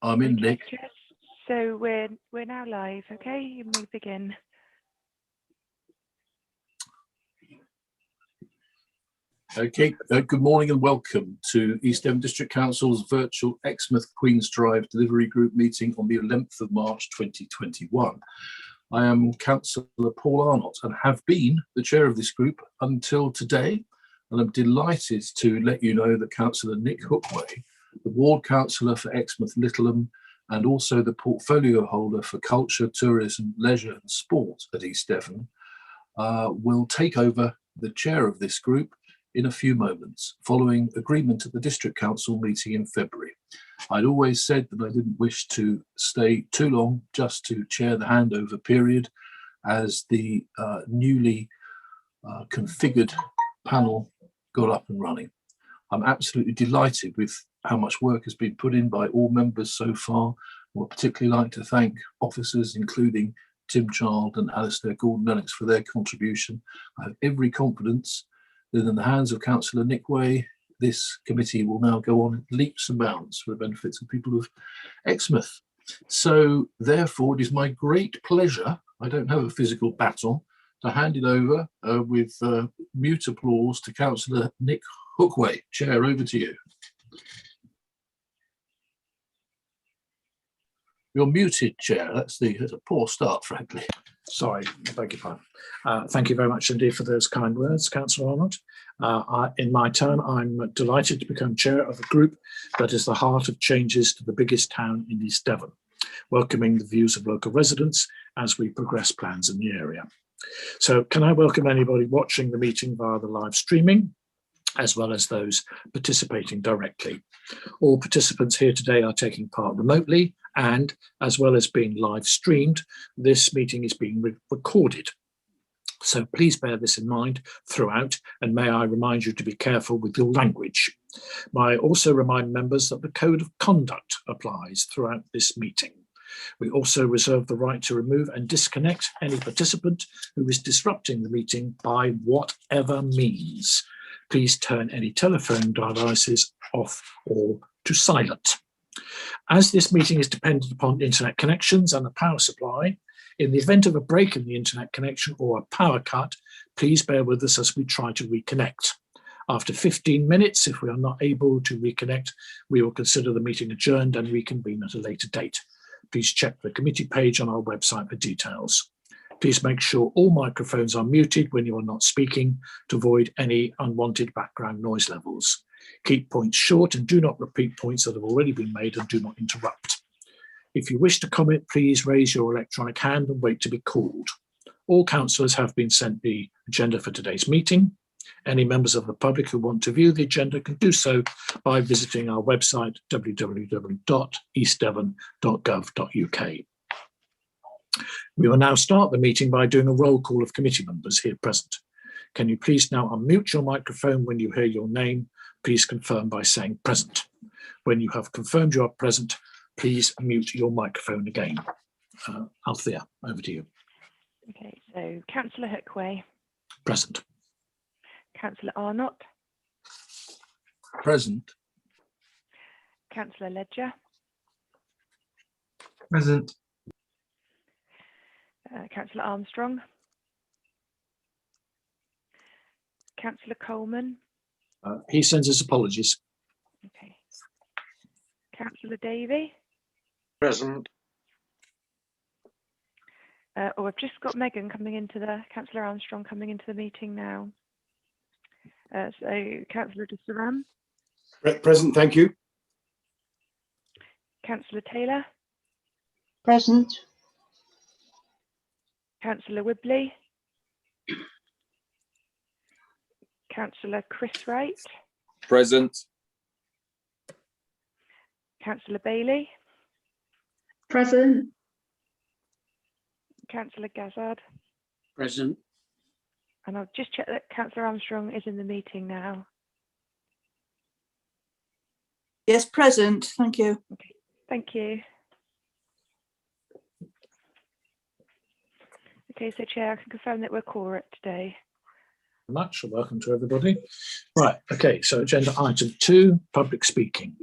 I'm in, Nick. So we're now live. Okay, you may begin. Okay, good morning and welcome to East Devon District Council's virtual Exmouth Queen's Drive Delivery Group meeting on the 11th of March 2021. I am Councillor Paul Arnott and have been the chair of this group until today, and I'm delighted to let you know that Councillor Nick Hookway, the ward councillor for Exmouth Littleham and also the portfolio holder for culture, tourism, leisure and sport at East Devon, will take over the chair of this group in a few moments, following agreement at the District Council meeting in February. I'd always said that I didn't wish to stay too long just to chair the handover period, as the newly configured panel got up and running. I'm absolutely delighted with how much work has been put in by all members so far. I would particularly like to thank officers, including Tim Child and Alistair Gordon-Lennox, for their contribution. I have every confidence that in the hands of Councillor Nick Way, this committee will now go on leaps and bounds for the benefits of people of Exmouth. So therefore, it is my great pleasure, I don't have a physical baton, to hand it over with mute applause to Councillor Nick Hookway. Chair, over to you. You're muted, Chair. That's a poor start, frankly. Sorry, I beg your pardon. Thank you very much indeed for those kind words, Councillor Arnott. In my turn, I'm delighted to become chair of a group that is the heart of changes to the biggest town in East Devon, welcoming the views of local residents as we progress plans in the area. So can I welcome anybody watching the meeting via the live streaming, as well as those participating directly. All participants here today are taking part remotely, and as well as being live streamed, this meeting is being recorded. So please bear this in mind throughout, and may I remind you to be careful with your language. May I also remind members that the code of conduct applies throughout this meeting. We also reserve the right to remove and disconnect any participant who is disrupting the meeting by whatever means. Please turn any telephone devices off or to silent. As this meeting is dependent upon internet connections and a power supply, in the event of a break in the internet connection or a power cut, please bear with us as we try to reconnect. After 15 minutes, if we are not able to reconnect, we will consider the meeting adjourned and reconvene at a later date. Please check the committee page on our website for details. Please make sure all microphones are muted when you are not speaking to avoid any unwanted background noise levels. Keep points short and do not repeat points that have already been made, and do not interrupt. If you wish to comment, please raise your electronic hand and wait to be called. All councillors have been sent the agenda for today's meeting. Any members of the public who want to view the agenda can do so by visiting our website, www.eastdevon.gov.uk. We will now start the meeting by doing a roll call of committee members here present. Can you please now unmute your microphone when you hear your name? Please confirm by saying present. When you have confirmed you are present, please mute your microphone again. Althea, over to you. Okay, so Councillor Hookway. Present. Councillor Arnott. Present. Councillor Ledger. Present. Councillor Armstrong. Councillor Coleman. He sends his apologies. Okay. Councillor Davey. Present. Oh, I've just got Megan coming into Councillor Armstrong coming into the meeting now. So Councillor de Saram. Present, thank you. Councillor Taylor. Present. Councillor Wibley. Councillor Chris Wright. Present. Councillor Bailey. Present. Councillor Gazzard. Present. And I'll just check that Councillor Armstrong is in the meeting now. Yes, present. Thank you. Okay, thank you. Okay, so Chair, I can confirm that we're quorate today. Much welcome to everybody. Right, okay, so agenda item 2, public speaking.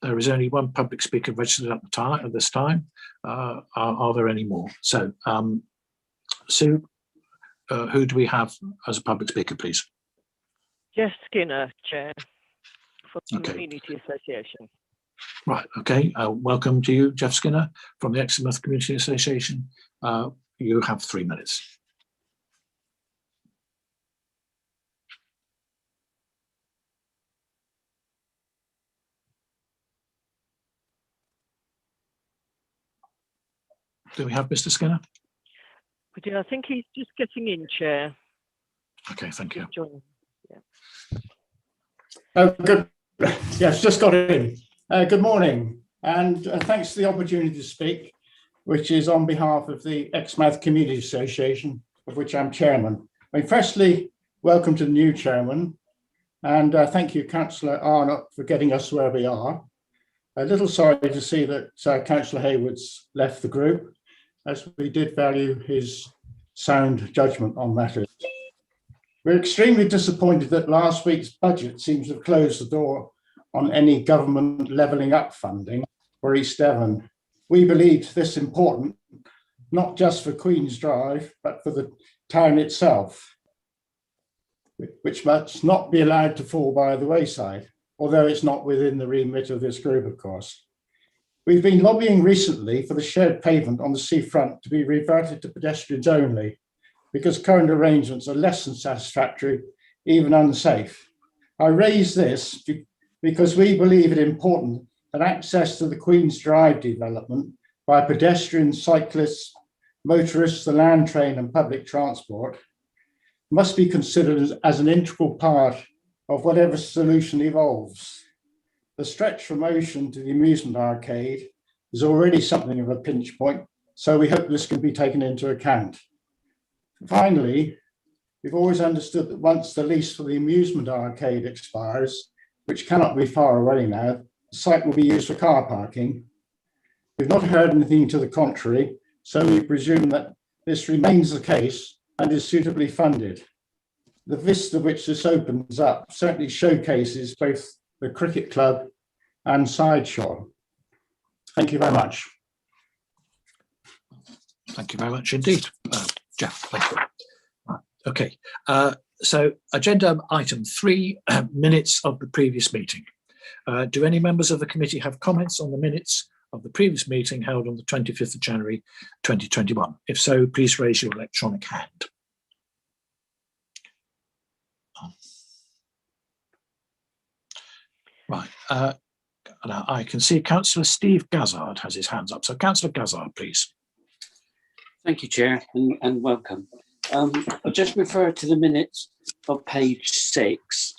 There is only one public speaker registered at this time. Are there any more? So, Sue, who do we have as a public speaker, please? Jeff Skinner, Chair for the Okay. Community Association. Right, okay. Welcome to you, Jeff Skinner from the Exmouth Community Association. You have 3 minutes. Do we have Mr. Skinner? But yeah, I think he's just getting in, Chair. Okay, thank you. Just joining. Oh, good. Yes, just got in. Good morning, and thanks for the opportunity to speak, which is on behalf of the Exmouth Community Association, of which I'm chairman. I mean, firstly, welcome to the new chairman, and thank you, Councillor Arnott, for getting us where we are. A little sorry to see that Councillor Hayward's left the group, as we did value his sound judgment on matters. We're extremely disappointed that last week's budget seems to have closed the door on any government levelling up funding for East Devon. We believe this important, not just for Queen's Drive, but for the town itself, which must not be allowed to fall by the wayside, although it's not within the remit of this group, of course. We've been lobbying recently for the shared pavement on the seafront to be reverted to pedestrians only, because current arrangements are less than satisfactory, even unsafe. I raise this because we believe it important that access to the Queen's Drive development by pedestrians, cyclists, motorists, the land train and public transport must be considered as an integral part of whatever solution evolves. The stretch from Ocean to the amusement arcade is already something of a pinch point, so we hope this can be taken into account. Finally, we've always understood that once the lease for the amusement arcade expires, which cannot be far away now, the site will be used for car parking. We've not heard anything to the contrary, so we presume that this remains the case and is suitably funded. The vista which this opens up certainly showcases both the cricket club and sideshore. Thank you very much. Thank you very much indeed, Jeff. Thank you. Right, okay, so agenda item 3, minutes of the previous meeting. Do any members of the committee have comments on the minutes of the previous meeting held on the 25th of January 2021? If so, please raise your electronic hand. Right, now I can see Councillor Steve Gazzard has his hands up. So Councillor Gazzard, please. Thank you, Chair, and welcome. I'll just refer to the minutes of page 6.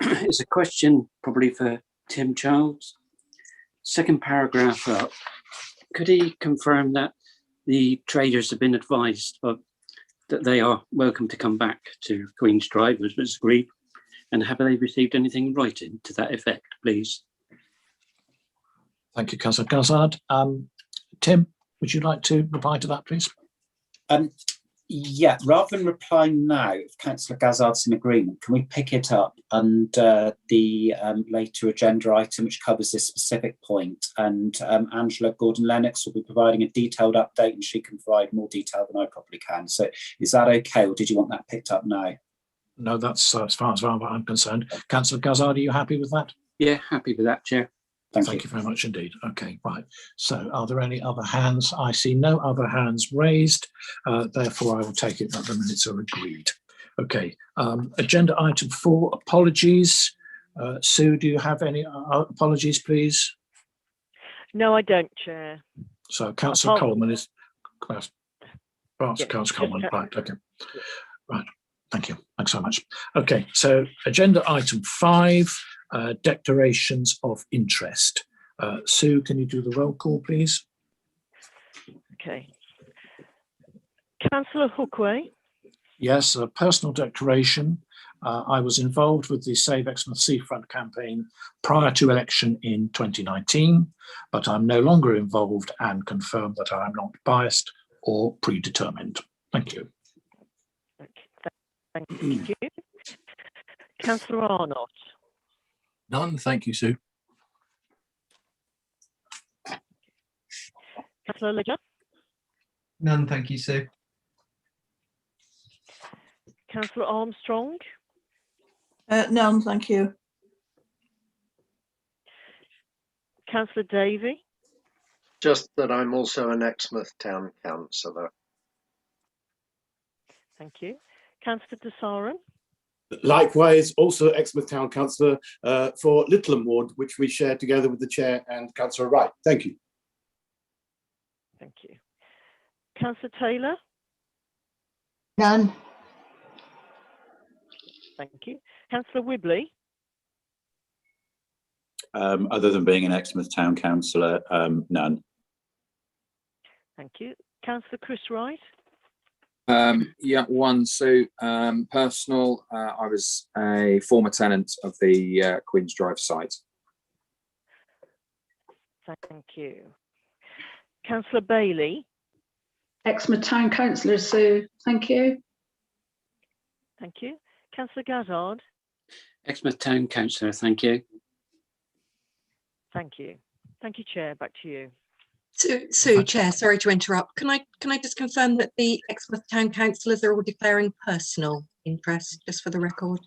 It's a question probably for Tim Childs. Second paragraph up. Could he confirm that the traders have been advised that they are welcome to come back to Queen's Drive, as was agreed? And have they received anything in writing to that effect, please? Thank you, Councillor Gazzard. Tim, would you like to reply to that, please? Yeah, rather than replying now, if Councillor Gazzard's in agreement, can we pick it up under the later agenda item which covers this specific point? And Angela Gordon-Lennox will be providing a detailed update, and she can provide more detail than I probably can. So is that okay, or did you want that picked up now? No, that's as far as I'm concerned. Councillor Gazzard, are you happy with that? Yeah, happy with that, Chair. Thank you very much indeed. Okay, right. So are there any other hands? I see no other hands raised. Therefore, I will take it that the minutes are agreed. Okay, agenda item 4, apologies. Sue, do you have any apologies, please? No, I don't, Chair. So Councillor Coleman is, Yeah, Councillor Coleman, right, okay. Right, thank you. Thanks so much. Okay, so agenda item 5, declarations of interest. Sue, can you do the roll call, please? Okay. Councillor Hookway. Yes, a personal declaration. I was involved with the Save Exmouth Seafront campaign prior to election in 2019, but I'm no longer involved and confirm that I am not biased or predetermined. Thank you. Thank you. Councillor Arnott. None, thank you, Sue. Councillor Ledger, None, thank you, Sue. Councillor Armstrong, None, thank you. Councillor Davey, Just that I'm also an Exmouth town councillor. thank you. Councillor Desaran, Likewise, also Exmouth Town Councillor for Littleham Ward, which we share together with the Chair and Councillor Wright. Thank you. thank you. Councillor Taylor, None. thank you. Councillor Wibley, Other than being an Exmouth Town Councillor, none. thank you. Councillor Chris Wright, Yeah, one. So personal, I was a former tenant of the Queen's Drive site. thank you. Councillor Bailey, Exmouth Town Councillor Sue, thank you. thank you. Councillor Gazzard, Exmouth Town Councillor, thank you. thank you. Thank you, Chair. Back to you. Sue, Chair, sorry to interrupt. Can I just confirm that the Exmouth Town Councillors are all declaring personal interest, just for the record?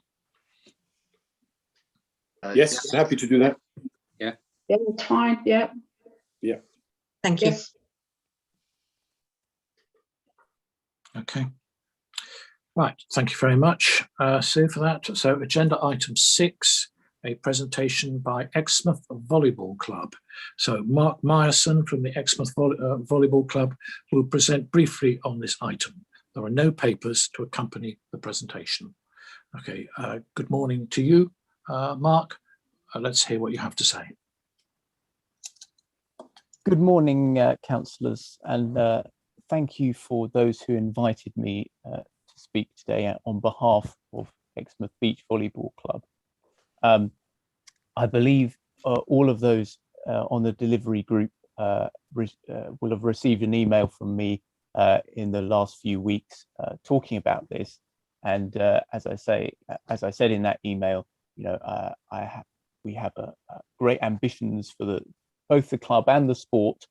Yes, happy to do that. Yeah. Yeah, that's fine, yeah. Yeah. Thank you. Yes. Okay. Right, thank you very much, Sue, for that. So agenda item 6, a presentation by Exmouth Volleyball Club. So Mark Myerson from the Exmouth Volleyball Club will present briefly on this item. There are no papers to accompany the presentation. Okay, good morning to you, Mark. Let's hear what you have to say. Good morning, councillors, and thank you for those who invited me to speak today on behalf of Exmouth Beach Volleyball Club. I believe all of those on the delivery group will have received an email from me in the last few weeks talking about this. And as I said in that email, you know, we have great ambitions for both the club and the sport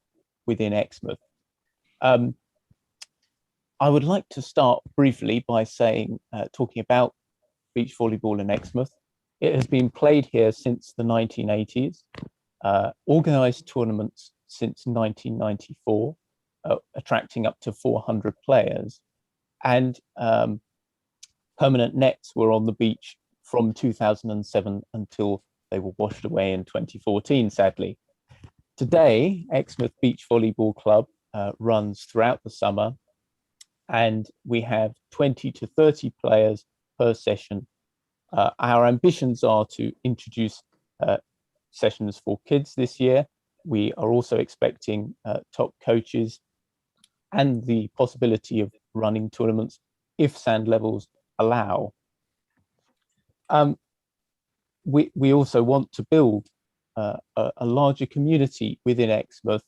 within Exmouth. I would like to start briefly by saying, talking about beach volleyball in Exmouth. It has been played here since the 1980s, organised tournaments since 1994, attracting up to 400 players, and permanent nets were on the beach from 2007 until they were washed away in 2014, sadly. Today, Exmouth Beach Volleyball Club runs throughout the summer, and we have 20 to 30 players per session. Our ambitions are to introduce sessions for kids this year. We are also expecting top coaches and the possibility of running tournaments if sand levels allow. We also want to build a larger community within Exmouth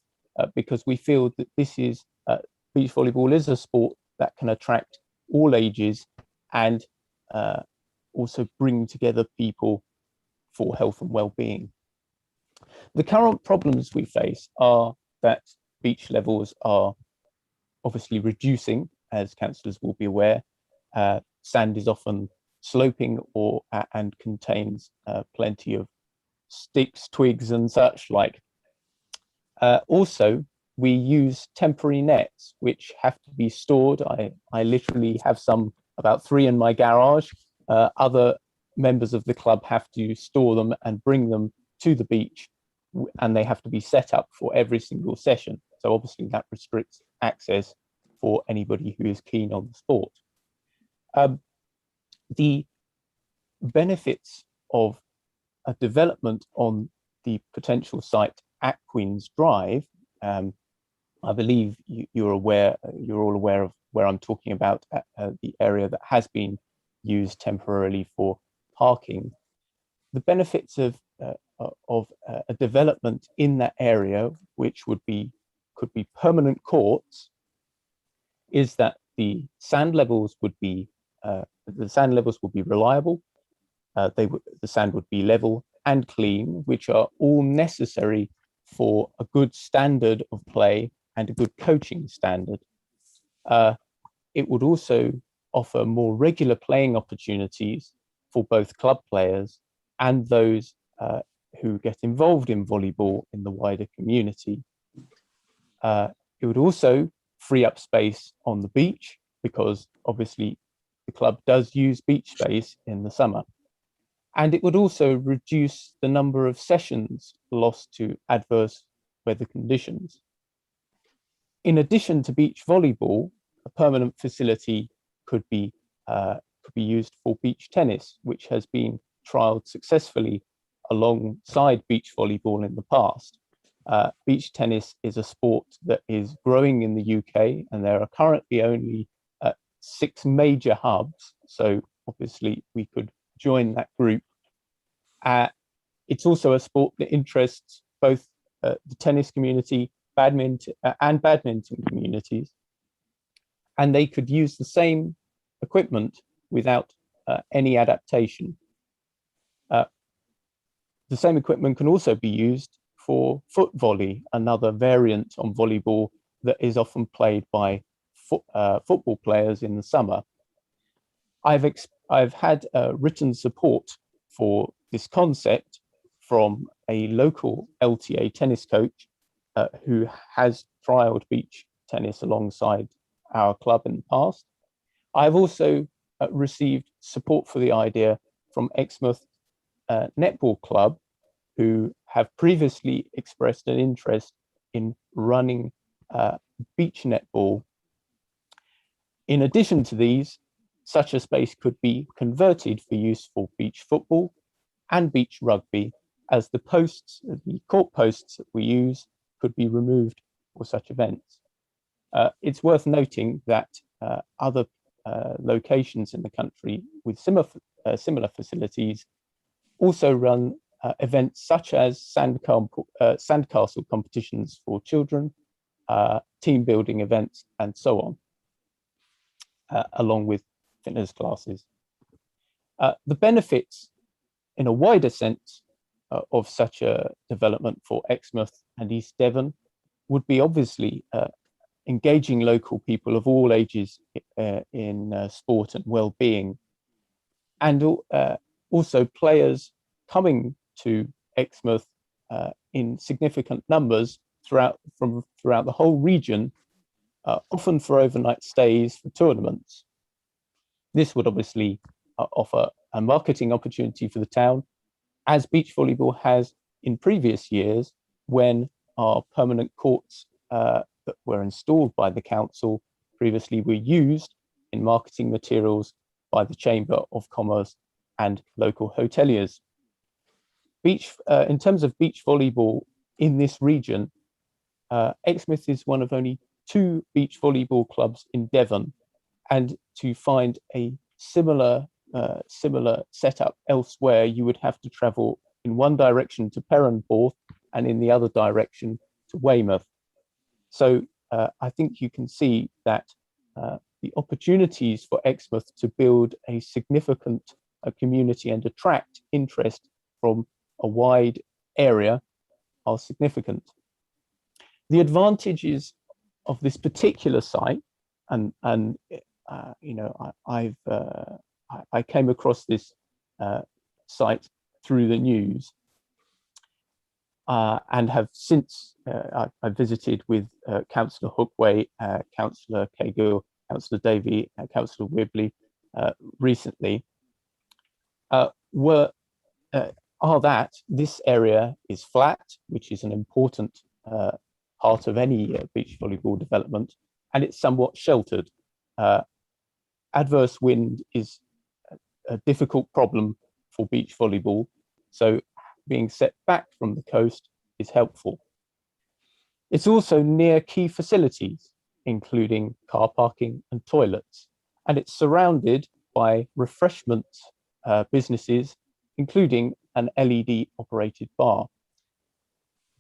because we feel that this is beach volleyball is a sport that can attract all ages and also bring together people for health and well-being. The current problems we face are that beach levels are obviously reducing, as councillors will be aware. Sand is often sloping and contains plenty of sticks, twigs and such like. Also, we use temporary nets which have to be stored. I literally have about 3 in my garage. Other members of the club have to store them and bring them to the beach, and they have to be set up for every single session. So obviously that restricts access for anybody who is keen on the sport. The benefits of a development on the potential site at Queen's Drive, I believe you're all aware of where I'm talking about, the area that has been used temporarily for parking. The benefits of a development in that area, which could be permanent courts, is that the sand levels would be reliable. The sand would be level and clean, which are all necessary for a good standard of play and a good coaching standard. It would also offer more regular playing opportunities for both club players and those who get involved in volleyball in the wider community. It would also free up space on the beach, because obviously the club does use beach space in the summer. And it would also reduce the number of sessions lost to adverse weather conditions. In addition to beach volleyball, a permanent facility could be used for beach tennis, which has been trialled successfully alongside beach volleyball in the past. Beach tennis is a sport that is growing in the UK, and there are currently only 6 major hubs. So obviously we could join that group. It's also a sport that interests both the tennis community, badminton communities, and they could use the same equipment without any adaptation. The same equipment can also be used for foot volley, another variant on volleyball that is often played by football players in the summer. I've had written support for this concept from a local LTA tennis coach who has trialled beach tennis alongside our club in the past. I've also received support for the idea from Exmouth Netball Club, who have previously expressed an interest in running beach netball. In addition to these, such a space could be converted for use for beach football and beach rugby, as the court posts that we use could be removed for such events. It's worth noting that other locations in the country with similar facilities also run events such as sandcastle competitions for children, team building events, and so on, along with fitness classes. The benefits in a wider sense of such a development for Exmouth and East Devon would be obviously engaging local people of all ages in sport and well-being, and also players coming to Exmouth in significant numbers throughout the whole region, often for overnight stays for tournaments. This would obviously offer a marketing opportunity for the town, as beach volleyball has in previous years, when our permanent courts that were installed by the council previously were used in marketing materials by the Chamber of Commerce and local hoteliers. In terms of beach volleyball in this region, Exmouth is one of only 2 beach volleyball clubs in Devon, and to find a similar setup elsewhere, you would have to travel in one direction to Perranporth and in the other direction to Weymouth. So I think you can see that the opportunities for Exmouth to build a significant community and attract interest from a wide area are significant. The advantages of this particular site, and you know, I came across this site through the news, and have since I visited with Councillor Hookway, Councillor Cahill, Councillor Davey, Councillor Wibley recently, are that this area is flat, which is an important part of any beach volleyball development, and it's somewhat sheltered. Adverse wind is a difficult problem for beach volleyball, so being set back from the coast is helpful. It's also near key facilities, including car parking and toilets, and it's surrounded by refreshment businesses, including an LED operated bar.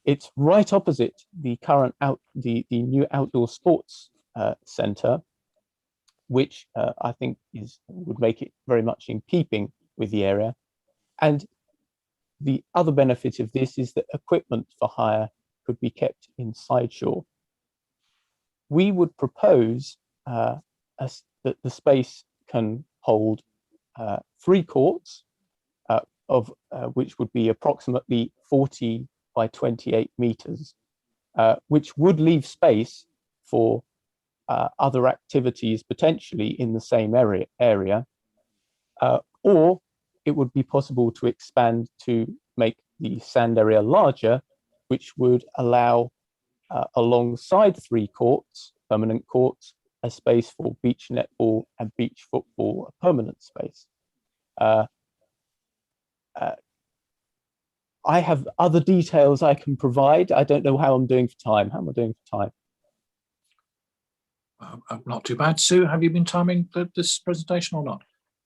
It's right opposite the current the new outdoor sports centre, which I think would make it very much in keeping with the area. And the other benefit of this is that equipment for hire could be kept inside shore. we would propose that the space can hold 3 courts, of which would be approximately 40 by 28 meters, which would leave space for other activities potentially in the same area, or it would be possible to expand to make the sand area larger, which would allow alongside 3 courts, permanent courts, a space for beach netball and beach football, a permanent space. I have other details I can provide. I don't know how I'm doing for time. How am I doing for time? Not too bad. Sue, have you been timing this presentation or not?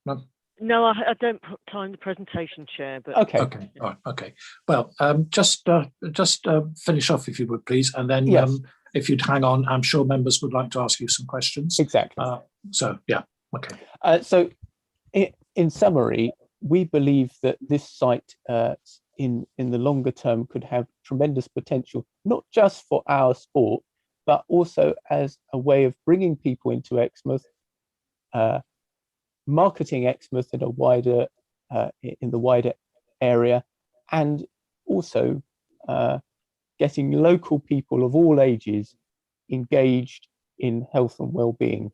No. No, I don't time the presentation, Chair. But okay. Okay. All right. Okay. Well, just finish off if you would, please, and then yes. If you'd hang on, I'm sure members would like to ask you some questions. Exactly. So yeah. Okay. So, in summary, we believe that this site, in the longer term, could have tremendous potential, not just for our sport, but also as a way of bringing people into Exmouth, marketing Exmouth in the wider area, and also getting local people of all ages engaged in health and well-being.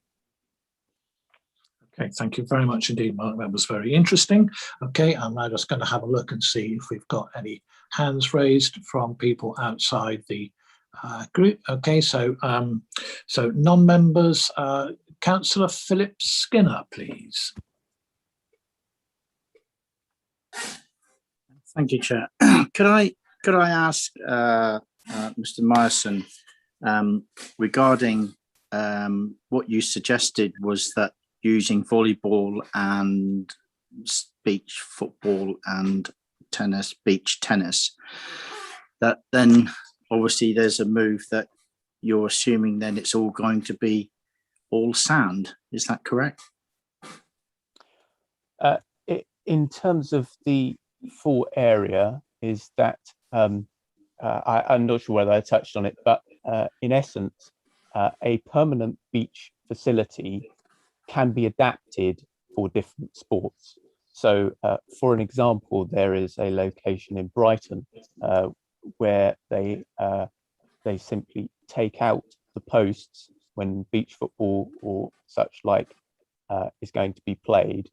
Okay, thank you very much indeed, Mark. That was very interesting. Okay, I'm now just going to have a look and see if we've got any hands raised from people outside the group. Okay, so non-members, Councillor Philip Skinner, please. Thank you, Chair. Could I ask Mr. Myerson regarding what you suggested was that using volleyball and beach football and tennis, beach tennis, that then obviously there's a move that you're assuming then it's all going to be all sand. Is that correct? In terms of the full area, is that I'm not sure whether I touched on it, but in essence, a permanent beach facility can be adapted for different sports. So, for an example, there is a location in Brighton where they simply take out the posts when beach football or such like is going to be played.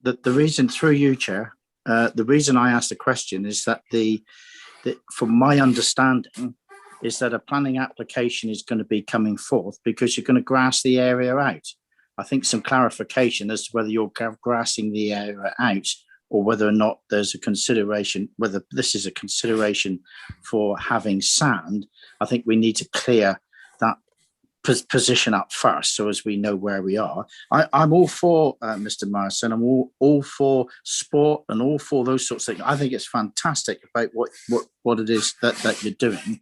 The reason, through you, Chair, the reason I asked the question is that from my understanding, is that a planning application is going to be coming forth because you're going to grass the area out. I think some clarification as to whether you're grassing the area out or whether or not there's a consideration, whether this is a consideration for having sand. I think we need to clear that position up first so as we know where we are. I'm all for Mr. Morrison. I'm all for sport and all for those sorts of things. I think it's fantastic about what it is that you're doing.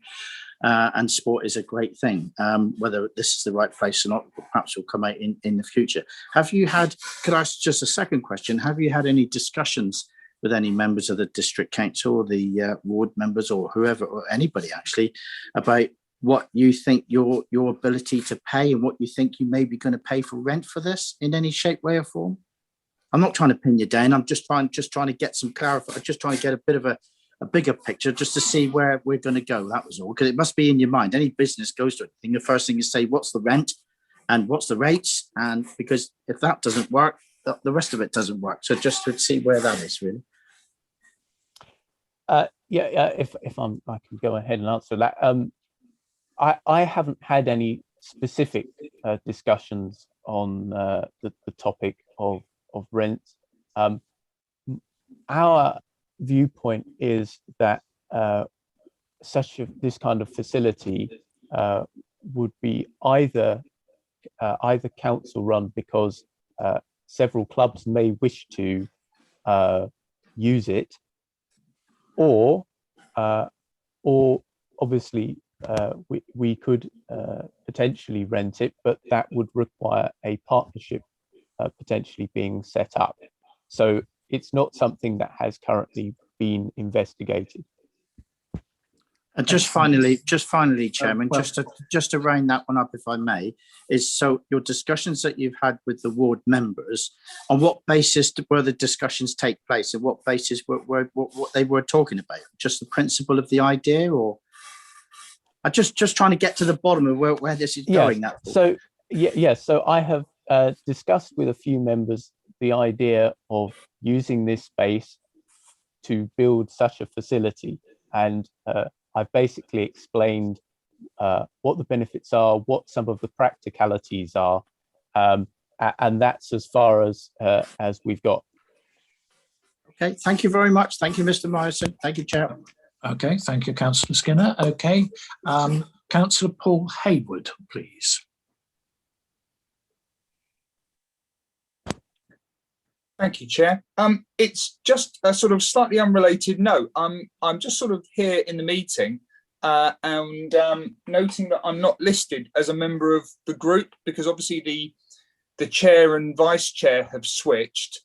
And sport is a great thing. Whether this is the right place or not, perhaps will come out in the future. Have you had, could I ask just a second question, have you had any discussions with any members of the district council or the ward members or whoever, or anybody actually, about what you think your ability to pay and what you think you may be going to pay for rent for this in any shape, way or form? I'm not trying to pin you down. I'm just trying to get some clarification, just trying to get a bit of a bigger picture just to see where we're going to go. That was all, because it must be in your mind. Any business goes to anything, the first thing is say, what's the rent and what's the rates? And because if that doesn't work, the rest of it doesn't work. So just to see where that is really. If I can go ahead and answer that. I haven't had any specific discussions on the topic of rent. Our viewpoint is that this kind of facility would be either council run because several clubs may wish to use it, or obviously we could potentially rent it, but that would require a partnership potentially being set up. So it's not something that has currently been investigated. And just finally, Chairman, just to round that one up, if I may, is so your discussions that you've had with the ward members, on what basis were the discussions take place, and what basis what they were talking about? Just the principle of the idea, or I'm just trying to get to the bottom of where this is going. That so yes, so I have discussed with a few members the idea of using this space to build such a facility, and I've basically explained what the benefits are, what some of the practicalities are, and that's as far as we've got. Okay, thank you very much. Thank you, Mr. Morrison. Thank you, Chair. Okay, thank you, Councillor Skinner. Okay, Councillor Paul Hayward, please. Thank you, Chair. It's just a sort of slightly unrelated note. I'm just sort of here in the meeting and noting that I'm not listed as a member of the group, because obviously the chair and vice chair have switched,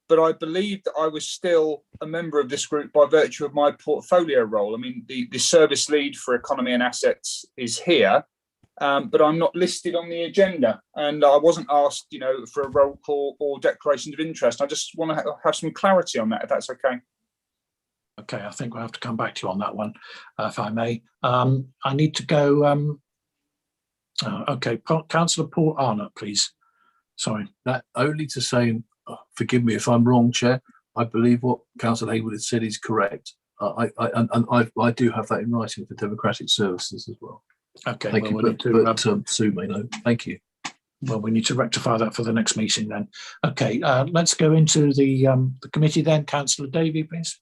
but I believe that I was still a member of this group by virtue of my portfolio role. I mean, the service lead for economy and assets is here, but I'm not listed on the agenda, and I wasn't asked, you know, for a roll call or declarations of interest. I just want to have some clarity on that, if that's okay. Okay, I think we'll have to come back to you on that one, if I may. I need to go. Okay, Councillor Paul Arnott, please. Sorry. That only to say, forgive me if I'm wrong, Chair. I believe what Councillor Hayward had said is correct. I do have that in writing for Democratic Services as well. Okay, thank well, you, but Sue may know. Thank you. Well, we need to rectify that for the next meeting then. Okay, let's go into the committee then. Councillor Davey, please.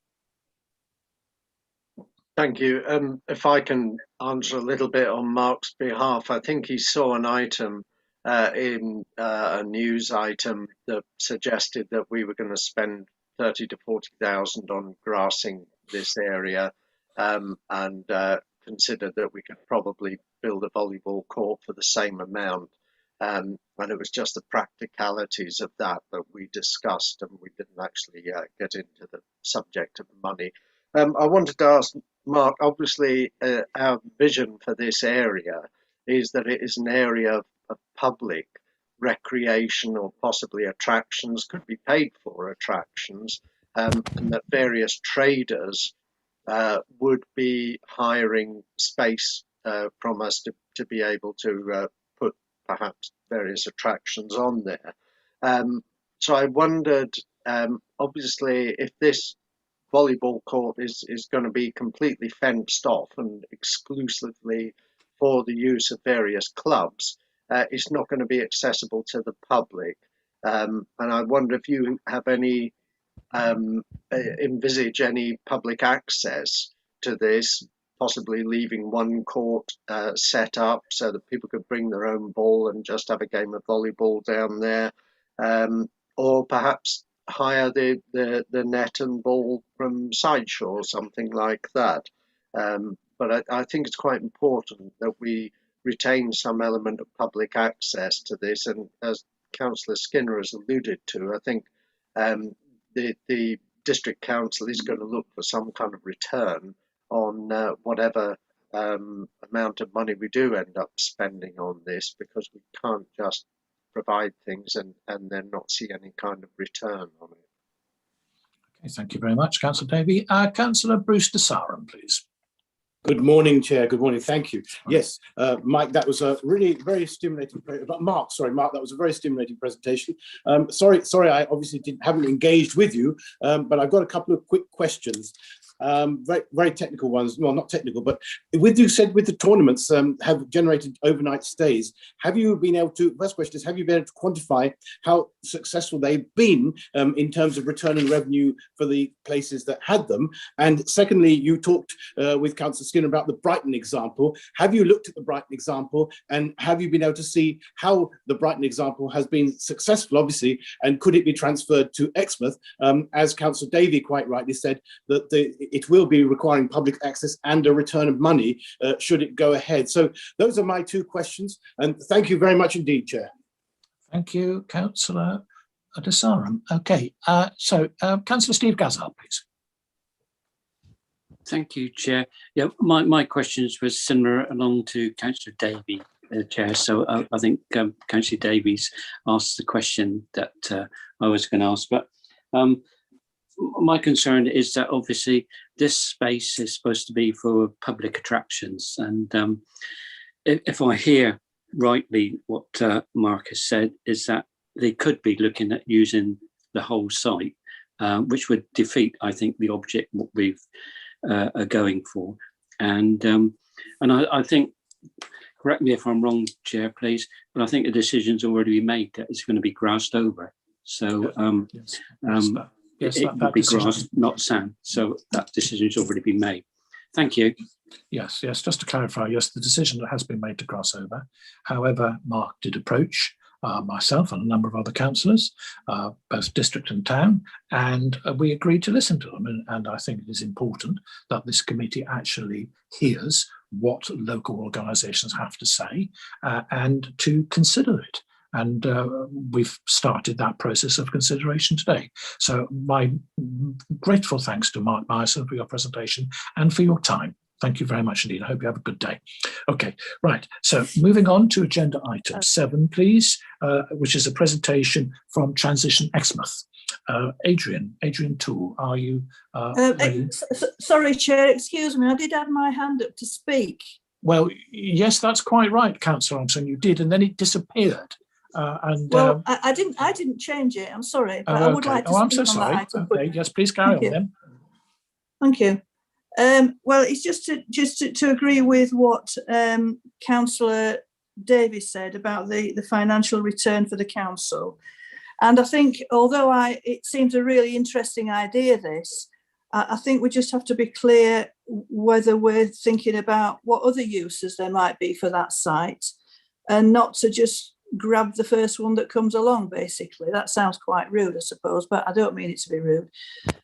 Thank you. If I can answer a little bit on Mark's behalf, I think he saw an item in a news item that suggested that we were going to spend 30 to 40,000 on grassing this area, and considered that we could probably build a volleyball court for the same amount. And it was just the practicalities of that we discussed, and we didn't actually get into the subject of money. I wanted to ask Mark, obviously our vision for this area is that it is an area of public recreation, or possibly attractions, could be paid for attractions, and that various traders would be hiring space from us to be able to put perhaps various attractions on there. So I wondered, obviously, if this volleyball court is going to be completely fenced off and exclusively for the use of various clubs, it's not going to be accessible to the public. And I wonder if you have any envisage any public access to this, possibly leaving one court set up so that people could bring their own ball and just have a game of volleyball down there, or perhaps hire the net and ball from Sideshore or something like that. But I think it's quite important that we retain some element of public access to this, and as Councillor Skinner has alluded to, I think the district council is going to look for some kind of return on whatever amount of money we do end up spending on this, because we can't just provide things and then not see any kind of return on it. Okay, thank you very much, Councillor Davey. Councillor Bruce DeSarum, please. Good morning, Chair. Good morning. Thank you. Yes, Mike, that was a really very stimulating. Mark, that was a very stimulating presentation. Sorry, I obviously haven't engaged with you, but I've got a couple of quick questions. Very technical ones. Well, not technical, but you said with the tournaments have generated overnight stays. Have you been able to? First question is: have you been able to quantify how successful they've been in terms of returning revenue for the places that had them? And secondly, you talked with Councillor Skinner about the Brighton example. Have you looked at the Brighton example, and have you been able to see how the Brighton example has been successful, obviously, and could it be transferred to Exmouth? As Councillor Davey quite rightly said, that it will be requiring public access and a return of money should it go ahead. So those are my two questions, and thank you very much indeed, Chair. Thank you, Councillor DeSarum. Okay, so Councillor Steve Gazzard, please. Thank you, Chair. Yeah, my questions were similar along to Councillor Davey, Chair. So I think Councillor Davies asked the question that I was going to ask. But my concern is that obviously this space is supposed to be for public attractions. And if I hear rightly what Mark has said, is that they could be looking at using the whole site, which would defeat, I think, the object what we've are going for. And I think, correct me if I'm wrong, Chair, please, but I think the decision's already been made that it's going to be grassed over. So it will be grass, not sand. So that decision's already been made. Thank you. Yes, just to clarify, yes, the decision has been made to cross over. However, Mark did approach myself and a number of other councillors, both district and town, and we agreed to listen to them. And I think it is important that this committee actually hears what local organisations have to say and to consider it. And we've started that process of consideration today. So my grateful thanks to Mark Myerson for your presentation and for your time. Thank you very much indeed. I hope you have a good day. Okay, right. So moving on to agenda item 7, please, which is a presentation from Transition Exmouth. Adrian Toole, are you ready? Sorry, Chair, excuse me. I did have my hand up to speak. Well, yes, that's quite right, Councillor Armstrong. You did, and then it disappeared. I didn't change it. I'm sorry, but I would like to. I'm so sorry. Okay, yes, please carry on then. Thank you. Well, it's just to agree with what Councillor Davies said about the financial return for the council. And I think, although it seems a really interesting idea, this, I think we just have to be clear whether we're thinking about what other uses there might be for that site, and not to just grab the first one that comes along, basically. That sounds quite rude, I suppose, but I don't mean it to be rude.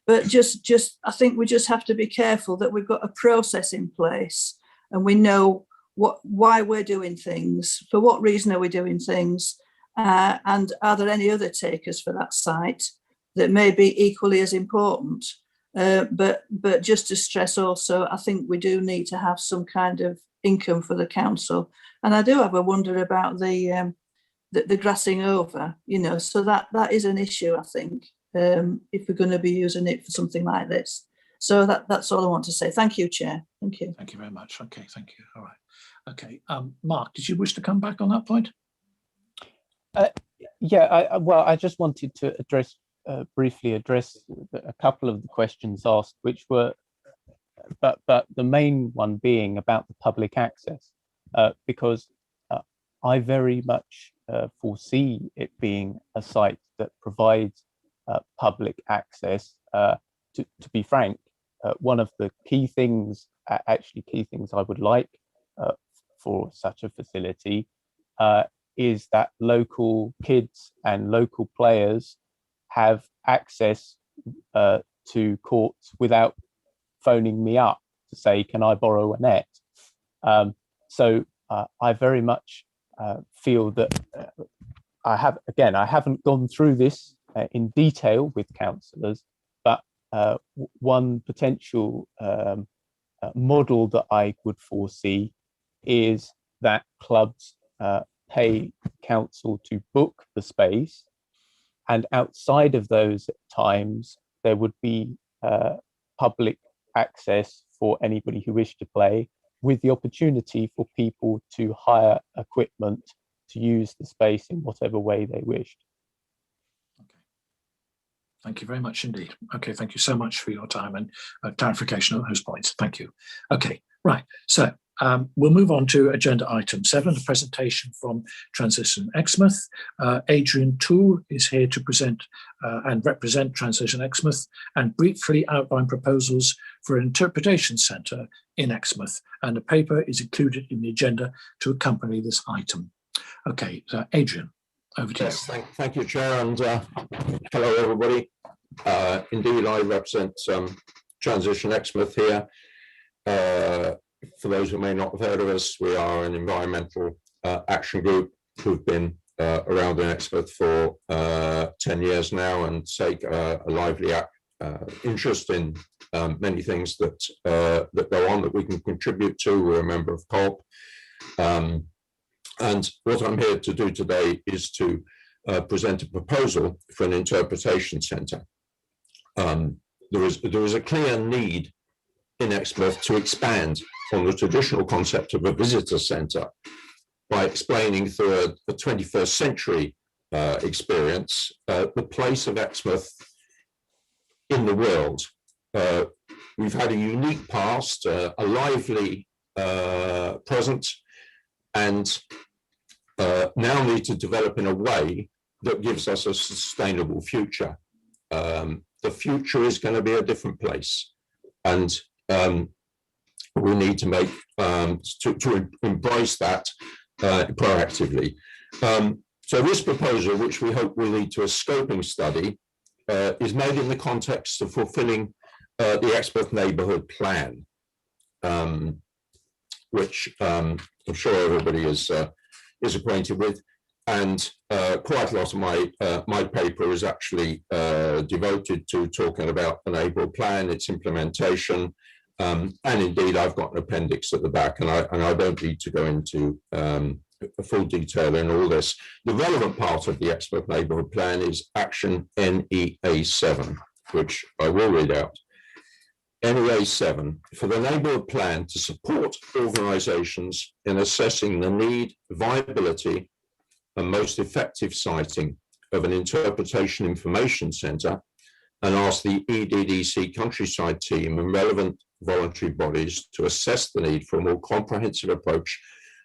But just I think we just have to be careful that we've got a process in place and we know why we're doing things, for what reason are we doing things, and are there any other takers for that site that may be equally as important. But just to stress also, I think we do need to have some kind of income for the council. And I do have a wonder about the grassing over, so that is an issue, I think, if we're going to be using it for something like this. So that's all I want to say. Thank you, Chair. Thank you. Thank you very much. Okay, thank you. All right. Okay, Mark, did you wish to come back on that point? Yeah, I just wanted to briefly address a couple of the questions asked, which were, but the main one being about the public access, because I very much foresee it being a site that provides public access. To be frank, one of the key things I would like for such a facility is that local kids and local players have access to courts without phoning me up to say, can I borrow a net? So I very much feel that I haven't gone through this in detail with councillors, but one potential model that I would foresee is that clubs pay council to book the space, and outside of those times there would be public access for anybody who wished to play, with the opportunity for people to hire equipment to use the space in whatever way they wished. Okay. Thank you very much indeed. Okay, thank you so much for your time and clarification on those points. Thank you. Okay, right. So we'll move on to agenda item 7, a presentation from Transition Exmouth. Adrian Toole is here to present and represent Transition Exmouth and briefly outline proposals for an interpretation centre in Exmouth. And a paper is included in the agenda to accompany this item. Okay, so Adrian, over to you. Thank you, Chair, and hello, everybody. Indeed, I represent Transition Exmouth here. For those who may not have heard of us, we are an environmental action group who've been around in Exmouth for 10 years now and take a lively interest in many things that that go on that we can contribute to. We're a member of COP. And what I'm here to do today is to present a proposal for an interpretation centre. There is a clear need in Exmouth to expand on the traditional concept of a visitor centre by explaining through a 21st century experience the place of Exmouth in the world. We've had a unique past, a lively present, and now need to develop in a way that gives us a sustainable future. The future is going to be a different place, and we need to make to embrace that proactively. So this proposal, which we hope will lead to a scoping study, is made in the context of fulfilling the Exmouth Neighbourhood Plan, which I'm sure everybody is acquainted with, and quite a lot of my paper is actually devoted to talking about the Neighbourhood Plan, its implementation, and indeed I've got an appendix at the back, and I don't need to go into full detail in all this. The relevant part of the Exmouth Neighbourhood Plan is Action NEA 7, which I will read out. NEA 7, for the Neighbourhood Plan to support organisations in assessing the need, viability, and most effective siting of an interpretation information centre, and ask the EDDC countryside team and relevant voluntary bodies to assess the need for a more comprehensive approach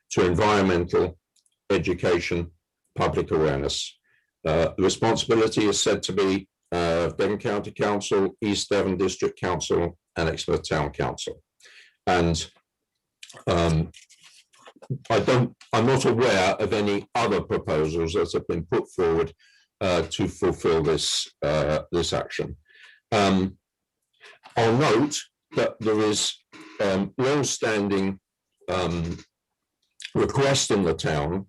to environmental education, public awareness. The responsibility is said to be Devon County Council, East Devon District Council, and Exmouth Town Council. And I'm not aware of any other proposals that have been put forward to fulfil this this action. I'll note that there is long-standing request in the town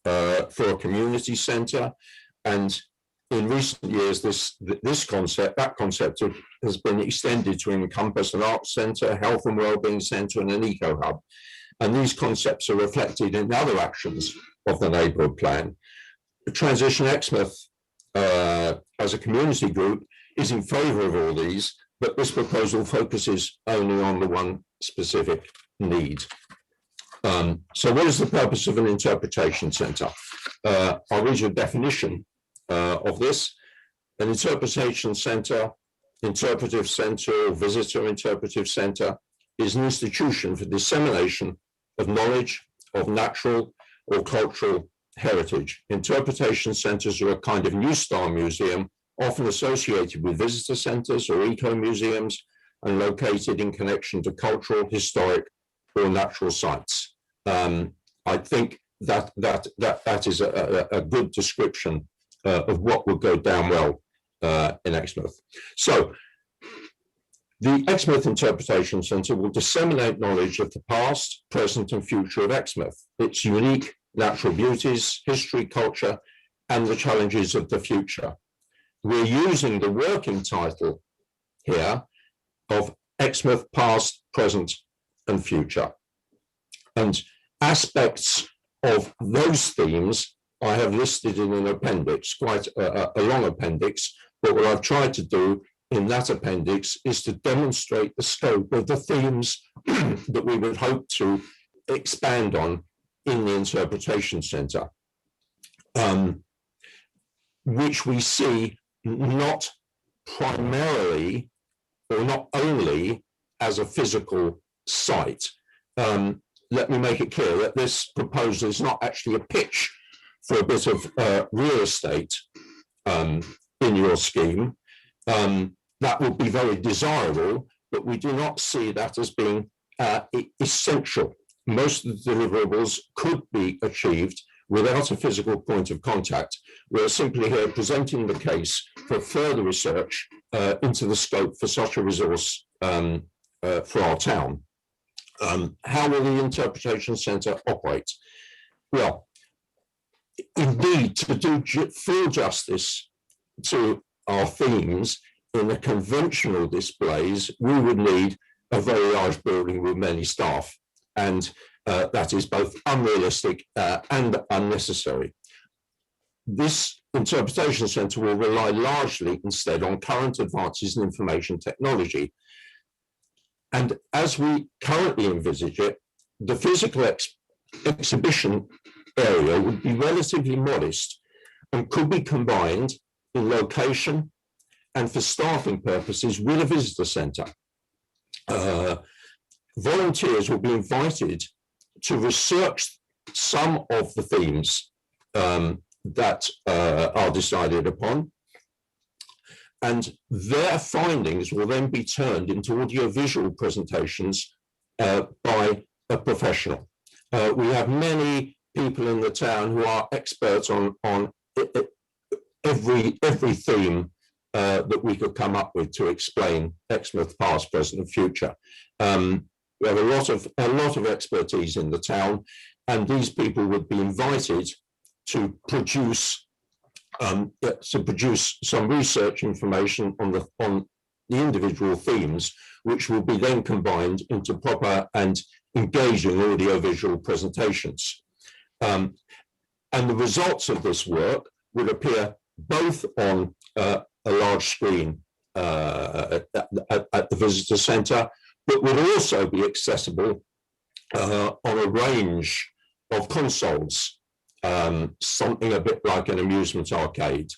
for a community centre, and in recent years that concept has been extended to encompass an arts centre, health and wellbeing centre, and an eco hub. And these concepts are reflected in other actions of the Neighbourhood Plan. Transition Exmouth, as a community group, is in favour of all these, but this proposal focuses only on the one specific need. So what is the purpose of an interpretation centre? I'll read you a definition of this. An interpretation centre, interpretive centre, or visitor interpretive centre is an institution for dissemination of knowledge of natural or cultural heritage. Interpretation centres are a kind of new style museum, often associated with visitor centres or eco-museums, and located in connection to cultural, historic, or natural sites. I think that is a good description of what would go down well in Exmouth. So the Exmouth Interpretation Centre will disseminate knowledge of the past, present, and future of Exmouth, its unique natural beauties, history, culture, and the challenges of the future. We're using the working title here of Exmouth Past, Present, and Future. And aspects of those themes I have listed in an appendix, quite a long appendix, but what I've tried to do in that appendix is to demonstrate the scope of the themes that we would hope to expand on in the Interpretation Centre, which we see not primarily or not only as a physical site. Let me make it clear that this proposal is not actually a pitch for a bit of real estate in your scheme. That would be very desirable, but we do not see that as being essential. Most of the deliverables could be achieved without a physical point of contact. We're simply here presenting the case for further research into the scope for such a resource for our town. How will the Interpretation Centre operate? Well, indeed, to do full justice to our themes, in the conventional displays, we would need a very large building with many staff, and that is both unrealistic and unnecessary. This interpretation centre will rely largely instead on current advances in information technology. And as we currently envisage it, the physical exhibition area would be relatively modest and could be combined in location and for staffing purposes with a visitor centre. Volunteers will be invited to research some of the themes that are decided upon, and their findings will then be turned into audiovisual presentations by a professional. We have many people in the town who are experts on every theme that we could come up with to explain Exmouth past, present, and future. We have a lot of expertise in the town, and these people would be invited to produce some research information on the individual themes, which will be then combined into proper and engaging audiovisual presentations. And the results of this work would appear both on a large screen at the visitor centre, but would also be accessible on a range of consoles, something a bit like an amusement arcade,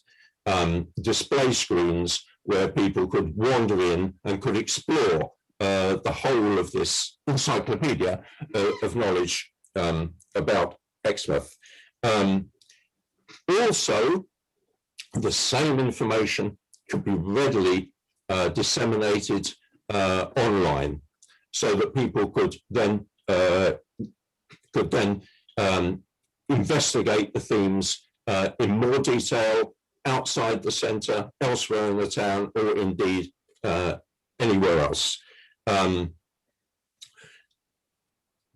display screens where people could wander in and could explore the whole of this encyclopedia of knowledge about Exmouth. Also, the same information could be readily disseminated online, so that people could then investigate the themes in more detail outside the centre, elsewhere in the town, or indeed anywhere else. The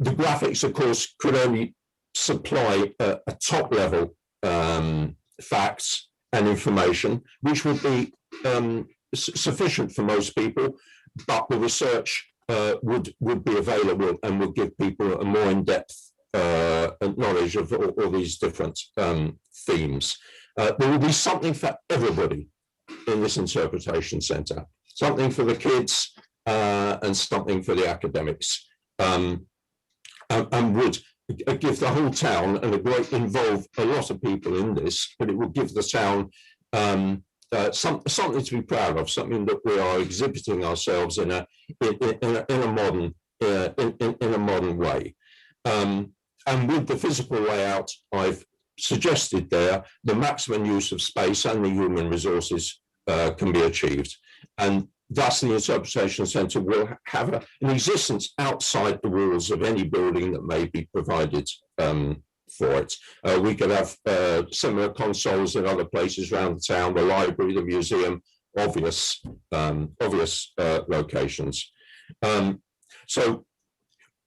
graphics, of course, could only supply a top level facts and information, which would be sufficient for most people, but the research would be available and would give people a more in-depth knowledge of all these different themes. There will be something for everybody in this interpretation centre, something for the kids and something for the academics, and would give the whole town, and involve a lot of people in this, but it would give the town something to be proud of, something that we are exhibiting ourselves in a modern way. And with the physical layout I've suggested there, the maximum use of space and the human resources can be achieved. And thus the interpretation centre will have an existence outside the walls of any building that may be provided for it. We could have similar consoles in other places around the town, the library, the museum, obvious locations. So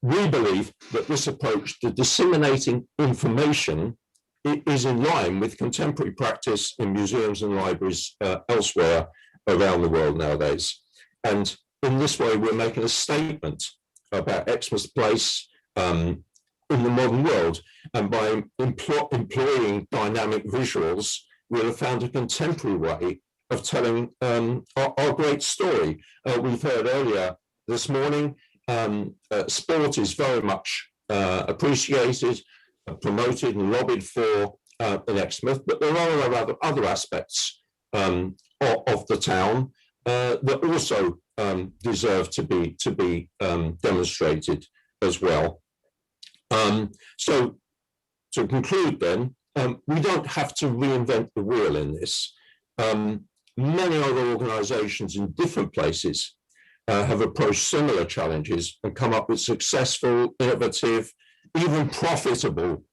we believe that this approach to disseminating information is in line with contemporary practice in museums and libraries elsewhere around the world nowadays. And in this way, we're making a statement about Exmouth Place in the modern world. And by employing dynamic visuals, we'll have found a contemporary way of telling our great story. We've heard earlier this morning, sport is very much appreciated, promoted and lobbied for in Exmouth, but there are other aspects of the town that also deserve to be demonstrated as well. So to conclude then, we don't have to reinvent the wheel in this. Many other organisations in different places have approached similar challenges and come up with successful, innovative, even profitable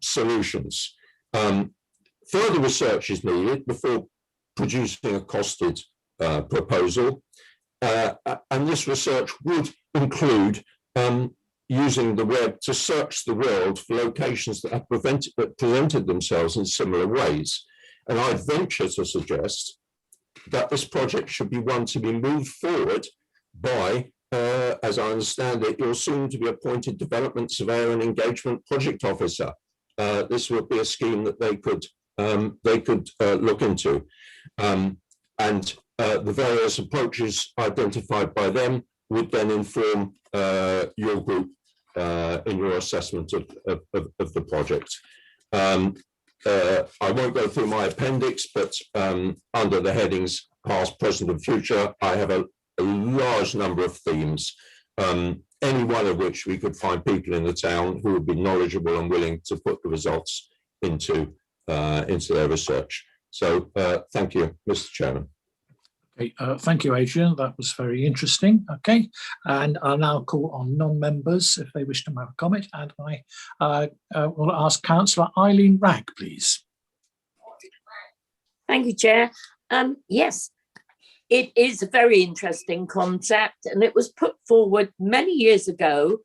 solutions. Further research is needed before producing a costed proposal, and this research would include using the web to search the world for locations that have presented themselves in similar ways. And I'd venture to suggest that this project should be one to be moved forward by, as I understand it, your soon to be appointed development surveyor and engagement project officer. This would be a scheme that they could look into. And the various approaches identified by them would then inform your group in your assessment of the project. I won't go through my appendix, but under the headings past, present and future, I have a large number of themes, any one of which we could find people in the town who would be knowledgeable and willing to put the results into their research. So thank you, Mr. Chairman. Okay, thank you, Adrian. That was very interesting. Okay, and I'll now call on non-members if they wish to make a comment. And I will ask Councillor Eileen Ragg, please. Thank you, Chair. Yes, it is a very interesting concept, and it was put forward many years ago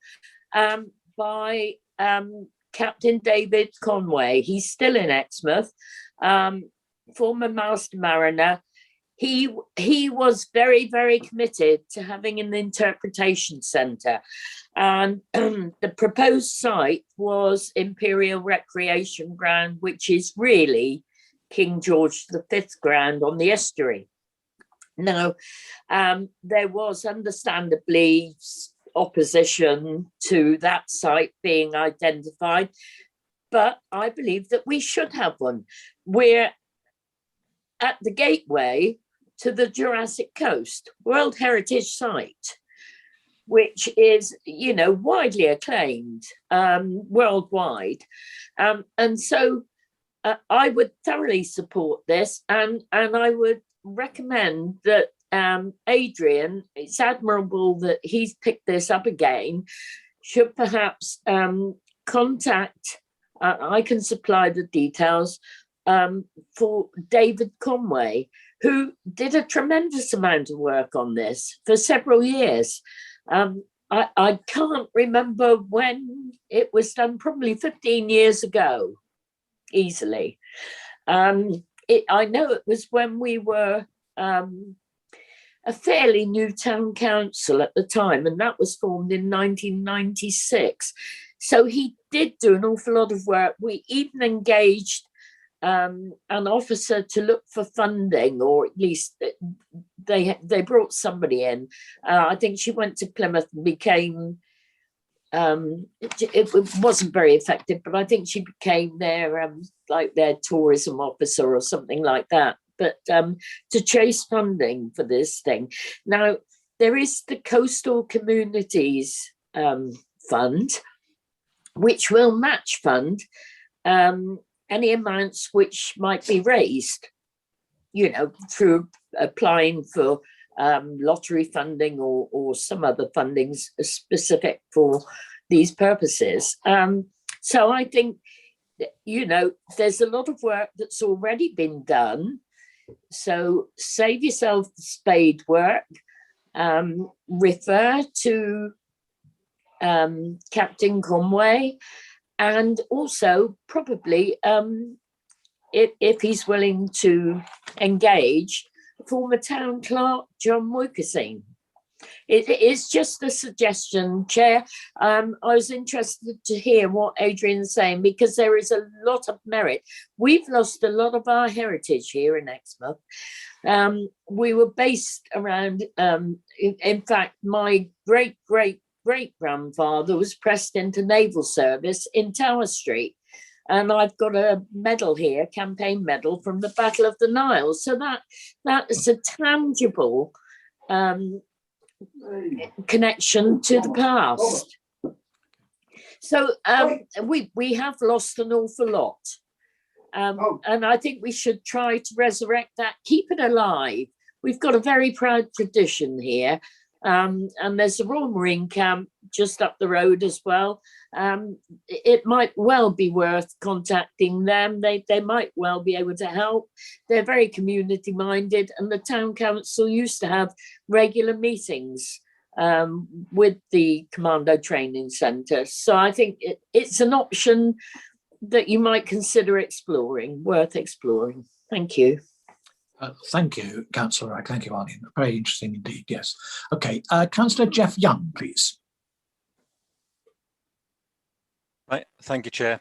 by Captain David Conway. He's still in Exmouth, former master mariner. He was very, very committed to having an interpretation centre, and the proposed site was Imperial Recreation Ground, which is really King George V ground on the estuary. Now, there was understandably opposition to that site being identified, but I believe that we should have one. We're at the gateway to the Jurassic Coast World Heritage Site, which is, you know, widely acclaimed worldwide. And so I would thoroughly support this, and I would recommend that Adrian, it's admirable that he's picked this up again, should perhaps contact, I can supply the details, for David Conway, who did a tremendous amount of work on this for several years. I can't remember when it was done, probably 15 years ago, easily. I know it was when we were a fairly new town council at the time, and that was formed in 1996. So he did do an awful lot of work. We even engaged an officer to look for funding, or at least they brought somebody in. I think she went to Plymouth and became, it wasn't very effective, but I think she became their like their tourism officer or something like that. But to chase funding for this thing. Now, there is the Coastal Communities Fund, which will match fund any amounts which might be raised, you know, through applying for lottery funding or some other fundings specific for these purposes. So I think, you know, there's a lot of work that's already been done. So save yourself the spade work, refer to Captain Conway, and also probably, if he's willing to engage, former town clerk John Wilkerson. It is just a suggestion, Chair. I was interested to hear what Adrian's saying, because there is a lot of merit. We've lost a lot of our heritage here in Exmouth. We were based around, in fact, my great-great-great-grandfather was pressed into naval service in Tower Street. And I've got a medal here, campaign medal from the Battle of the Nile. So that is a tangible connection to the past. So we have lost an awful lot. And I think we should try to resurrect that, keep it alive. We've got a very proud tradition here. And there's a Royal Marine camp just up the road as well. It might well be worth contacting them. They might well be able to help. They're very community minded, and the town council used to have regular meetings with the Commando Training Centre. So I think it's an option that you might consider exploring, worth exploring. Thank you. Thank you, Councillor Wright. Thank you, Arlene. Very interesting indeed, yes. Okay, Councillor Jeff Young, please. Right, thank you, Chair.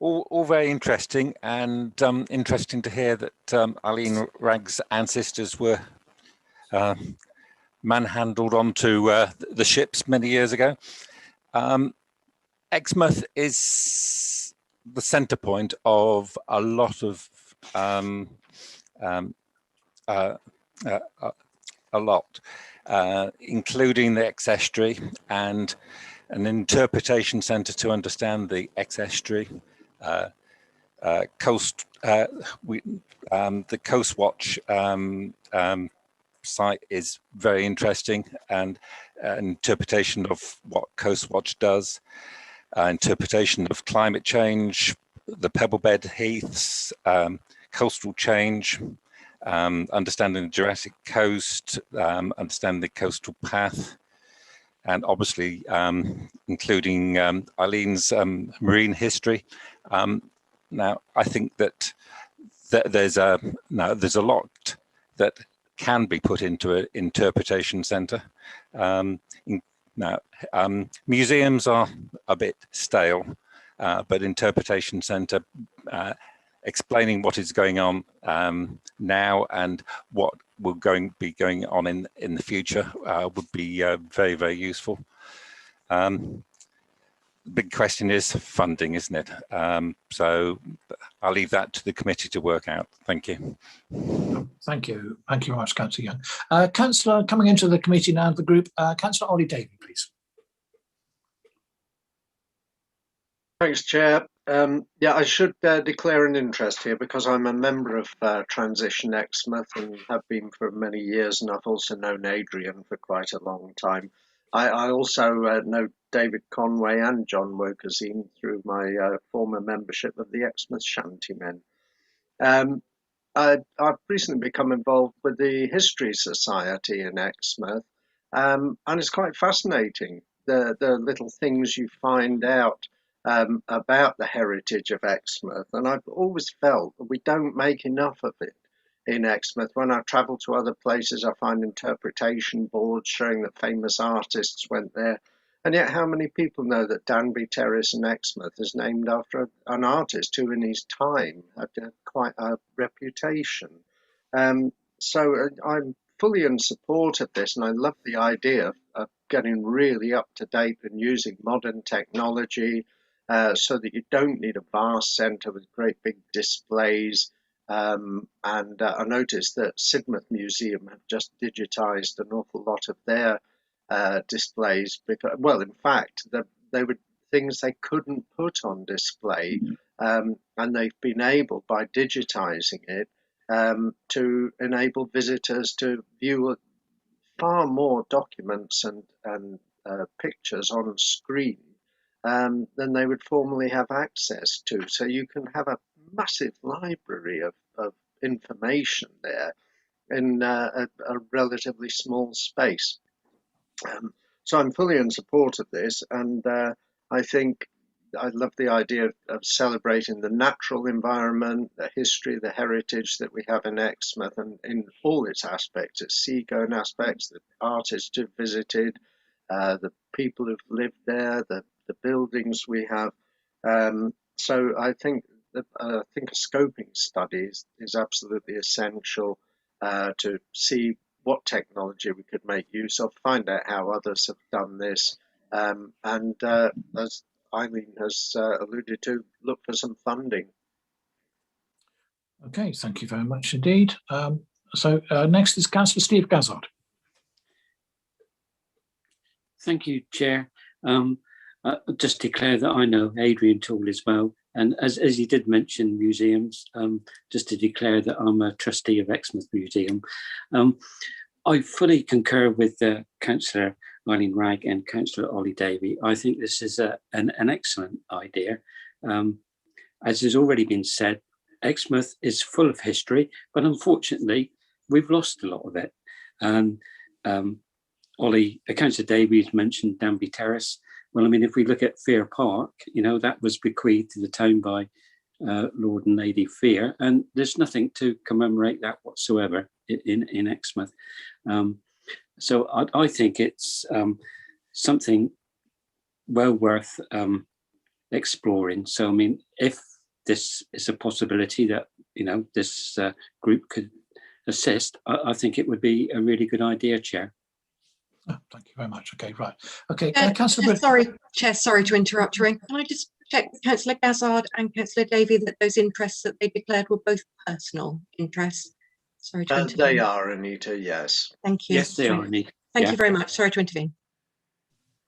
All very interesting, and interesting to hear that Arlene Ragg's ancestors were manhandled onto the ships many years ago. Exmouth is the centre point of a lot of including the ex-estuary and an interpretation centre to understand the ex-estuary. The Coast Watch site is very interesting, and interpretation of what Coast Watch does, interpretation of climate change, the pebblebed heaths, coastal change, understanding the Jurassic coast, understanding the coastal path, and obviously including Eileen's marine history. Now, I think that there's a lot that can be put into an interpretation centre. Museums are a bit stale, but interpretation centre explaining what is going on now and what will be going on in the future would be very, very useful. The big question is funding, isn't it? So I'll leave that to the committee to work out. Thank you. Thank you. Thank you very much, Councillor Young. Councillor, coming into the committee now, the group, Councillor Ollie Davey, please. Thanks, Chair. Yeah, I should declare an interest here because I'm a member of Transition Exmouth and have been for many years, and I've also known Adrian for quite a long time. I also know David Conway and John Wokersine through my former membership of the Exmouth Shantymen. I've recently become involved with the History Society in Exmouth, and it's quite fascinating, the little things you find out about the heritage of Exmouth. And I've always felt that we don't make enough of it in Exmouth. When I travel to other places, I find interpretation boards showing that famous artists went there. And yet how many people know that Danby Terrace in Exmouth is named after an artist who in his time had quite a reputation? So I'm fully in support of this, and I love the idea of getting really up to date and using modern technology so that you don't need a vast centre with great big displays. And I noticed that Sidmouth Museum have just digitised an awful lot of their displays because, well, in fact, they were things they couldn't put on display, and they've been able, by digitising it, to enable visitors to view far more documents and pictures on screen than they would formerly have access to. So you can have a massive library of information there in a relatively small space. So I'm fully in support of this, and I think I love the idea of celebrating the natural environment, the history, the heritage that we have in Exmouth, and in all its aspects, its seagoing aspects, the artists who've visited, the people who've lived there, the buildings we have. So I think a scoping study is absolutely essential to see what technology we could make use of, find out how others have done this, and as Eileen has alluded to, look for some funding. Okay, thank you very much indeed. So next is Councillor Steve Gazzard. Thank you, Chair. I'll just declare that I know Adrian Toole as well. And as you did mention museums, just to declare that I'm a trustee of Exmouth Museum. I fully concur with Councillor Eileen Ragg and Councillor Ollie Davey. I think this is an excellent idea. As has already been said, Exmouth is full of history, but unfortunately, we've lost a lot of it. Councillor Davies mentioned Danby Terrace. Well, I mean, if we look at Fair Park, you know, that was bequeathed to the town by Lord and Lady Fear, and there's nothing to commemorate that whatsoever in Exmouth. So I think it's something well worth exploring. So I mean, if this is a possibility that this group could assist, I think it would be a really good idea, Chair. Oh, thank you very much. Okay, right. Okay, Councillor. Chair, sorry to interrupt you. Can I just check with Councillor Gazzard and Councillor Davey that those interests that they declared were both personal interests? Sorry to intervene. They are, Anita, yes. Thank you. Yes, they are, Anita. Thank you very much. Sorry to intervene.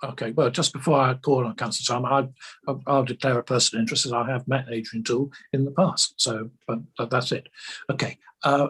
Okay, well, just before I call on Councillor Simon, I'll declare a personal interest as I have met Adrian Toole in the past. So, but that's it. Okay,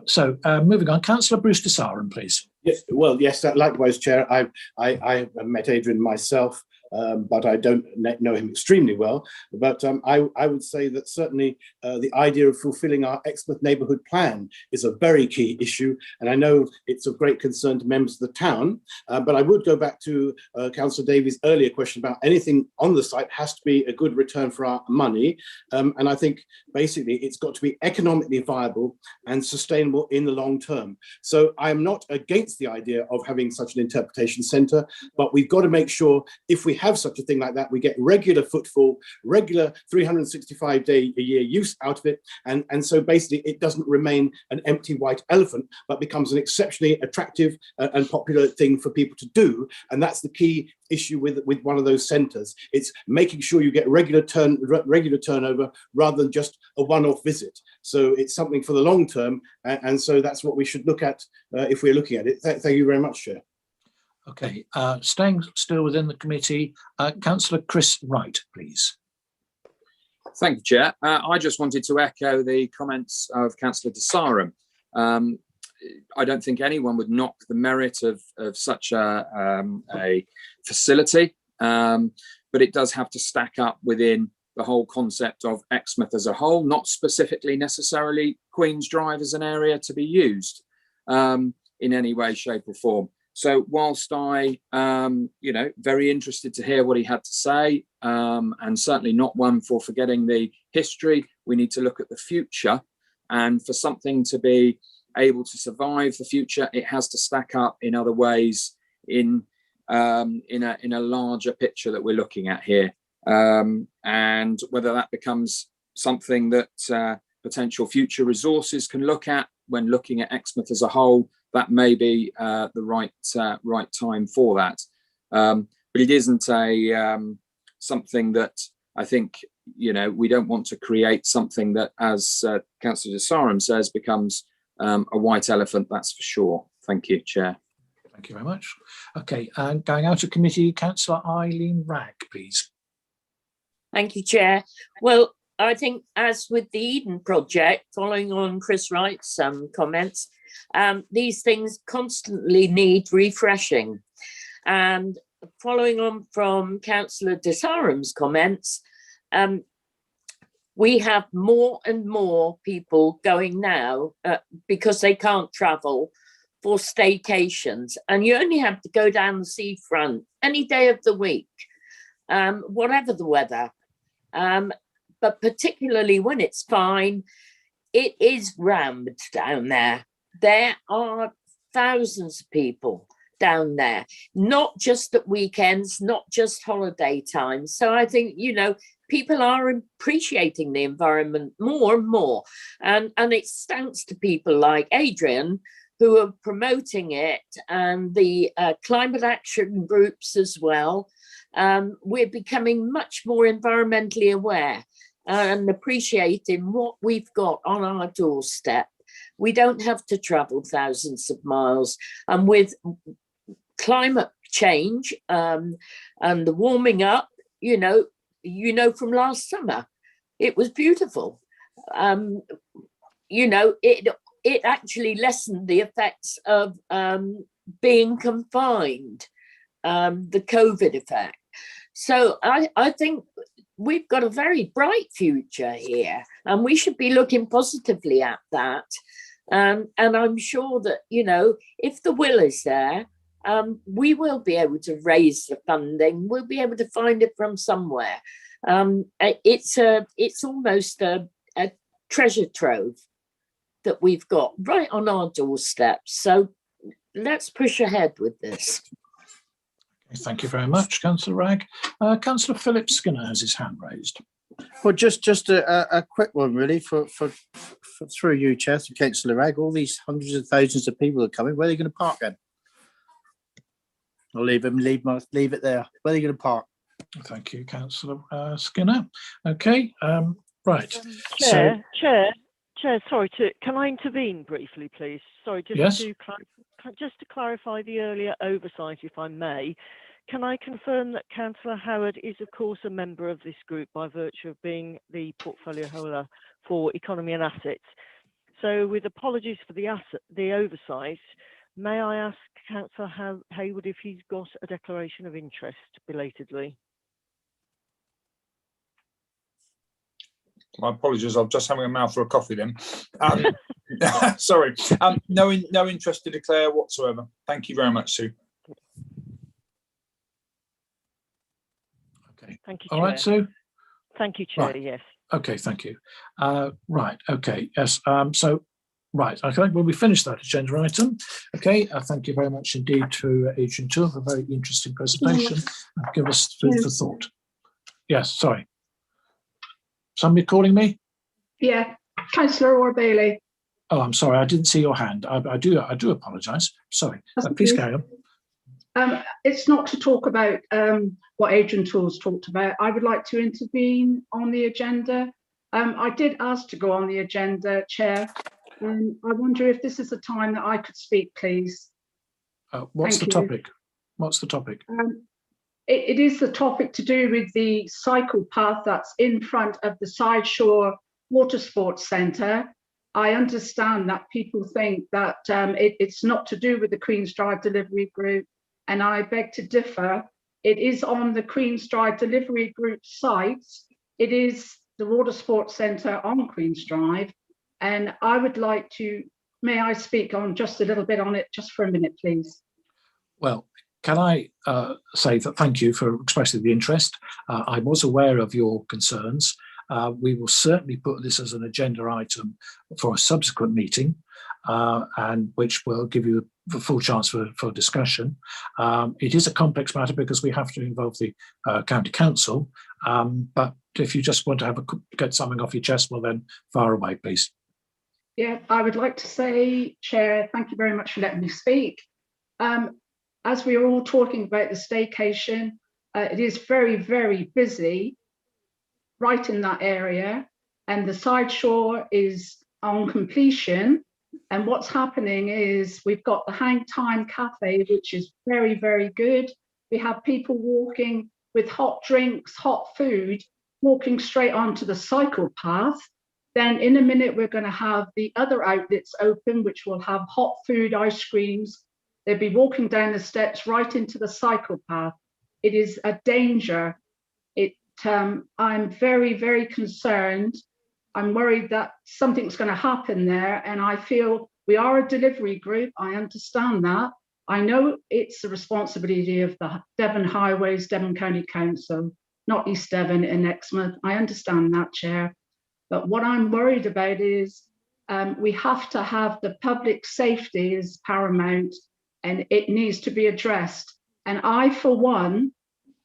so moving on, Councillor Bruce Desarum, please. Yes, well, yes, likewise, Chair. I met Adrian myself, but I don't know him extremely well. But I would say that certainly the idea of fulfilling our Exmouth neighbourhood plan is a very key issue. And I know it's of great concern to members of the town. But I would go back to Councillor Davies' earlier question about anything on the site has to be a good return for our money. And I think basically it's got to be economically viable and sustainable in the long term. So I am not against the idea of having such an interpretation centre, but we've got to make sure if we have such a thing like that, we get regular footfall, regular 365-day-a-year use out of it. And so basically it doesn't remain an empty white elephant, but becomes an exceptionally attractive and popular thing for people to do. And that's the key issue with one of those centres. It's making sure you get regular turnover rather than just a one-off visit. So it's something for the long term. And so that's what we should look at if we're looking at it. Thank you very much, Chair. Okay, staying still within the committee, Councillor Chris Wright, please. Thank you, Chair. I just wanted to echo the comments of Councillor Desarum. I don't think anyone would knock the merit of such a facility, but it does have to stack up within the whole concept of Exmouth as a whole, not specifically necessarily Queen's Drive as an area to be used in any way, shape or form. So whilst I, very interested to hear what he had to say, and certainly not one for forgetting the history, we need to look at the future. And for something to be able to survive the future, it has to stack up in other ways in a larger picture that we're looking at here. And whether that becomes something that potential future resources can look at when looking at Exmouth as a whole, that may be the right time for that. But it isn't something that I think, we don't want to create something that, as Councillor Desarum says, becomes a white elephant, that's for sure. Thank you, Chair. Thank you very much. Okay, and going out of committee, Councillor Eileen Ragg, please. Thank you, Chair. Well, I think as with the Eden project, following on Chris Wright's comments, these things constantly need refreshing. And following on from Councillor Desarum's comments, we have more and more people going now because they can't travel for staycations. And you only have to go down the seafront any day of the week, whatever the weather. But particularly when it's fine, it is rammed down there. There are thousands of people down there, not just at weekends, not just holiday times. So I think, people are appreciating the environment more and more. And it's thanks to people like Adrian who are promoting it, and the climate action groups as well. We're becoming much more environmentally aware and appreciating what we've got on our doorstep. We don't have to travel thousands of miles. And with climate change and the warming up, from last summer, it was beautiful. It actually lessened the effects of being confined, the COVID effect. So I think we've got a very bright future here, and we should be looking positively at that. And I'm sure that, if the will is there, we will be able to raise the funding. We'll be able to find it from somewhere. It's almost a treasure trove that we've got right on our doorstep. So let's push ahead with this. Thank you very much, Councillor Ragg. Councillor Philip Skinner has his hand raised. Well, just a quick one, really, for through you, Chair, to Councillor Ragg. All these hundreds of thousands of people are coming. Where are they going to park then? I'll leave it there. Where are they going to park? Thank you, Councillor Skinner. Okay, right. Chair, sorry, can I intervene briefly, please? Sorry, Yes. Just to clarify the earlier oversight, if I may. Can I confirm that Councillor Howard is, of course, a member of this group by virtue of being the portfolio holder for economy and assets? So, with apologies for the oversight, may I ask Councillor Hayward if he's got a declaration of interest belatedly? My apologies. I'm just having a mouthful of coffee then. Sorry. No interest to declare whatsoever. Thank you very much, Sue. Okay. Thank you, All Chair. right, Sue. Thank you, Chair. Right. Yes. Okay, thank you. Right. Okay. Yes. So, right. I think when we finish that agenda item, okay. Thank you very much indeed to Agent 2 for a very interesting presentation and give us food for thought. Yes. Sorry. Somebody calling me? Yeah, Councillor Orr-Bailey. Oh, I'm sorry. I didn't see your hand. I do apologise. Sorry. Please carry on. It's not to talk about what Adrian Tools talked about. I would like to intervene on the agenda. I did ask to go on the agenda, Chair. I wonder if this is the time that I could speak, please. What's Thank the you. topic? What's the topic? It is the topic to do with the cycle path that's in front of the Sideshore Water Sports Centre. I understand that people think that it's not to do with the Queen's Drive Delivery Group, and I beg to differ. It is on the Queen's Drive Delivery Group site. It is the Water Sports Centre on Queen's Drive, and I would like to, may I speak on just a little bit on it, just for a minute, please? Well, can I say that thank you for expressing the interest. I was aware of your concerns. We will certainly put this as an agenda item for a subsequent meeting, and which will give you a full chance for discussion. It is a complex matter because we have to involve the County Council, but if you just want to get something off your chest, well then fire away, please. Yeah, I would like to say, Chair, thank you very much for letting me speak. As we are all talking about the staycation, it is very, very busy right in that area, and the Sideshore is on completion. And what's happening is we've got the Hang Time Cafe, which is very, very good. We have people walking with hot drinks, hot food, walking straight onto the cycle path. Then in a minute, we're going to have the other outlets open, which will have hot food, ice creams. They'll be walking down the steps right into the cycle path. It is a danger. I'm very, very concerned. I'm worried that something's going to happen there. And I feel we are a delivery group. I understand that. I know it's the responsibility of the Devon Highways, Devon County Council, not East Devon and Exmouth. I understand that, Chair. But what I'm worried about is we have to have the public safety is paramount, and it needs to be addressed. And I, for one,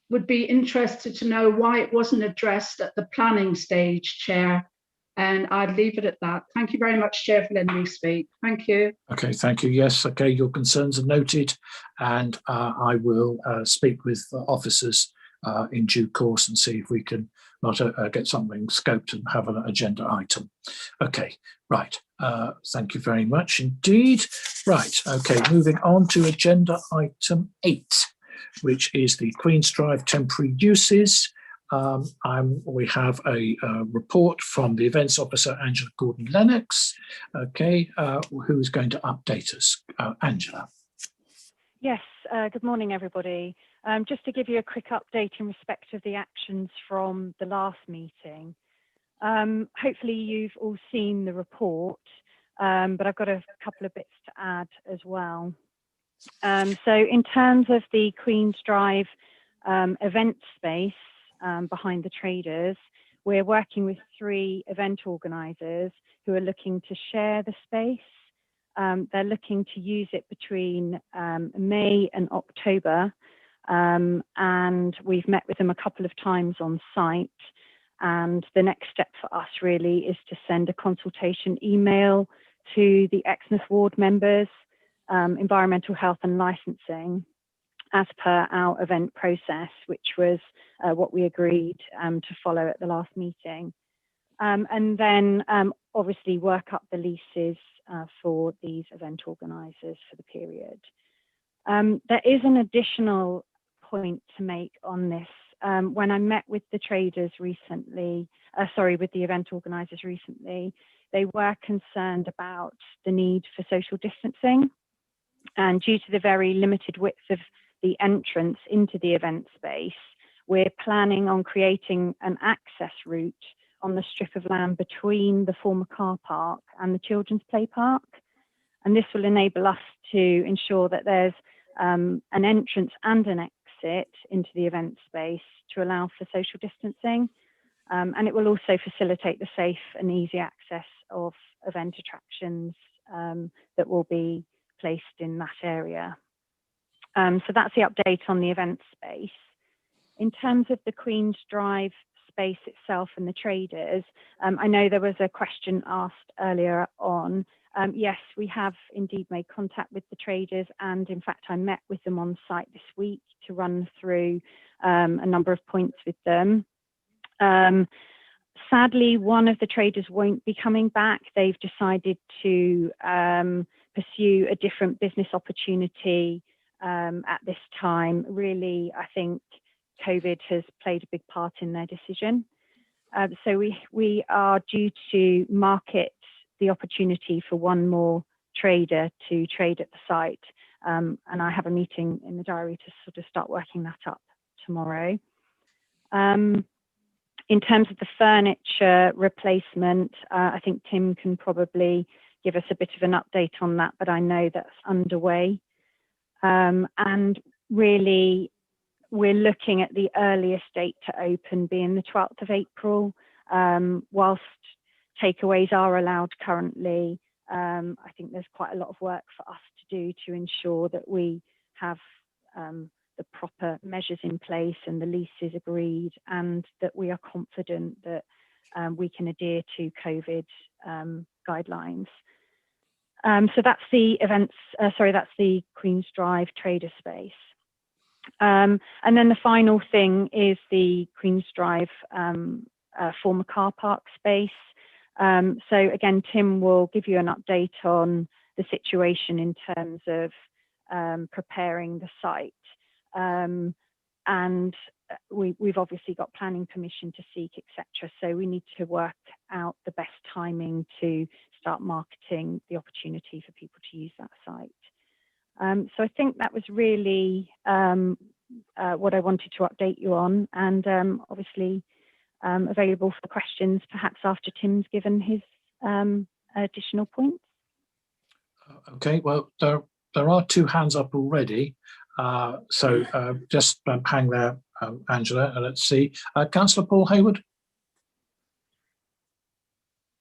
would be interested to know why it wasn't addressed at the planning stage, Chair. And I'd leave it at that. Thank you very much, Chair, for letting me speak. Thank you. Okay, thank you. Yes, okay, your concerns are noted, and I will speak with officers in due course and see if we can not get something scoped and have an agenda item. Okay, right. Thank you very much indeed. Right, okay, moving on to agenda item 8, which is the Queen's Drive temporary uses. We have a report from the events officer, Angela Gordon-Lennox, okay, who is going to update us. Angela. Yes, good morning, everybody. Just to give you a quick update in respect of the actions from the last meeting. Hopefully you've all seen the report, but I've got a couple of bits to add as well. So in terms of the Queen's Drive event space behind the traders, we're working with 3 event organisers who are looking to share the space. They're looking to use it between May and October, and we've met with them a couple of times on site. And the next step for us really is to send a consultation email to the Exmouth ward members, environmental health and licensing, as per our event process, which was what we agreed to follow at the last meeting. And then obviously work up the leases for these event organisers for the period. There is an additional point to make on this. When I met with the traders recently, with the event organisers recently, they were concerned about the need for social distancing. And due to the very limited width of the entrance into the event space, we're planning on creating an access route on the strip of land between the former car park and the children's play park. And this will enable us to ensure that there's an entrance and an exit into the event space to allow for social distancing. And it will also facilitate the safe and easy access of event attractions that will be placed in that area. So that's the update on the event space. In terms of the Queen's Drive space itself and the traders, I know there was a question asked earlier on. Yes, we have indeed made contact with the traders, and in fact I met with them on site this week to run through a number of points with them. Sadly, one of the traders won't be coming back. They've decided to pursue a different business opportunity at this time. Really, I think COVID has played a big part in their decision. So we are due to market the opportunity for one more trader to trade at the site. And I have a meeting in the diary to sort of start working that up tomorrow. In terms of the furniture replacement, I think Tim can probably give us a bit of an update on that, but I know that's underway. And really, we're looking at the earliest date to open being the 12th of April. Whilst takeaways are allowed currently, I think there's quite a lot of work for us to do to ensure that we have the proper measures in place and the leases agreed, and that we are confident that we can adhere to COVID guidelines. So that's the that's the Queen's Drive trader space. And then the final thing is the Queen's Drive former car park space. So again, Tim will give you an update on the situation in terms of preparing the site. And we've obviously got planning permission to seek, etc. So we need to work out the best timing to start marketing the opportunity for people to use that site. So I think that was really what I wanted to update you on, and obviously available for questions perhaps after Tim's given his additional points. Okay, well, there are 2 hands up already. So just hang there, Angela, and let's see. Councillor Paul Hayward.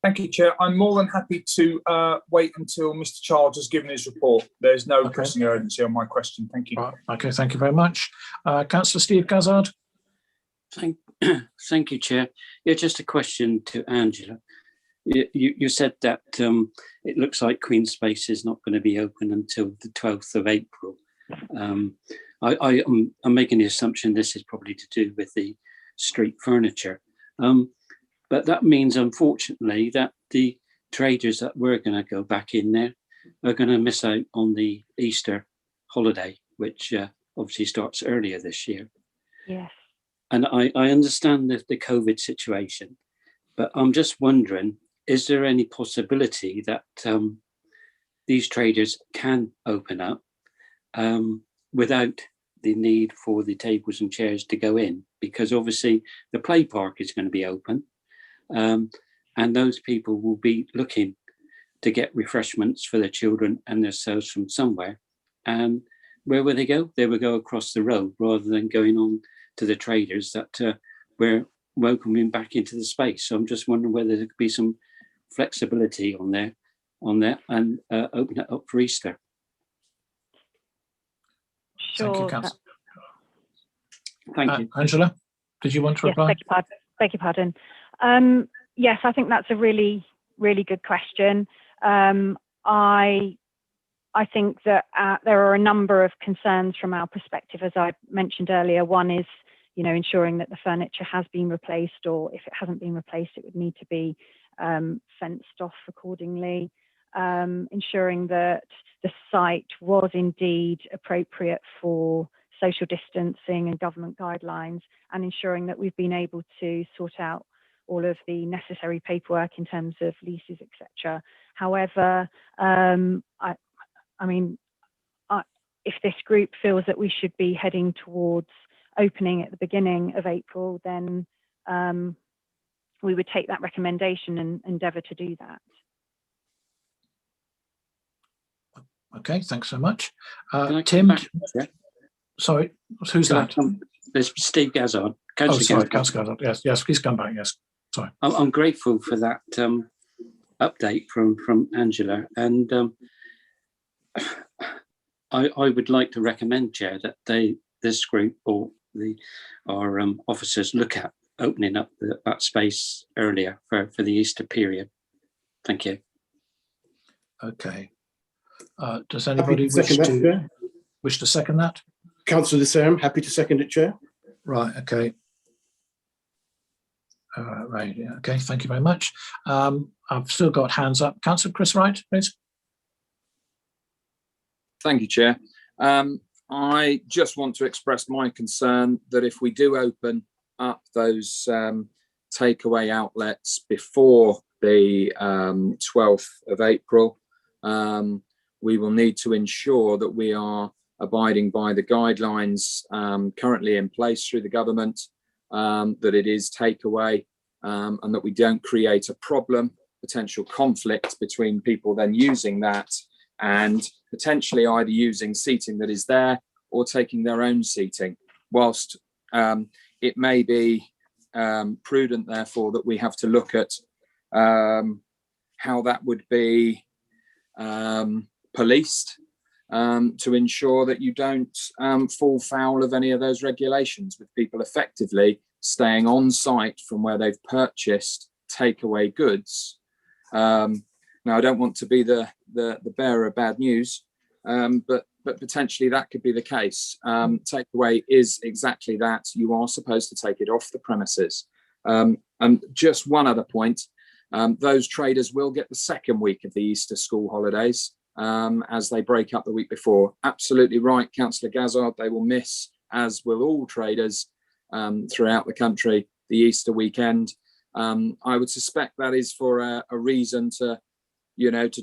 Thank you, Chair. I'm more than happy to wait until Mr. Childs has given his report. There's no pressing urgency on my question. Thank you. Right. Okay, thank you very much. Councillor Steve Gazzard. Thank you, Chair. Yeah, just a question to Angela. You said that it looks like Queen Space is not going to be open until the 12th of April. I'm making the assumption this is probably to do with the street furniture. But that means, unfortunately, that the traders that were going to go back in there are going to miss out on the Easter holiday, which obviously starts earlier this year. Yes. And I understand the COVID situation, but I'm just wondering, is there any possibility that these traders can open up without the need for the tables and chairs to go in? Because obviously the play park is going to be open. And those people will be looking to get refreshments for their children and themselves from somewhere. And where will they go? They will go across the road rather than going on to the traders that where welcome him back into the space. So I'm just wondering whether there could be some flexibility on there, and open it up for Easter. Sure. Thank you, Councillor. Thank you. Angela, did you want to reply? Yes, beg your pardon. Yes, I think that's a really, really good question. I think that there are a number of concerns from our perspective, as I mentioned earlier. One is, ensuring that the furniture has been replaced, or if it hasn't been replaced, it would need to be fenced off accordingly. Ensuring that the site was indeed appropriate for social distancing and government guidelines, and ensuring that we've been able to sort out all of the necessary paperwork in terms of leases, etc. However, if this group feels that we should be heading towards opening at the beginning of April, then we would take that recommendation and endeavour to do that. Okay, thanks so much. Tim, sorry, who's that? There's Steve Gazzard. Oh, sorry, Councillor Gazzard. Yes, please come back. Yes, sorry. I'm grateful for that update from Angela, and I would like to recommend, Chair, that this group or our officers look at opening up that space earlier for the Easter period. Thank you. Okay. Does anybody wish to second that? Councillor Sam, happy to second it, Chair. Right. Okay. Right. Yeah, okay. Thank you very much. I've still got hands up. Councillor Chris Wright, please. Thank you, Chair. I just want to express my concern that if we do open up those takeaway outlets before the 12th of April, we will need to ensure that we are abiding by the guidelines currently in place through the government, that it is takeaway, and that we don't create a problem, potential conflict between people then using that and potentially either using seating that is there or taking their own seating, whilst it may be prudent, therefore, that we have to look at how that would be policed to ensure that you don't fall foul of any of those regulations, with people effectively staying on site from where they've purchased takeaway goods. Now, I don't want to be the bearer of bad news, but potentially that could be the case. Takeaway is exactly that. You are supposed to take it off the premises. And just one other point, those traders will get the second week of the Easter school holidays as they break up the week before. Absolutely right, Councillor Gazzard, they will miss, as will all traders throughout the country, the Easter weekend. I would suspect that is for a reason to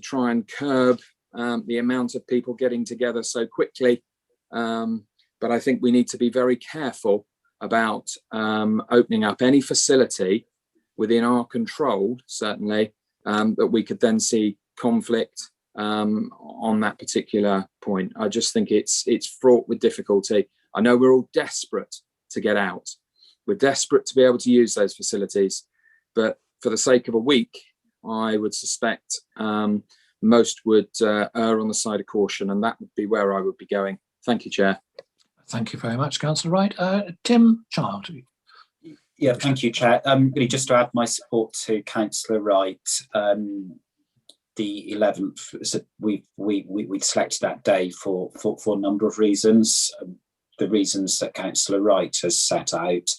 try and curb the amount of people getting together so quickly. But I think we need to be very careful about opening up any facility within our control, certainly, that we could then see conflict on that particular point. I just think it's fraught with difficulty. I know we're all desperate to get out. We're desperate to be able to use those facilities, but for the sake of a week, I would suspect most would err on the side of caution, and that would be where I would be going. Thank you, Chair. Thank you very much, Councillor Wright. Tim Child. Yeah, thank you, Chair. Really, just to add my support to Councillor Wright. The 11th, we selected that day for a number of reasons. The reasons that Councillor Wright has set out,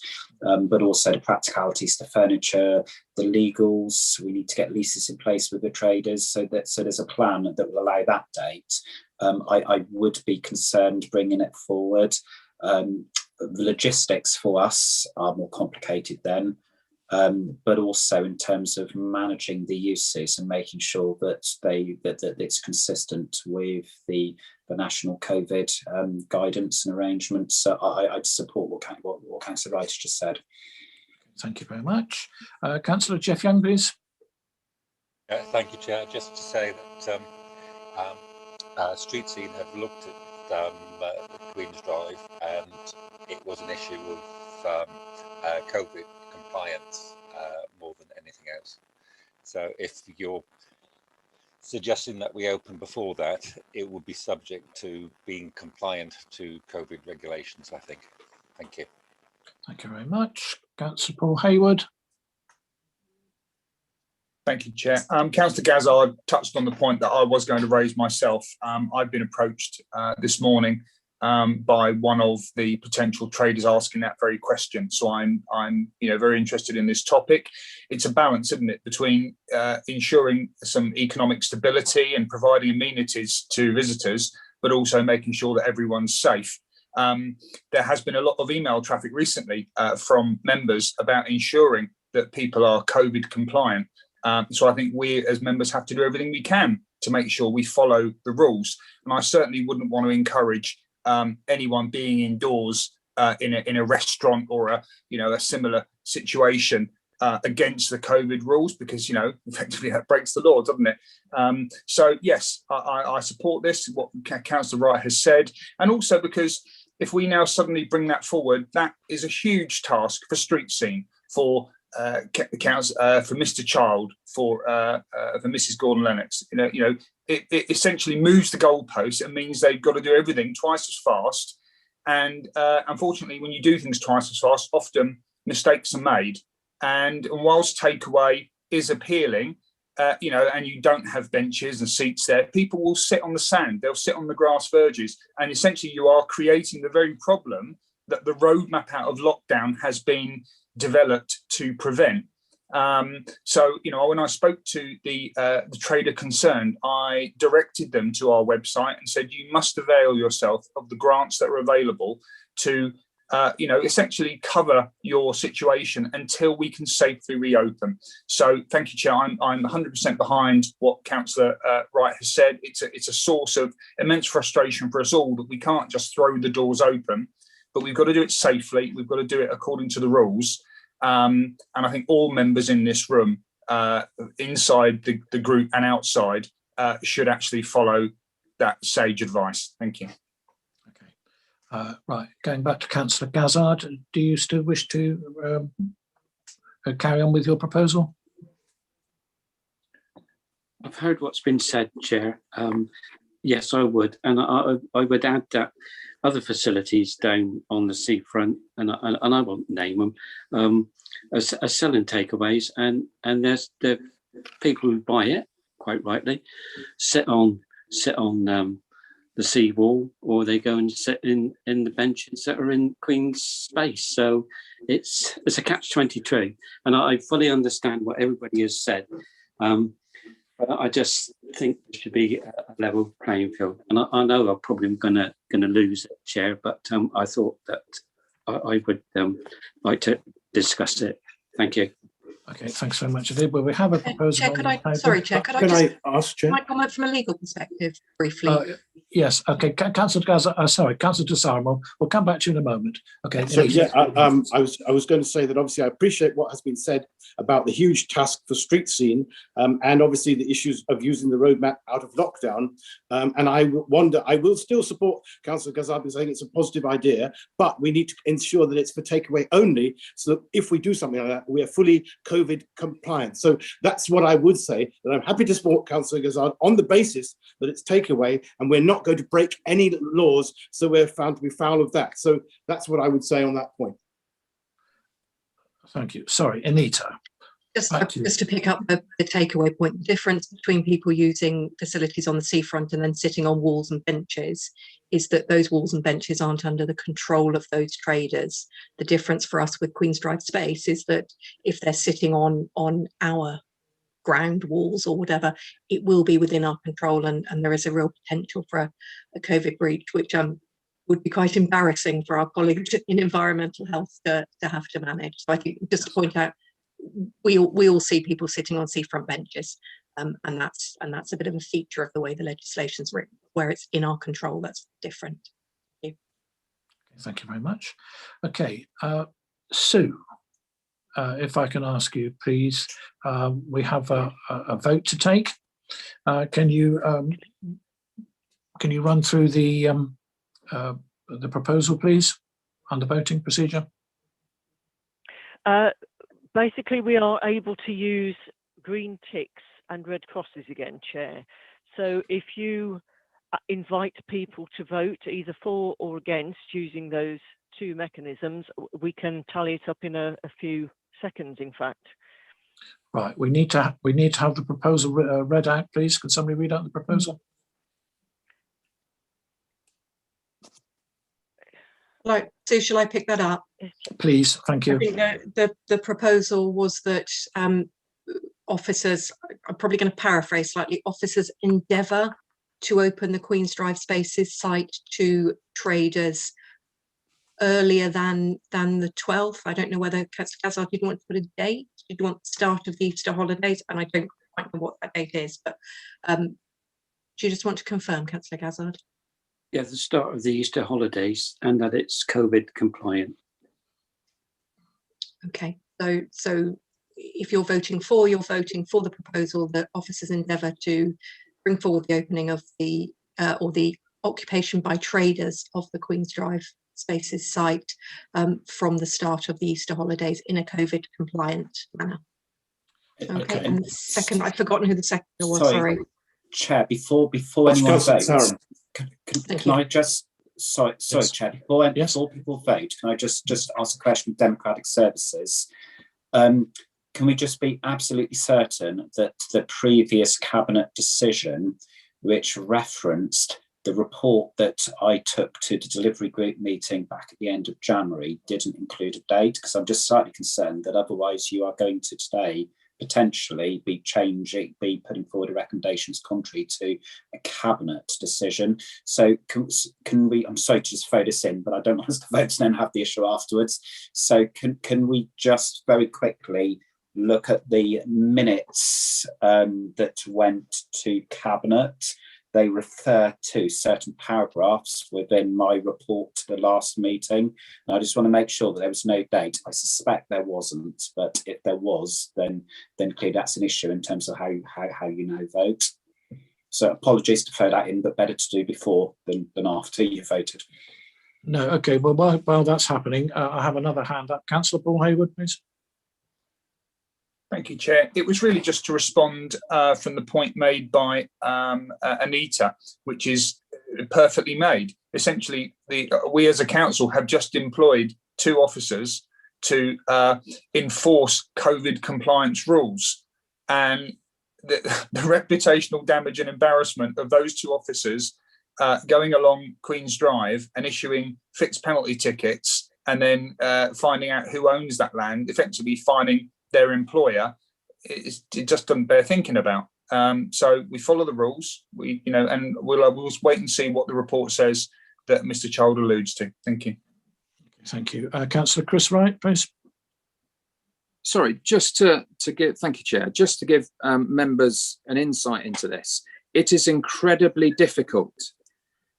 but also the practicalities, the furniture, the legals. We need to get leases in place with the traders, so there's a plan that will allow that date. I would be concerned bringing it forward. The logistics for us are more complicated then, but also in terms of managing the uses and making sure that it's consistent with the national COVID guidance and arrangements. So I'd support what Councillor Wright just said. Thank you very much. Councillor Jeff Young, please. Thank you, Chair. Just to say that Street Scene have looked at Queen's Drive, and it was an issue of compliance more than anything else. So if you're suggesting that we open before that, it would be subject to being compliant to COVID regulations, I think. Thank you. Thank you very much. Councillor Paul Hayward. Thank you, Chair. Councillor Gazard touched on the point that I was going to raise myself. I've been approached this morning by one of the potential traders asking that very question. So I'm very interested in this topic. It's a balance, isn't it, between ensuring some economic stability and providing amenities to visitors, but also making sure that everyone's safe. There has been a lot of email traffic recently from members about ensuring that people are COVID compliant. So I think we as members have to do everything we can to make sure we follow the rules. And I certainly wouldn't want to encourage anyone being indoors in a restaurant or a similar situation against the COVID rules, because effectively that breaks the law, doesn't it? So yes, I support this, what Councillor Wright has said, and also because if we now suddenly bring that forward, that is a huge task for street scene, for for Mr. Child, for Mrs. Gordon-Lennox. It essentially moves the goalposts. It means they've got to do everything twice as fast. And unfortunately, when you do things twice as fast, often mistakes are made. And whilst takeaway is appealing, and you don't have benches and seats there, people will sit on the sand, they'll sit on the grass verges. And essentially you are creating the very problem that the roadmap out of lockdown has been developed to prevent. So when I spoke to the trader concerned, I directed them to our website and said, you must avail yourself of the grants that are available to essentially cover your situation until we can safely reopen. So thank you, Chair. I'm 100% behind what Councillor Wright has said. It's a source of immense frustration for us all that we can't just throw the doors open, but we've got to do it safely. We've got to do it according to the rules. And I think all members in this room, inside the group and outside, should actually follow that sage advice. Thank you. Right, going back to Councillor Gazard, do you still wish to carry on with your proposal? I've heard what's been said, Chair. Yes, I would. And I would add that other facilities down on the seafront, and I won't name them, are selling takeaways, and there's the people who buy it, quite rightly, sit on the seawall, or they go and sit in the benches that are in Queen's space. So it's a catch-22, and I fully understand what everybody has said. But I just think it should be a level playing field. And I know I'm probably going to lose it, Chair, but I thought that I would like to discuss it. Thank you. Okay, thanks very much. Well, we have a proposal. Chair, could I ask, Chair? Can I comment from a legal perspective briefly? Yes. Okay, Councillor Gazard, sorry, Councillor Desarum, we'll come back to you in a moment. Okay. So yeah, I was going to say that obviously I appreciate what has been said about the huge task for street scene, and obviously the issues of using the roadmap out of lockdown. And I will still support Councillor Gazard in saying it's a positive idea, but we need to ensure that it's for takeaway only, so that if we do something like that, we are fully COVID compliant. So that's what I would say, that I'm happy to support Councillor Gazard on the basis that it's takeaway and we're not going to break any laws, so we're found to be foul of that. So that's what I would say on that point. Thank you. Sorry, Anita. Just to pick up the takeaway point, the difference between people using facilities on the seafront and then sitting on walls and benches is that those walls and benches aren't under the control of those traders. The difference for us with Queen's Drive space is that if they're sitting on our ground walls or whatever, it will be within our control, and there is a real potential for a COVID breach, which would be quite embarrassing for our colleagues in environmental health to have to manage. So I think, just to point out, we all see people sitting on seafront benches, and that's a bit of a feature of the way the legislation's written, where it's in our control. That's different. Thank you. Thank you very much. Okay, Sue, if I can ask you, please. We have a vote to take. Can you run through the proposal, please, on the voting procedure? Basically, we are able to use green ticks and red crosses again, Chair. So if you invite people to vote either for or against using those two mechanisms, we can tally it up in a few seconds, in fact. Right, we need to have the proposal read out, please. Could somebody read out the proposal? Like, so shall I pick that up? Please, thank you. I think the proposal was that officers, I'm probably going to paraphrase slightly, officers endeavour to open the Queen's Drive Spaces site to traders earlier than the 12th. I don't know whether, Councillor Gazzard, did you want to put a date? Did you want the start of the Easter holidays? And I don't quite know what that date is, but do you just want to confirm, Councillor Gazzard? Yeah, the start of the Easter holidays, and that it's COVID compliant. Okay, so if you're voting for the proposal that officers endeavour to bring forward the opening of the or the occupation by traders of the Queen's Drive Spaces site from the start of the Easter holidays in a COVID compliant manner. Okay, and the second, I've forgotten who the second was. Sorry. Chair, before anyone votes, can I just sorry, Chair, before people vote, can I just ask a question of Democratic Services? Can we just be absolutely certain that the previous cabinet decision, which referenced the report that I took to the delivery group meeting back at the end of January, didn't include a date? Because I'm just slightly concerned that otherwise you are going to today potentially be putting forward a recommendations contrary to a cabinet decision. So can we, I'm sorry to just throw this in, but I don't want us to vote and then have the issue afterwards. So can we just very quickly look at the minutes that went to cabinet? They refer to certain paragraphs within my report to the last meeting. And I just want to make sure that there was no date. I suspect there wasn't, but if there was, then clearly that's an issue in terms of how you now vote. So apologies to throw that in, but better to do before than after you voted. No, okay. Well, while that's happening, I have another hand up. Councillor Paul Hayward, please. Thank you, Chair. It was really just to respond from the point made by Anita, which is perfectly made. Essentially, we as a council have just employed 2 officers to enforce COVID compliance rules, and the reputational damage and embarrassment of those 2 officers going along Queen's Drive and issuing fixed penalty tickets and then finding out who owns that land, effectively fining their employer, it just doesn't bear thinking about. So we follow the rules, and we'll wait and see what the report says that Mr. Child alludes to. Thank you. Thank you. Councillor Chris Wright, please. Sorry, just to give, thank you, Chair, just to give members an insight into this. It is incredibly difficult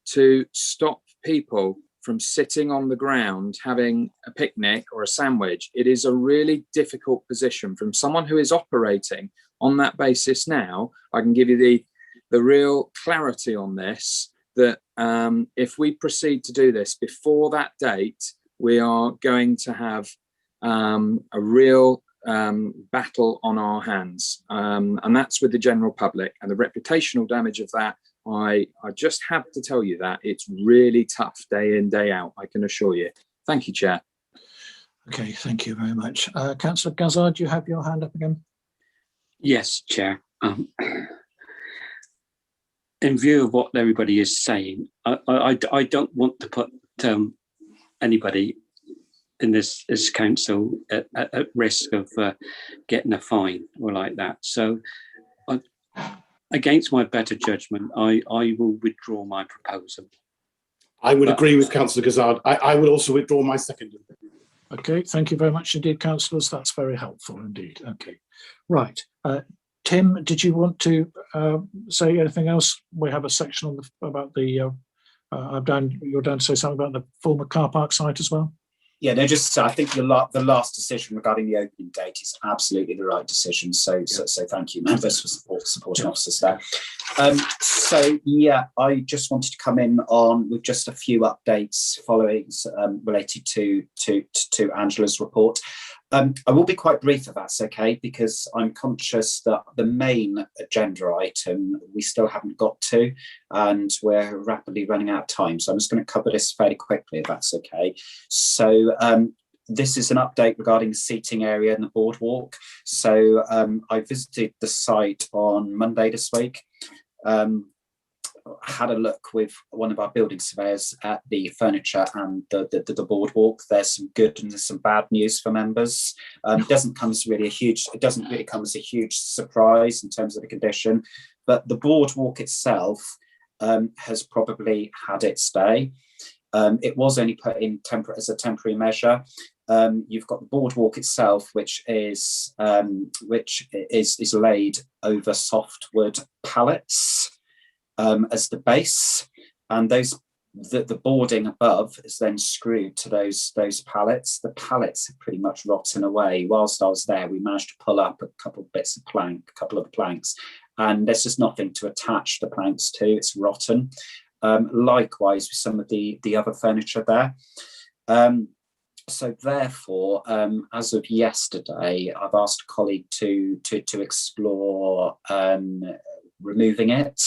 to stop people from sitting on the ground having a picnic or a sandwich. It is a really difficult position from someone who is operating on that basis now. I can give you the real clarity on this, that if we proceed to do this before that date, we are going to have a real battle on our hands, and that's with the general public, and the reputational damage of that. I just have to tell you that it's really tough day in, day out, I can assure you. Thank you, Chair. Okay, thank you very much. Councillor Gazzard, you have your hand up again. Yes, Chair. In view of what everybody is saying, I don't want to put anybody in this council at risk of getting a fine or like that. So against my better judgment, I will withdraw my proposal. I would agree with Councillor Gazzard. I would also withdraw my second. Okay, thank you very much indeed, councillors. That's very helpful indeed. Okay, right. Tim, did you want to say anything else? We have a section on about the. You're down to say something about the former car park site as well. Yeah, no, just I think the last decision regarding the opening date is absolutely the right decision. So thank you, members, for supporting officers there. So yeah, I just wanted to come in on with just a few updates following related to Angela's report. I will be quite brief if that's okay, because I'm conscious that the main agenda item we still haven't got to, and we're rapidly running out of time. So I'm just going to cover this fairly quickly if that's okay. So this is an update regarding the seating area in the boardwalk. So I visited the site on Monday this week. Had a look with one of our building surveyors at the furniture and the boardwalk. There's some good and there's some bad news for members. It doesn't come as really a huge surprise in terms of the condition, but the boardwalk itself has probably had its day. It was only put in as a temporary measure. You've got the boardwalk itself, which is laid over softwood pallets as the base, and the boarding above is then screwed to those pallets. The pallets are pretty much rotten away. Whilst I was there, we managed to pull up a couple of planks, and there's just nothing to attach the planks to. It's rotten. Likewise with some of the other furniture there. So therefore, as of yesterday, I've asked a colleague to explore removing it.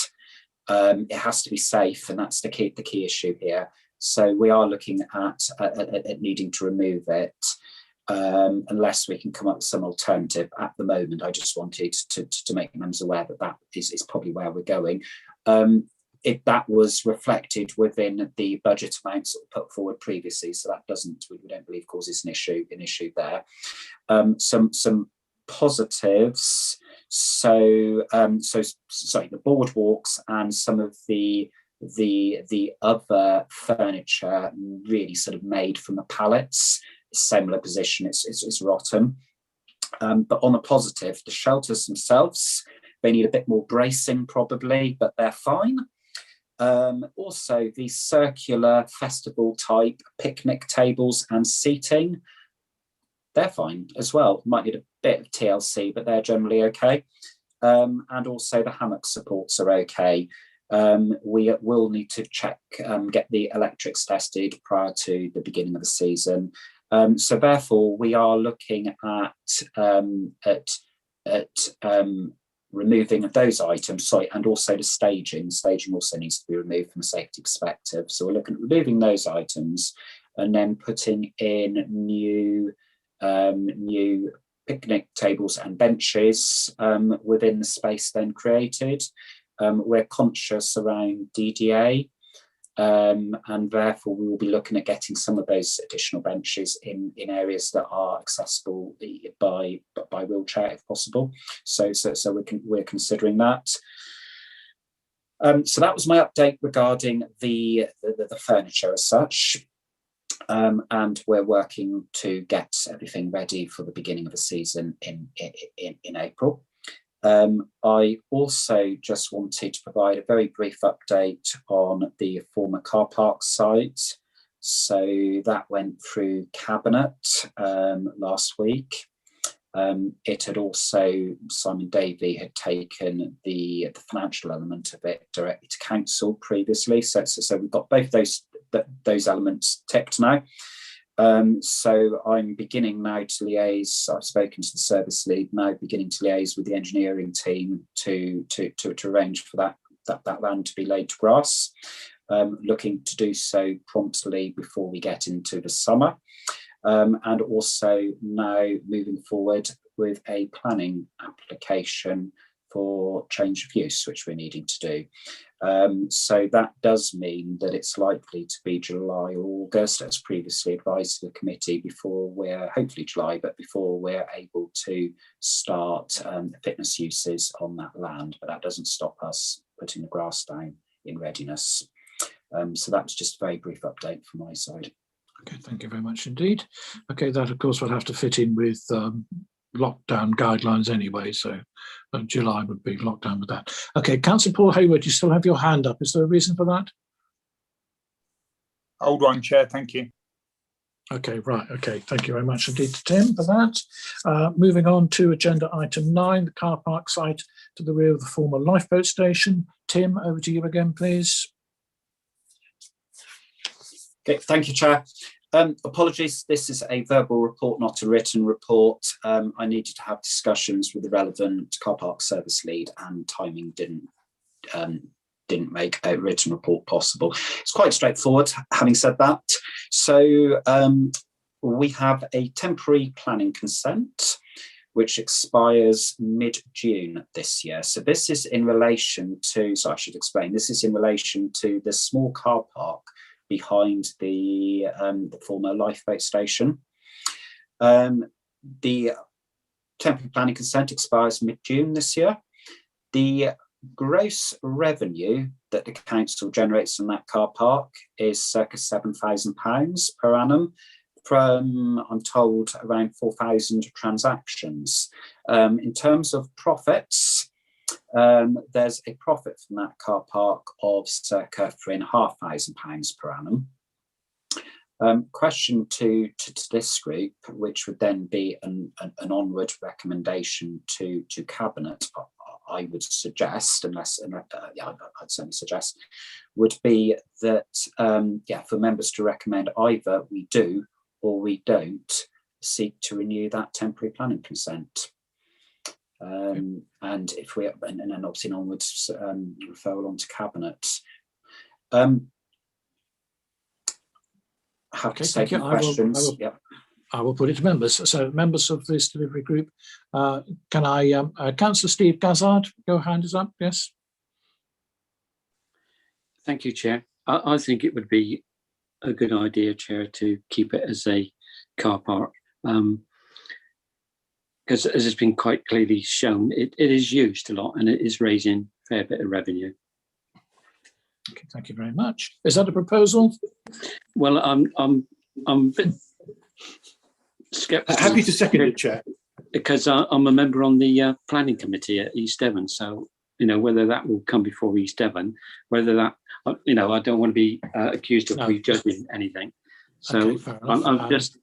It has to be safe, and that's the key issue here. So we are looking at needing to remove it, unless we can come up with some alternative. At the moment, I just wanted to make members aware that is probably where we're going. If that was reflected within the budget amounts that were put forward previously, so that we don't believe causes an issue there. Some positives. So the boardwalks and some of the other furniture really sort of made from the pallets, similar position, it's rotten. But on a positive, the shelters themselves, they need a bit more bracing probably, but they're fine. Also the circular festival type picnic tables and seating, they're fine as well. Might need a bit of TLC, but they're generally okay. And also the hammock supports are okay. We will need to check, get the electrics tested prior to the beginning of the season. So therefore, we are looking at removing of those items, and also the staging. Staging also needs to be removed from a safety perspective. So we're looking at removing those items and then putting in new picnic tables and benches within the space then created. We're conscious around DDA, and therefore we will be looking at getting some of those additional benches in areas that are accessible by wheelchair if possible. So we're considering that. So that was my update regarding the furniture as such. And we're working to get everything ready for the beginning of the season in April. I also just wanted to provide a very brief update on the former car park site. So that went through Cabinet last week. It had also, Simon Davey had taken the financial element of it directly to council previously. So we've got both those elements ticked now. So I'm beginning now to liaise. I've spoken to the service lead, now beginning to liaise with the engineering team to arrange for that land to be laid to grass. Looking to do so promptly before we get into the summer. And also now moving forward with a planning application for change of use, which we're needing to do. So that does mean that it's likely to be July or August, as previously advised to the committee, before we're, hopefully July, but before we're able to start fitness uses on that land. But that doesn't stop us putting the grass down in readiness. So that was just a very brief update from my side. Okay, thank you very much indeed. Okay, that of course will have to fit in with lockdown guidelines anyway, so July would be lockdown with that. Okay, Councillor Paul Hayward, you still have your hand up. Is there a reason for that? Hold on, Chair, thank you. Okay, right, okay, thank you very much indeed to Tim for that. Moving on to agenda item 9, the car park site to the rear of the former lifeboat station. Tim, over to you again, please. Okay, thank you, Chair. Apologies, this is a verbal report, not a written report. I needed to have discussions with the relevant car park service lead, and timing didn't make a written report possible. It's quite straightforward, having said that. So we have a temporary planning consent, which expires mid-June this year. So this is in relation to, so I should explain, this is in relation to the small car park behind the former lifeboat station. The temporary planning consent expires mid-June this year. The gross revenue that the council generates from that car park is circa £7,000 per annum from, I'm told, around 4,000 transactions. In terms of profits, there's a profit from that car park of circa £3,500 per annum. Question to this group, which would then be an onward recommendation to Cabinet, I would suggest, I'd certainly suggest, would be that, for members to recommend either we do or we don't seek to renew that temporary planning consent. And if we, and then obviously onwards referral on to Cabinet. Have to take questions. I will put it to members. So members of this delivery group, can I, Councillor Steve Gazzard, your hand is up, yes? Thank you, Chair. I think it would be a good idea, Chair, to keep it as a car park. Because as it's been quite clearly shown, it is used a lot and it is raising a fair bit of revenue. Okay, thank you very much. Is that a proposal? Well, I'm a bit sceptical. Happy to second it, Chair. Because I'm a member on the planning committee at East Devon, so whether that will come before East Devon, whether that I don't want to be accused of prejudging anything. So okay, I'm just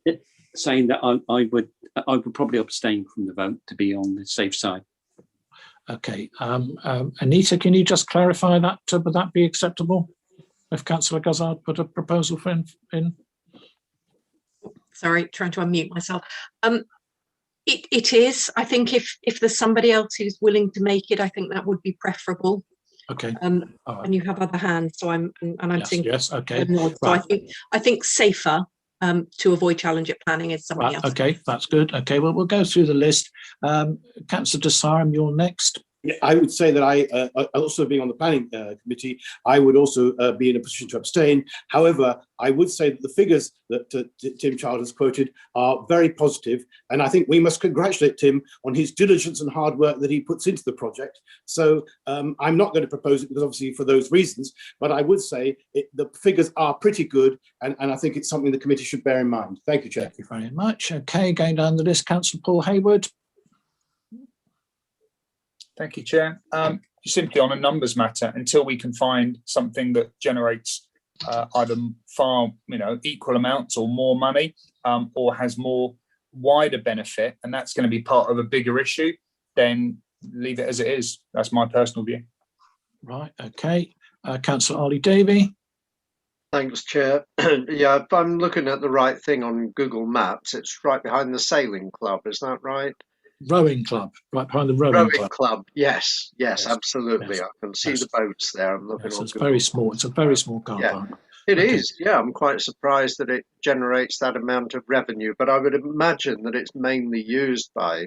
saying that I would probably abstain from the vote to be on the safe side. Okay, Anita, can you just clarify that? Would that be acceptable if Councillor Gazzard put a proposal for in? Sorry, trying to unmute myself. It is. I think if there's somebody else who's willing to make it, I think that would be preferable. Okay. And you have other hands, so I'm thinking. Yes. Okay. So right. I think safer to avoid challenge at planning is somebody else. Okay, that's good. Okay, well we'll go through the list. Councillor Desarum, you're next. Yeah, I would say that I also being on the planning committee, I would also be in a position to abstain. However, I would say that the figures that Tim Child has quoted are very positive, and I think we must congratulate Tim on his diligence and hard work that he puts into the project. So I'm not going to propose it because obviously for those reasons, but I would say the figures are pretty good, and I think it's something the committee should bear in mind. Thank you, Chair. Thank you very much. Okay, going down the list, Councillor Paul Hayward. Thank you, Chair. Simply on a numbers matter, until we can find something that generates either far, equal amounts or more money, or has more wider benefit, and that's going to be part of a bigger issue, then leave it as it is. That's my personal view. Right. Okay. Councillor Ollie Davey. Thanks, Chair. Yeah, if I'm looking at the right thing on Google Maps, it's right behind the sailing club. Is that right? Rowing club, right behind the rowing club. Yes, absolutely. Yes. I can see the boats there. I'm looking. Yes, it's very small. It's a very small car park. It is. Yeah, I'm quite surprised that it generates that amount of revenue. But I would imagine that it's mainly used by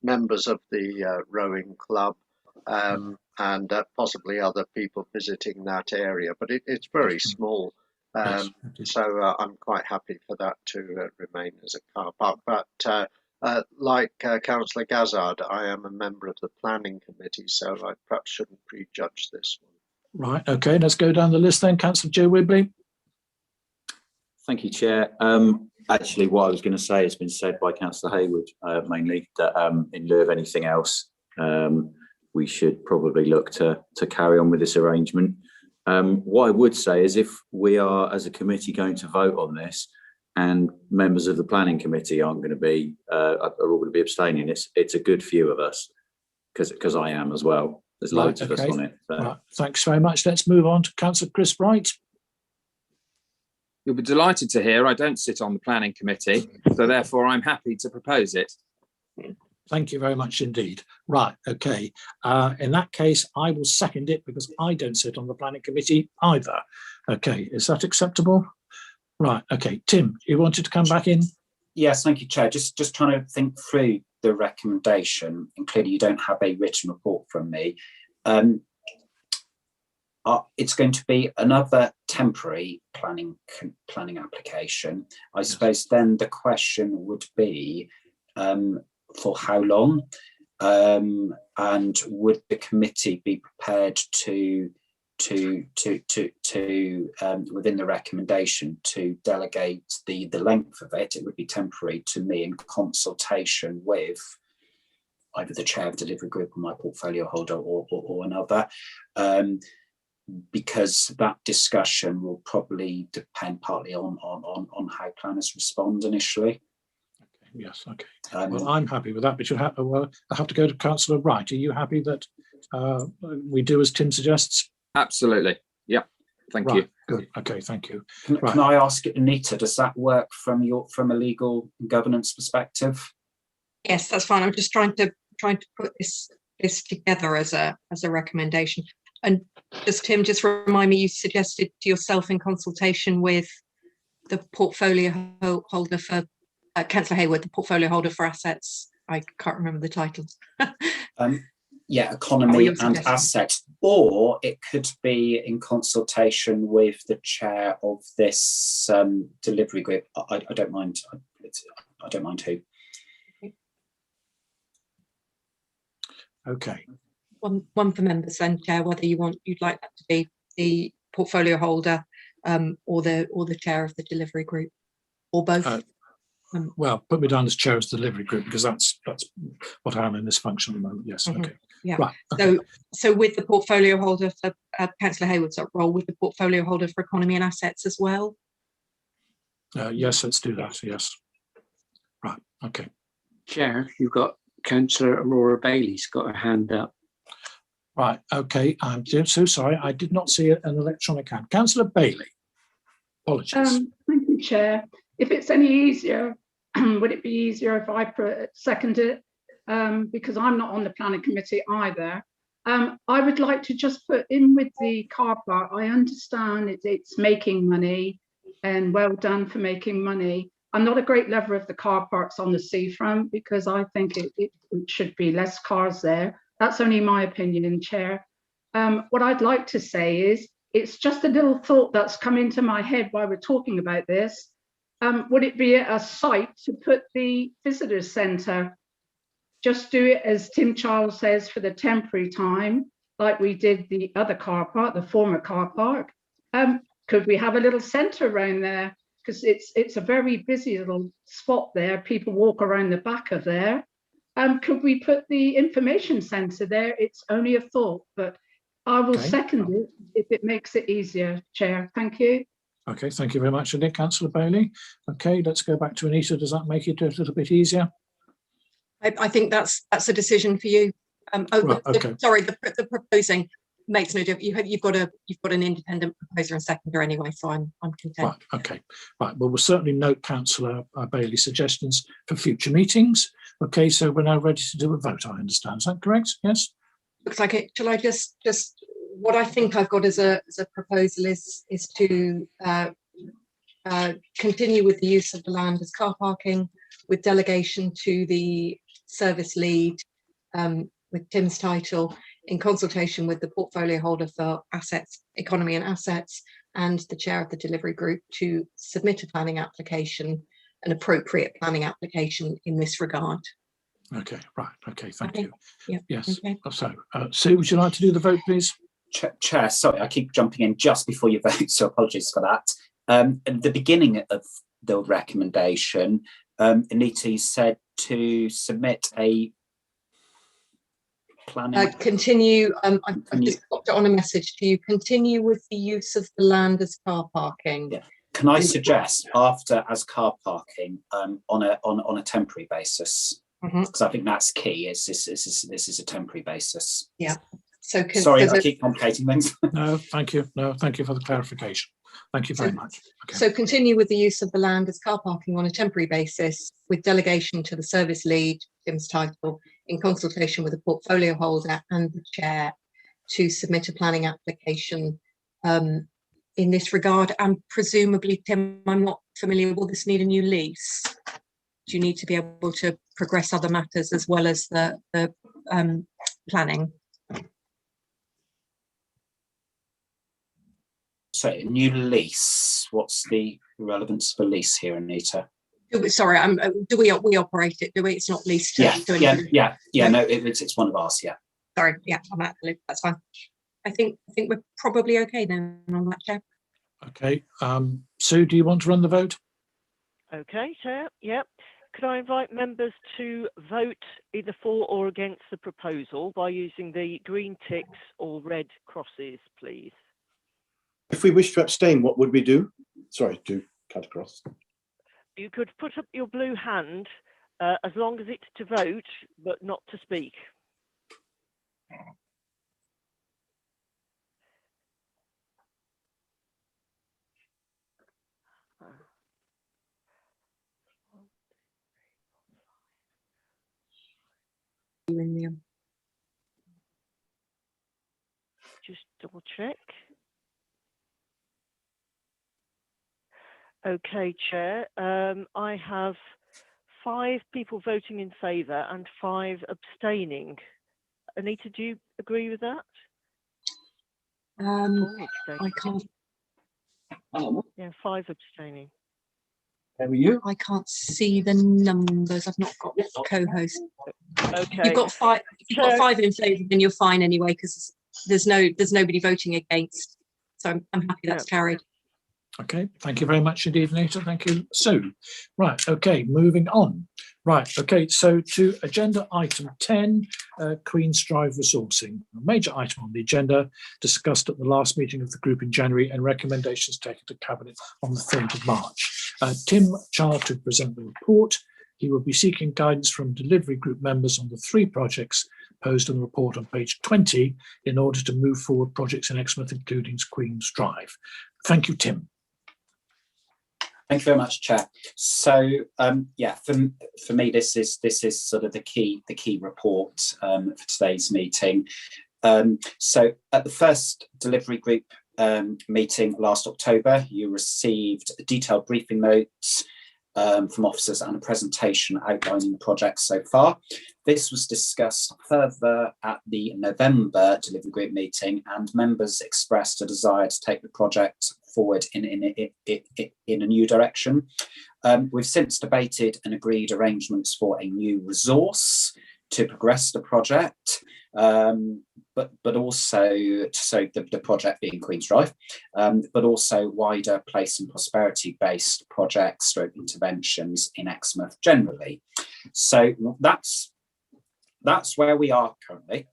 members of the rowing club and possibly other people visiting that area. But it's very small. So I'm quite happy for that to remain as a car park. But like Councillor Gazzard, I am a member of the planning committee, so I perhaps shouldn't prejudge this one. Right, okay, let's go down the list then. Councillor Joe Wibley. Thank you, Chair. Actually, what I was going to say has been said by Councillor Hayward, mainly, that in lieu of anything else, we should probably look to carry on with this arrangement. What I would say is if we are, as a committee, going to vote on this, and members of the planning committee aren't going to be are all going to be abstaining, it's a good few of us, because I am as well. There's loads of us on it. So. Right. Thanks very much. Let's move on to Councillor Chris Wright. You'll be delighted to hear I don't sit on the planning committee, so therefore I'm happy to propose it. Thank you very much indeed. Right, okay. In that case, I will second it because I don't sit on the planning committee either. Okay, is that acceptable? Right, okay. Tim, you wanted to come back in? Yes, thank you, Chair. Just trying to think through the recommendation, and clearly you don't have a written report from me. It's going to be another temporary planning application. I suppose then the question would be for how long, and would the committee be prepared to within the recommendation to delegate the length of it? It would be temporary to me in consultation with either the chair of the delivery group or my portfolio holder or another. Because that discussion will probably depend partly on how planners respond initially. Yes, okay. Well, I'm happy with that, but I have to go to Councillor Wright. Are you happy that we do as Tim suggests? Absolutely. Yeah. Thank you. Good. Okay. Thank you. Can I ask Anita? Does that work from a legal governance perspective? Yes, that's fine. I'm just trying to put this together as a recommendation. And Tim, just remind me, you suggested to yourself in consultation with the portfolio holder for Councillor Hayward, the portfolio holder for assets. I can't remember the titles. Yeah, economy and assets, or it could be in consultation with the chair of this delivery group. I don't mind. I don't mind who. Okay. One for members then, Chair, whether you'd like that to be the portfolio holder or the chair of the delivery group, or both. Well, put me down as chair of the delivery group because that's what I am in this function at the moment. Yes. Okay. Yeah. Right. Okay. So with the portfolio holder for Councillor Hayward's role, with the portfolio holder for economy and assets as well. Yes, let's do that. Yes. Right. Okay. Chair, you've got Councillor Aurora Bailey's got her hand up. Right. Okay. I'm so sorry. I did not see an electronic hand. Councillor Bailey. Apologies. Thank you, Chair. If it's any easier, would it be easier if I second it? Because I'm not on the planning committee either. I would like to just put in with the car park. I understand it's making money, and well done for making money. I'm not a great lover of the car parks on the seafront because I think it should be less cars there. That's only my opinion, Chair. What I'd like to say is, it's just a little thought that's come into my head while we're talking about this. Would it be a site to put the visitor centre? Just do it as Tim Charles says for the temporary time, like we did the other car park, the former car park. Could we have a little centre around there? Because it's a very busy little spot there. People walk around the back of there. Could we put the information centre there? It's only a thought, but I will second it if it makes it easier, Chair. Thank you. Okay, thank you very much indeed, Councillor Bailey. Okay, let's go back to Anita. Does that make it a little bit easier? I think that's a decision for you. Right, okay. Sorry, the proposing makes no difference. You've got an independent proposer and seconder anyway, so I'm content. Right, okay. Right, well, we'll certainly note Councillor Bailey's suggestions for future meetings. Okay, so we're now ready to do a vote, I understand. Is that correct? Yes? Looks like it. Shall I just what I think I've got as a proposal is to continue with the use of the land as car parking, with delegation to the service lead with Tim's title, in consultation with the portfolio holder for assets, economy and assets, and the chair of the delivery group to submit a planning application, an appropriate planning application in this regard. Okay, right. Okay, thank you. Yeah. Yes. Okay. So, Sue, would you like to do the vote, please? Chair, sorry, I keep jumping in just before you vote, so apologies for that. At the beginning of the recommendation, Anita said to submit a planning. Continue. I've just popped it on a message to you. Continue with the use of the land as car parking. Yeah. Can I suggest after as car parking on a temporary basis? Because I think that's key. This is a temporary basis. Yeah. So sorry, I keep complicating things. No, thank you. No, thank you for the clarification. Thank you very much. Okay. So continue with the use of the land as car parking on a temporary basis with delegation to the service lead, Tim's title, in consultation with the portfolio holder and the chair to submit a planning application in this regard. And presumably, Tim, I'm not familiar, will this need a new lease? Do you need to be able to progress other matters as well as the planning? So a new lease, what's the relevance of a lease here, Anita? Sorry, do we operate it? Do we? It's not leased to yeah. No, it's one of ours. Yeah. Sorry. Yeah, I'm at the loop. That's fine. I think we're probably okay then on that, Chair. Okay. Sue, do you want to run the vote? Okay, Chair. Yep. Could I invite members to vote either for or against the proposal by using the green ticks or red crosses, please? If we wish to abstain, what would we do? Sorry, to cut across. You could put up your blue hand as long as it's to vote, but not to speak. Just double check. Okay, Chair. I have 5 people voting in favour and 5 abstaining. Anita, do you agree with that? I can't. Yeah, 5 abstaining. How are you? I can't see the numbers. I've not got co-host. Okay. You've got 5. You've got 5 in favour, then you're fine anyway because there's nobody voting against. So I'm happy that's carried. Okay, thank you very much indeed, Anita. Thank you, Sue. Right, okay, moving on. Right, okay, so to agenda item 10, Queen's Drive resourcing. A major item on the agenda discussed at the last meeting of the group in January and recommendations taken to Cabinet on the 3rd of March. Tim Child to present the report. He will be seeking guidance from delivery group members on the 3 projects posed in the report on page 20 in order to move forward projects in Exmouth, including Queen's Drive. Thank you, Tim. Thank you very much, Chair. So yeah, for me, this is sort of the key report for today's meeting. So at the first delivery group meeting last October, you received detailed briefing notes from officers and a presentation outlining the project so far. This was discussed further at the November delivery group meeting, and members expressed a desire to take the project forward in a new direction. We've since debated and agreed arrangements for a new resource to progress the project, but also, so the project being Queen's Drive, but also wider place and prosperity based projects stroke interventions in Exmouth generally. So that's where we are currently.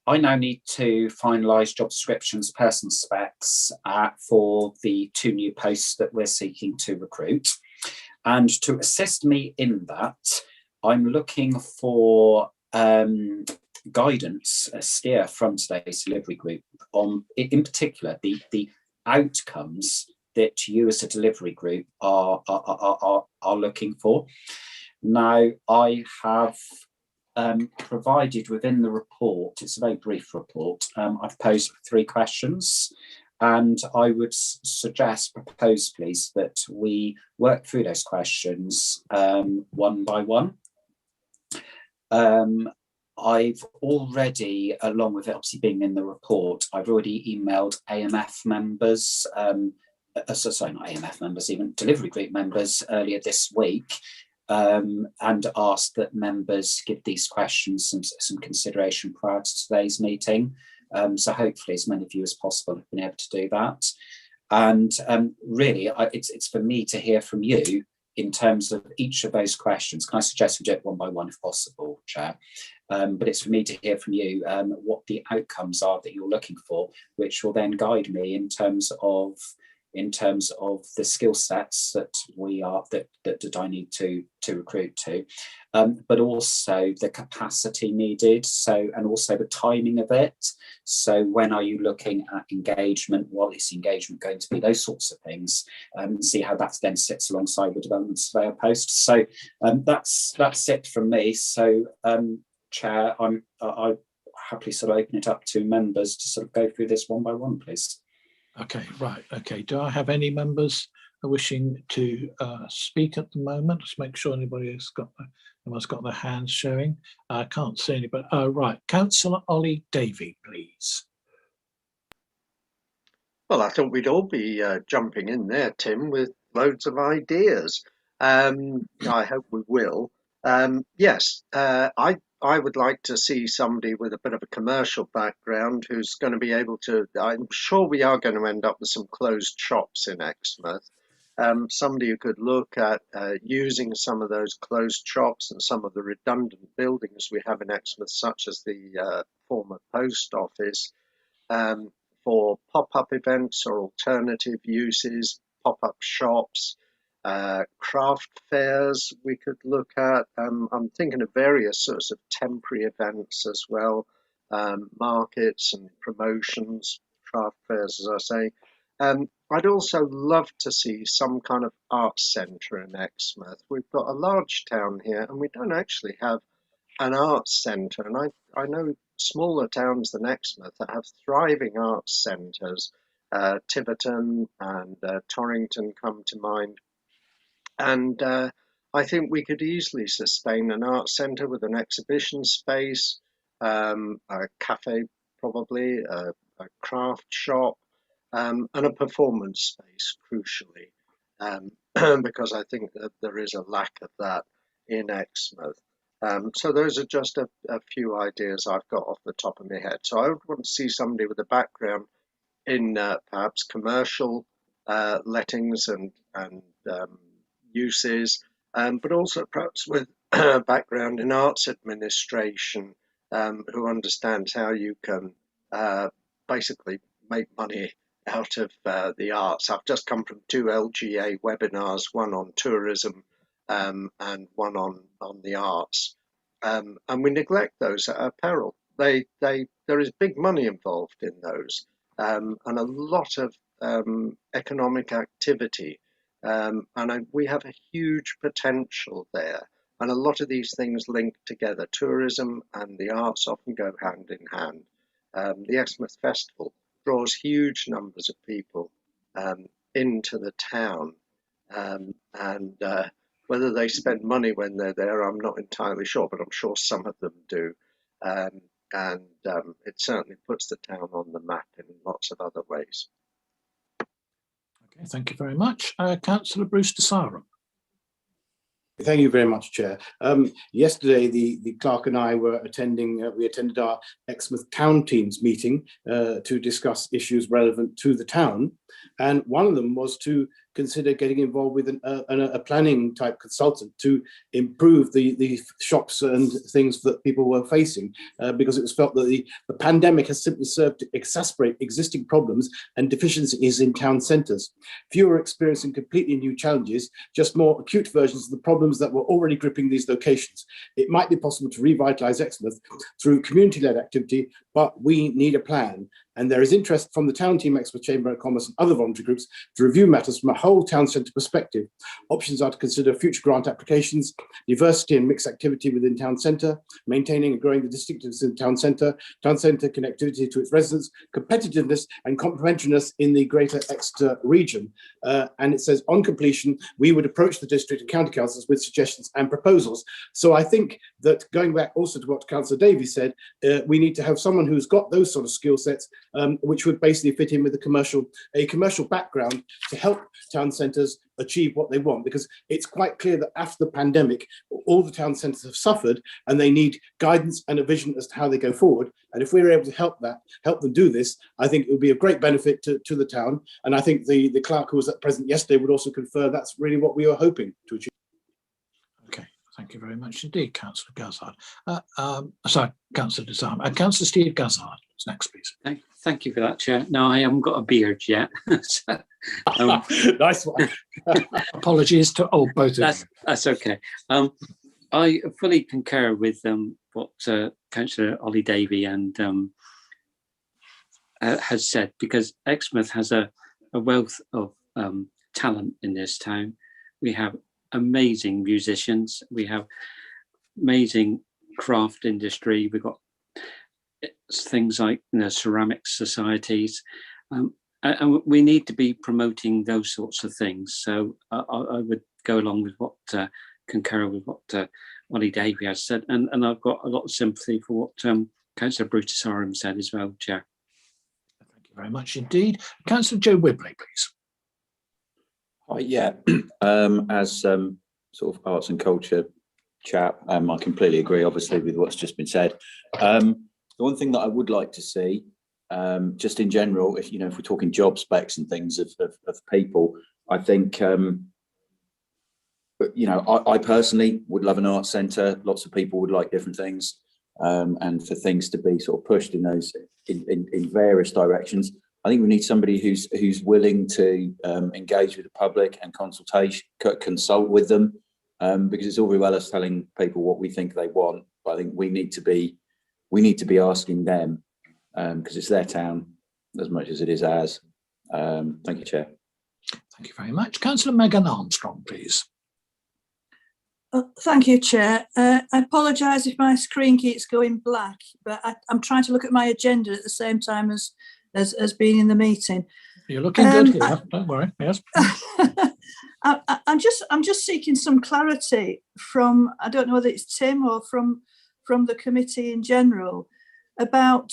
I now need to finalise job descriptions, person specs for the 2 new posts that we're seeking to recruit. And to assist me in that, I'm looking for guidance, a steer from today's delivery group on, in particular, the outcomes that you as a delivery group are looking for. Now, I have provided within the report, it's a very brief report, I've posed 3 questions, and I would propose please, that we work through those questions one by one. I've already, along with it obviously being in the report, I've already emailed AMF members, sorry, not AMF members, even delivery group members earlier this week, and asked that members give these questions some consideration prior to today's meeting. So hopefully as many of you as possible have been able to do that. And really, it's for me to hear from you in terms of each of those questions. Can I suggest we do it one by one if possible, Chair? But it's for me to hear from you what the outcomes are that you're looking for, which will then guide me in terms of in terms of the skill sets that that I need to recruit to, but also the capacity needed. So, and also the timing of it. So when are you looking at engagement? What is engagement going to be? Those sorts of things. See how that then sits alongside the development surveyor post. So that's it from me. So Chair, I happily sort of open it up to members to sort of go through this one by one, please. Okay, right. Okay. Do I have any members wishing to speak at the moment? Just make sure anyone's got their hands showing. I can't see anybody. Oh, right. Councillor Ollie Davey, please. Well, I thought we'd all be jumping in there, Tim, with loads of ideas. I hope we will. Yes, I would like to see somebody with a bit of a commercial background who's going to be able to, I'm sure we are going to end up with some closed shops in Exmouth. Somebody who could look at using some of those closed shops and some of the redundant buildings we have in Exmouth, such as the former post office, for pop-up events or alternative uses, pop-up shops, craft fairs we could look at. I'm thinking of various sorts of temporary events as well, markets and promotions, craft fairs, as I say. I'd also love to see some kind of arts centre in Exmouth. We've got a large town here and we don't actually have an arts centre. And I know smaller towns than Exmouth that have thriving arts centres. Tiverton and Torrington come to mind. And I think we could easily sustain an arts centre with an exhibition space, a cafe probably, a craft shop, and a performance space, crucially, because I think that there is a lack of that in Exmouth. So those are just a few ideas I've got off the top of my head. So I would want to see somebody with a background in perhaps commercial lettings and uses, but also perhaps with a background in arts administration, who understands how you can basically make money out of the arts. I've just come from 2 LGA webinars, one on tourism and one on the arts, and we neglect those at our peril. There is big money involved in those, and a lot of economic activity, and we have a huge potential there. And a lot of these things link together. Tourism and the arts often go hand in hand. The Exmouth Festival draws huge numbers of people into the town, and whether they spend money when they're there, I'm not entirely sure, but I'm sure some of them do. And it certainly puts the town on the map in lots of other ways. Okay, thank you very much. Councillor Bruce DeSarum. Thank you very much, Chair. Yesterday, the clerk and I were we attended our Exmouth Town Teams meeting to discuss issues relevant to the town. And one of them was to consider getting involved with a planning type consultant to improve the shops and things that people were facing, because it was felt that the pandemic has simply served to exacerbate existing problems and deficiencies in town centres. Few are experiencing completely new challenges, just more acute versions of the problems that were already gripping these locations. It might be possible to revitalise Exmouth through community-led activity, but we need a plan. And there is interest from the Town Team, Exmouth Chamber of Commerce and other voluntary groups to review matters from a whole town centre perspective. Options are to consider future grant applications, diversity and mixed activity within town centre, maintaining and growing the distinctiveness in the town centre connectivity to its residents, competitiveness and complementariness in the greater Exeter region. And it says, on completion, we would approach the district and county councils with suggestions and proposals. So I think that, going back also to what Councillor Davies said, we need to have someone who's got those sort of skill sets, which would basically fit in with a commercial background to help town centres achieve what they want, because it's quite clear that after the pandemic, all the town centres have suffered and they need guidance and a vision as to how they go forward. And if we're able to help them do this, I think it would be a great benefit to the town. And I think the clerk who was present yesterday would also confirm that's really what we were hoping to achieve. Okay, Thank you very much indeed, Councillor Gazzard. Sorry, Councillor Desarme. Councillor Steve Gazzard is next, please. Thank you for that, Chair. No, I haven't got a beard yet. So, nice one. Apologies to both of you. That's okay. I fully concur with what Councillor Ollie Davey and has said, because Exmouth has a wealth of talent in this town. We have amazing musicians. We have amazing craft industry. We've got things like ceramics societies, and we need to be promoting those sorts of things. So I would go along with what concur with what Ollie Davey has said, and I've got a lot of sympathy for what Councillor Brutus Aram said as well, Chair. Thank you very much indeed. Councillor Joe Whibley, please. Yeah, as sort of arts and culture chap, I completely agree, obviously, with what's just been said. The one thing that I would like to see, just in general, if we're talking job specs and things of people, I think, I personally would love an arts centre. Lots of people would like different things, and for things to be sort of pushed in those in various directions. I think we need somebody who's willing to engage with the public and consult with them, because it's all very well us telling people what we think they want, but I think we need to be asking them, because it's their town as much as it is ours. Thank you, Chair. Thank you very much. Councillor Megan Armstrong, please. Thank you, Chair. I apologise if my screen keeps going black, but I'm trying to look at my agenda at the same time as being in the meeting. You're looking good here. Don't worry. Yes. I'm just seeking some clarity from, I don't know whether it's Tim or from the committee in general, about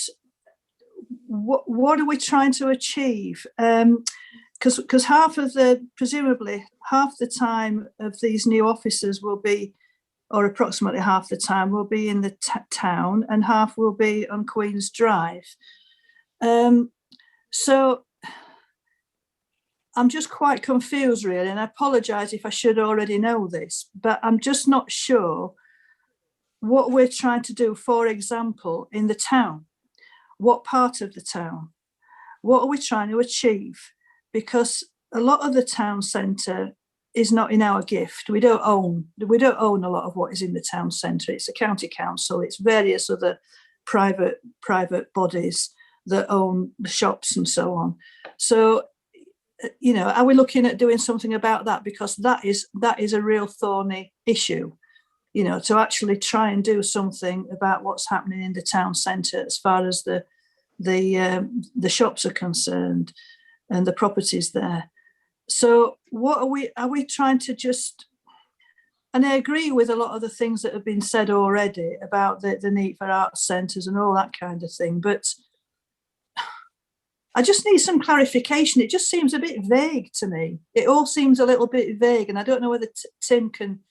what are we trying to achieve? Because presumably half the time of these new officers will be, or approximately half the time will be in the town, and half will be on Queen's Drive. So I'm just quite confused, really, and I apologise if I should already know this, but I'm just not sure what we're trying to do, for example, in the town. What part of the town? What are we trying to achieve? Because a lot of the town centre is not in our gift. We don't own a lot of what is in the town centre. It's a county council, it's various other private bodies that own the shops and so on. So, are we looking at doing something about that? Because that is a real thorny issue, to actually try and do something about what's happening in the town centre as far as the shops are concerned and the properties there. So what are we trying to just, and I agree with a lot of the things that have been said already about the need for arts centres and all that kind of thing, but I just need some clarification. It just seems a bit vague to me. It all seems a little bit vague, and I don't know whether Tim can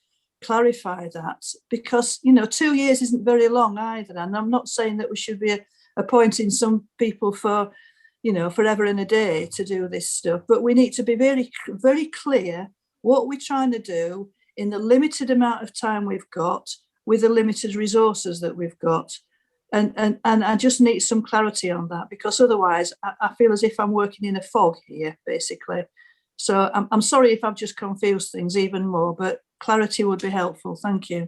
clarify that, because 2 years isn't very long either, and I'm not saying that we should be appointing some people for forever and a day to do this stuff, but we need to be very, very clear what we're trying to do in the limited amount of time we've got with the limited resources that we've got. And I just need some clarity on that, because otherwise I feel as if I'm working in a fog here, basically. So I'm sorry if I've just confused things even more, but clarity would be helpful. Thank you.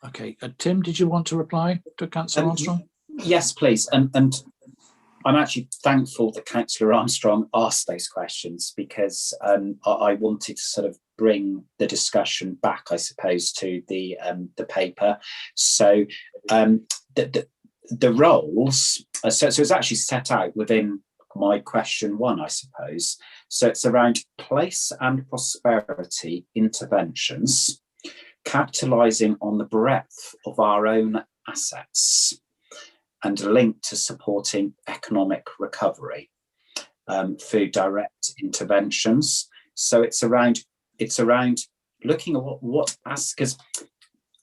Okay. Tim, did you want to reply to Councillor Armstrong? Yes, please. And I'm actually thankful that Councillor Armstrong asked those questions, because I wanted to sort of bring the discussion back, I suppose, to the paper. So the roles, so it's actually set out within my question 1, I suppose. So it's around place and prosperity interventions, capitalising on the breadth of our own assets, and linked to supporting economic recovery through direct interventions. So it's around looking at what because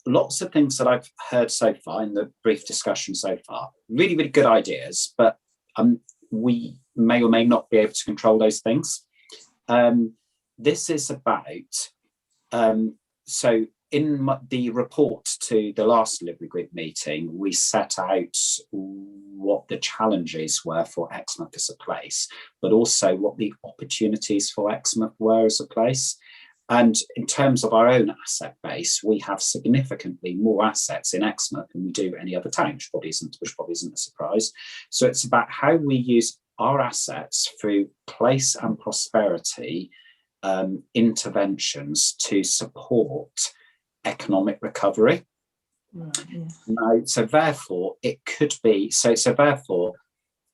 lots of things that I've heard so far in the brief discussion so far, really, really good ideas, but we may or may not be able to control those things. This is about, so in the report to the last delivery group meeting, we set out what the challenges were for Exmouth as a place, but also what the opportunities for Exmouth were as a place. And in terms of our own asset base, we have significantly more assets in Exmouth than we do any other town, which probably isn't a surprise. So it's about how we use our assets through place and prosperity interventions to support economic recovery. Right, yeah. Now, so therefore, it could be, so therefore,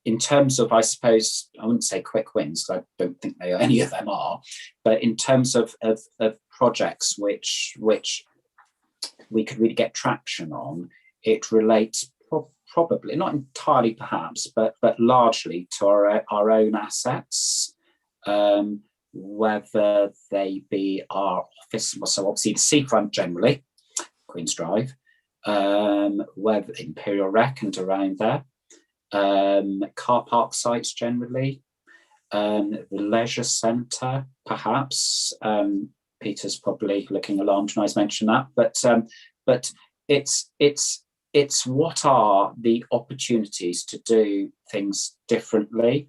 in terms of, I suppose, I wouldn't say quick wins, because I don't think any of them are, but in terms of projects which we could really get traction on, it relates probably, not entirely perhaps, but largely to our own assets, whether they be our office, so obviously the seafront generally, Queen's Drive, whether Imperial Rec and around there, car park sites generally, the leisure centre perhaps. Peter's probably looking alarmed when I mention that, but it's what are the opportunities to do things differently,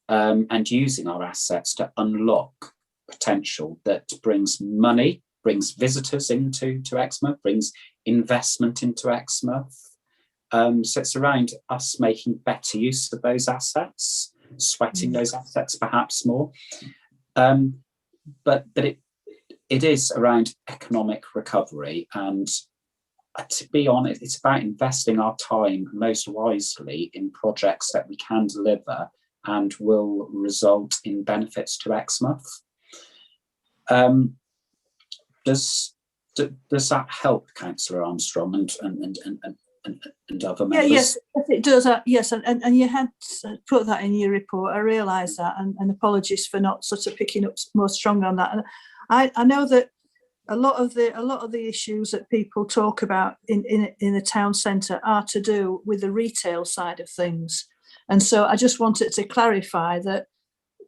and using our assets to unlock potential that brings money, brings visitors into Exmouth, brings investment into Exmouth. So it's around us making better use of those assets, sweating those assets perhaps more. But it is around economic recovery, and to be honest, it's about investing our time most wisely in projects that we can deliver and will result in benefits to Exmouth. Does that help, Councillor Armstrong and other members? Yes, it does. Yes, and you had put that in your report. I realise that, and apologies for not sort of picking up more strongly on that. And I know that a lot of the issues that people talk about in the town centre are to do with the retail side of things, and so I just wanted to clarify that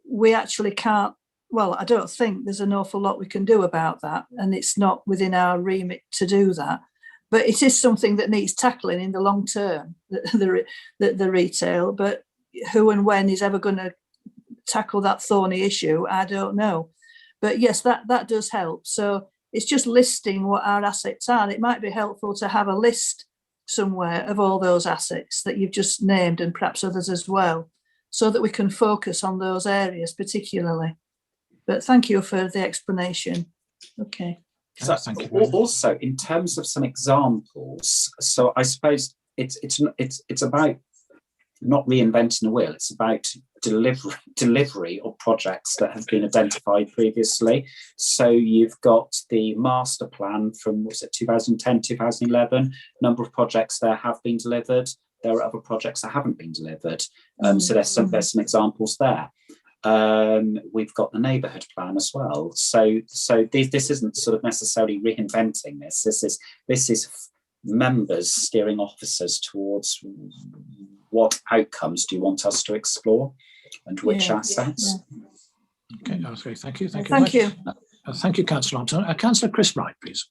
we actually can't. Well, I don't think there's an awful lot we can do about that, and it's not within our remit to do that. But it is something that needs tackling in the long term, the retail. But who and when is ever going to tackle that thorny issue, I don't know. But yes, that does help. So it's just listing what our assets are. And it might be helpful to have a list somewhere of all those assets that you've just named, and perhaps others as well, so that we can focus on those areas particularly. But thank you for the explanation. Okay. So also in terms of some examples, so I suppose it's about not reinventing the wheel. It's about delivery of projects that have been identified previously. So you've got the master plan from 2010, 2011. Number of projects there have been delivered. There are other projects that haven't been delivered. So there's some examples there. We've got the neighbourhood plan as well. So this isn't sort of necessarily reinventing this. This is members steering officers towards what outcomes do you want us to explore and which assets. Okay, thank you. Thank you. Thank you, Councillor Anton. Councillor Chris Wright, please.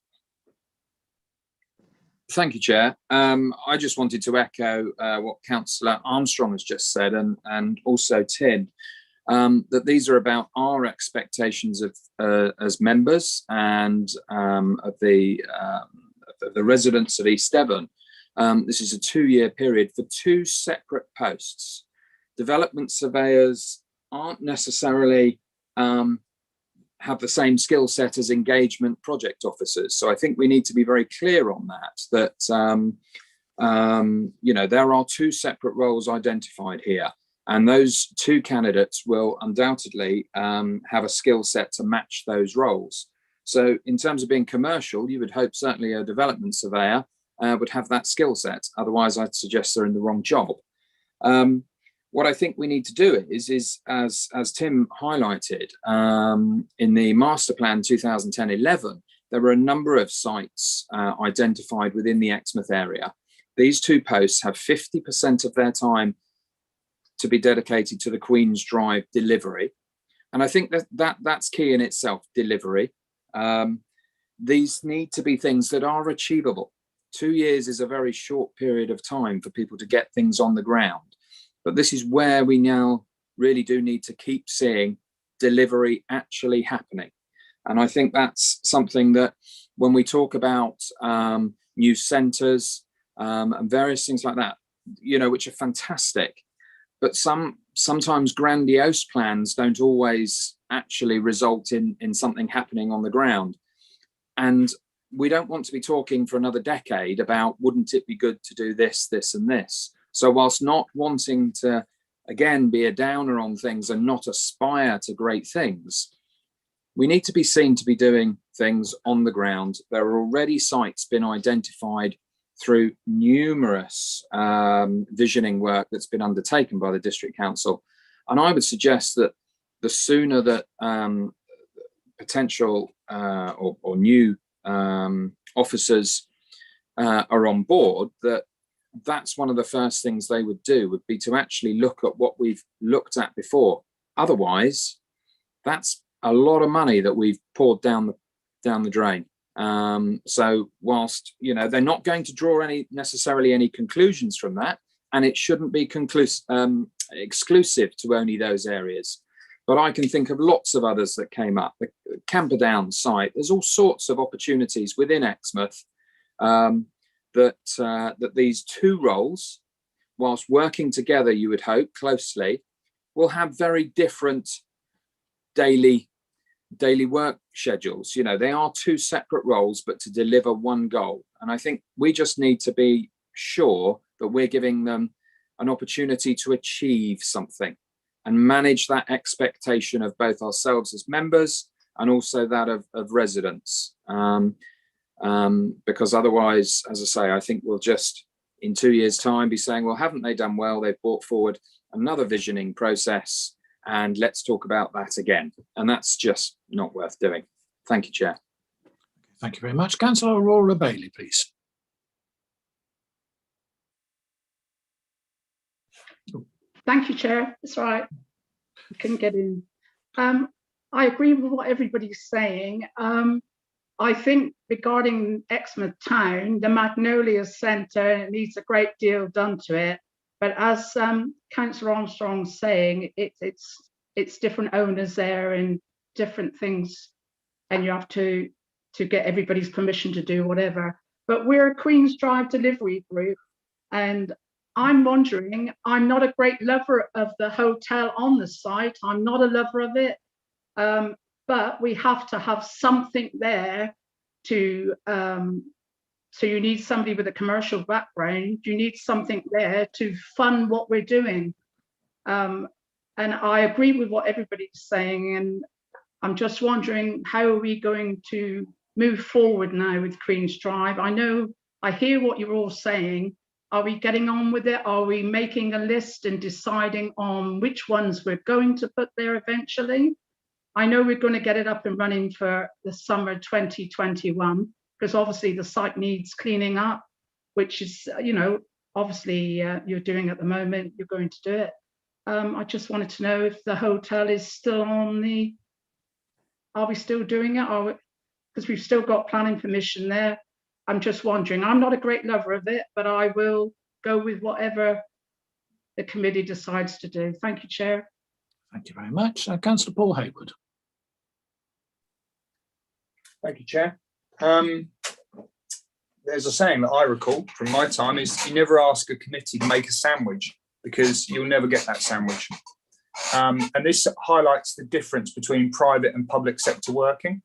Thank you, Chair. I just wanted to echo what Councillor Armstrong has just said, and also Tim, that these are about our expectations of as members and of the residents of East Devon. This is a 2-year period for 2 separate posts. Development surveyors aren't necessarily have the same skill set as engagement project officers. So I think we need to be very clear on that, you know, there are 2 separate roles identified here, and those 2 candidates will undoubtedly have a skill set to match those roles. So in terms of being commercial, you would hope certainly a development surveyor would have that skill set. Otherwise, I'd suggest they're in the wrong job. What I think we need to do is as Tim highlighted, in the master plan 2010-11, there were a number of sites identified within the Exmouth area. These 2 posts have 50% of their time to be dedicated to the Queen's Drive delivery. And I think that's key in itself, delivery. these need to be things that are achievable. 2 years is a very short period of time for people to get things on the ground. But this is where we now really do need to keep seeing delivery actually happening. And I think that's something that when we talk about new centres and various things like that, you know, which are fantastic, but sometimes grandiose plans don't always actually result in something happening on the ground. And we don't want to be talking for another decade about, wouldn't it be good to do this, this and this? So whilst not wanting to, again, be a downer on things and not aspire to great things, we need to be seen to be doing things on the ground. There are already sites been identified through numerous visioning work that's been undertaken by the District Council. And I would suggest that the sooner that potential or new officers are on board, that's one of the first things they would do, would be to actually look at what we've looked at before. Otherwise, that's a lot of money that we've poured down the drain. So whilst, you know, they're not going to draw necessarily any conclusions from that, and it shouldn't be exclusive to only those areas. But I can think of lots of others that came up. The Camperdown site, there's all sorts of opportunities within Exmouth that these two roles, whilst working together, you would hope closely, will have very different daily work schedules. You know, they are two separate roles, but to deliver one goal. And I think we just need to be sure that we're giving them an opportunity to achieve something and manage that expectation of both ourselves as members and also that of residents. Because otherwise, as I say, I think we'll just in 2 years' time be saying, well, haven't they done well? They've brought forward another visioning process and let's talk about that again. And that's just not worth doing. Thank you, Chair. Thank you very much. Councillor Aurora Bailey, please. Thank you, Chair. That's right. I couldn't get in. I agree with what everybody's saying. I think regarding Exmouth Town, the Magnolia Centre needs a great deal done to it. But as Councillor Armstrong's saying, it's different owners there and different things, and you have to get everybody's permission to do whatever. But we're a Queen's Drive delivery group, and I'm wondering, I'm not a great lover of the hotel on the site. I'm not a lover of it, but we have to have something there to, so you need somebody with a commercial background. You need something there to fund what we're doing. And I agree with what everybody's saying. And I'm just wondering, how are we going to move forward now with Queen's Drive? I hear what you're all saying. Are we getting on with it? Are we making a list and deciding on which ones we're going to put there eventually? I know we're going to get it up and running for the summer 2021, because obviously the site needs cleaning up, which is, you know, obviously you're doing at the moment, you're going to do it. I just wanted to know if the hotel is still on the, are we still doing it? Because we've still got planning permission there. I'm just wondering, I'm not a great lover of it, but I will go with whatever the committee decides to do. Thank you, Chair. Thank you very much. Councillor Paul Hayward. Thank you, Chair. There's a saying that I recall from my time is you never ask a committee to make a sandwich because you'll never get that sandwich. And this highlights the difference between private and public sector working.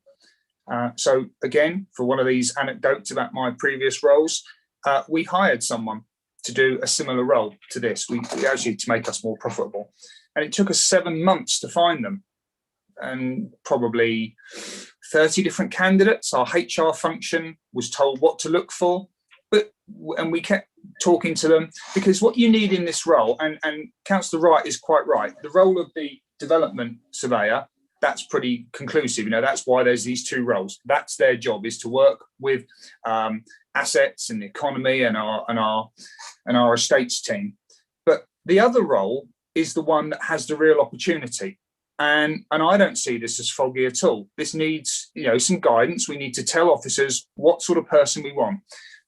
So again, for one of these anecdotes about my previous roles, we hired someone to do a similar role to this. We actually, to make us more profitable. And it took us 7 months to find them, and probably 30 different candidates. Our HR function was told what to look for, and we kept talking to them, because what you need in this role, and Councillor Wright is quite right, the role of the development surveyor, that's pretty conclusive. You know, that's why there's these two roles. That's their job, is to work with assets and the economy and our estates team. But the other role is the one that has the real opportunity. And I don't see this as foggy at all. This needs some guidance. We need to tell officers what sort of person we want,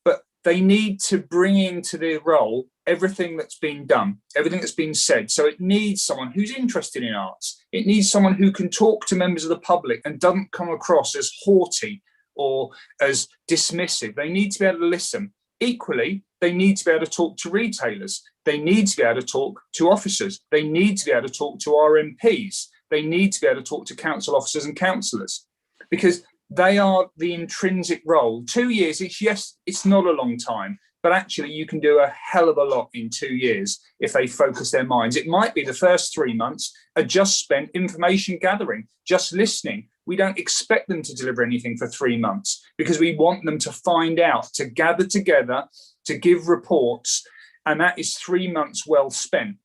but they need to bring into their role everything that's been done, everything that's been said. So it needs someone who's interested in arts. It needs someone who can talk to members of the public and doesn't come across as haughty or as dismissive. They need to be able to listen. Equally, they need to be able to talk to retailers. They need to be able to talk to officers. They need to be able to talk to our MPs. They need to be able to talk to council officers and councillors, because they are the intrinsic role. 2 years, it's not a long time, but actually you can do a hell of a lot in 2 years if they focus their minds. It might be the first 3 months are just spent information gathering, just listening. We don't expect them to deliver anything for 3 months because we want them to find out, to gather together, to give reports, and that is 3 months well spent.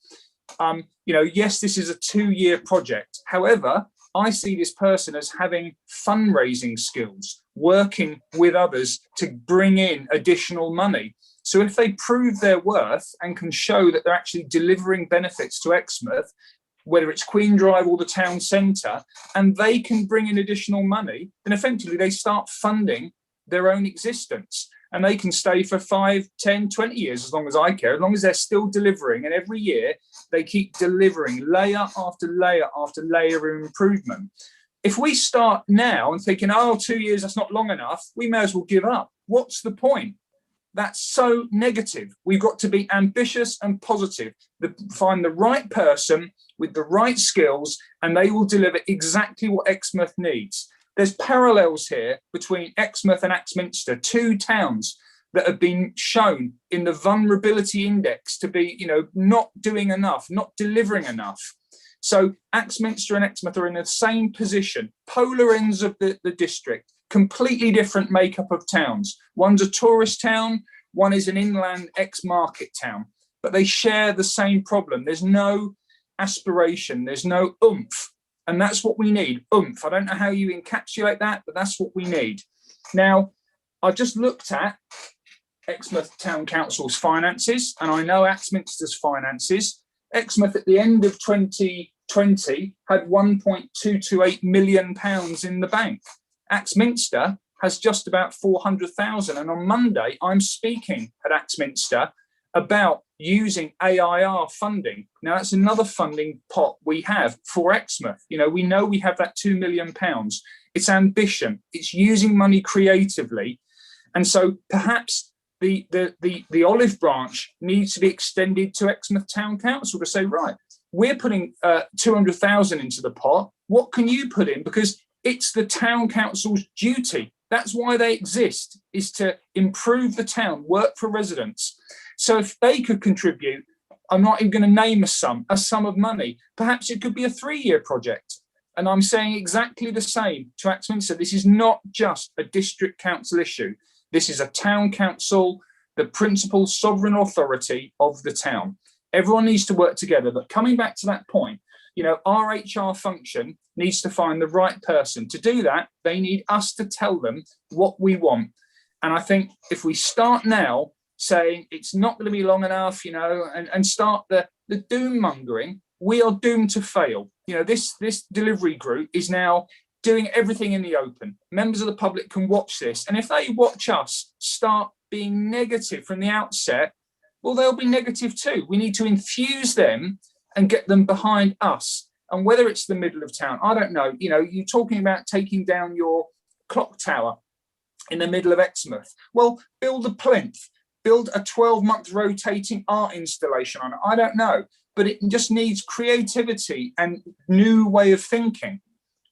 Yes, this is a 2-year project. However, I see this person as having fundraising skills, working with others to bring in additional money. So if they prove their worth and can show that they're actually delivering benefits to Exmouth, whether it's Queen Drive or the town centre, and they can bring in additional money, then effectively they start funding their own existence. And they can stay for 5, 10, 20 years, as long as I care, as long as they're still delivering. And every year they keep delivering layer after layer after layer of improvement. If we start now and thinking, 2 years, that's not long enough, we may as well give up. What's the point? That's so negative. We've got to be ambitious and positive. Find the right person with the right skills, and they will deliver exactly what Exmouth needs. There's parallels here between Exmouth and Axminster, 2 towns that have been shown in the vulnerability index to be, not doing enough, not delivering enough. So Axminster and Exmouth are in the same position, polar ends of the district, completely different makeup of towns. One's a tourist town, one is an inland ex-market town, but they share the same problem. There's no aspiration, there's no oomph. And that's what we need, oomph. I don't know how you encapsulate that, but that's what we need. Now, I've just looked at Exmouth Town Council's finances, and I know Axminster's finances. Exmouth at the end of 2020 had £1.228 million in the bank. Axminster has just about 400,000. And on Monday, I'm speaking at Axminster about using AIR funding. Now, that's another funding pot we have for Exmouth. We know we have that £2 million. It's ambition. It's using money creatively. And so perhaps the olive branch needs to be extended to Exmouth Town Council to say, right, we're putting 200,000 into the pot. What can you put in? Because it's the town council's duty. That's why they exist, is to improve the town, work for residents. So if they could contribute, I'm not even going to name a sum of money. Perhaps it could be a 3-year project. And I'm saying exactly the same to Axminster. This is not just a district council issue. This is a town council, the principal sovereign authority of the town. Everyone needs to work together. But coming back to that point, our HR function needs to find the right person. To do that, they need us to tell them what we want. And I think if we start now saying it's not going to be long enough, and start the doom mongering, we are doomed to fail. This delivery group is now doing everything in the open. Members of the public can watch this. And if they watch us start being negative from the outset, well, they'll be negative too. We need to infuse them and get them behind us. And whether it's the middle of town, I don't know. You're talking about taking down your clock tower in the middle of Exmouth. Well, build a plinth, build a 12-month rotating art installation on it. I don't know, but it just needs creativity and new way of thinking.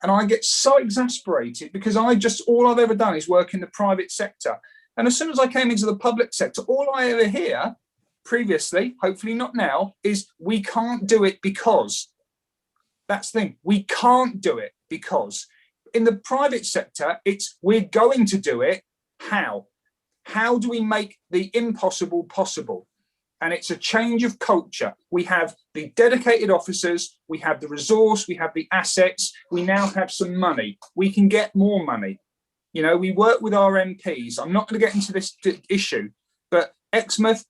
And I get so exasperated because all I've ever done is work in the private sector. And as soon as I came into the public sector, all I ever hear previously, hopefully not now, is we can't do it because. That's the thing. We can't do it because. In the private sector, it's we're going to do it. How? How do we make the impossible possible? And it's a change of culture. We have the dedicated officers, we have the resource, we have the assets, we now have some money. We can get more money. We work with our MPs. I'm not going to get into this issue, but Exmouth,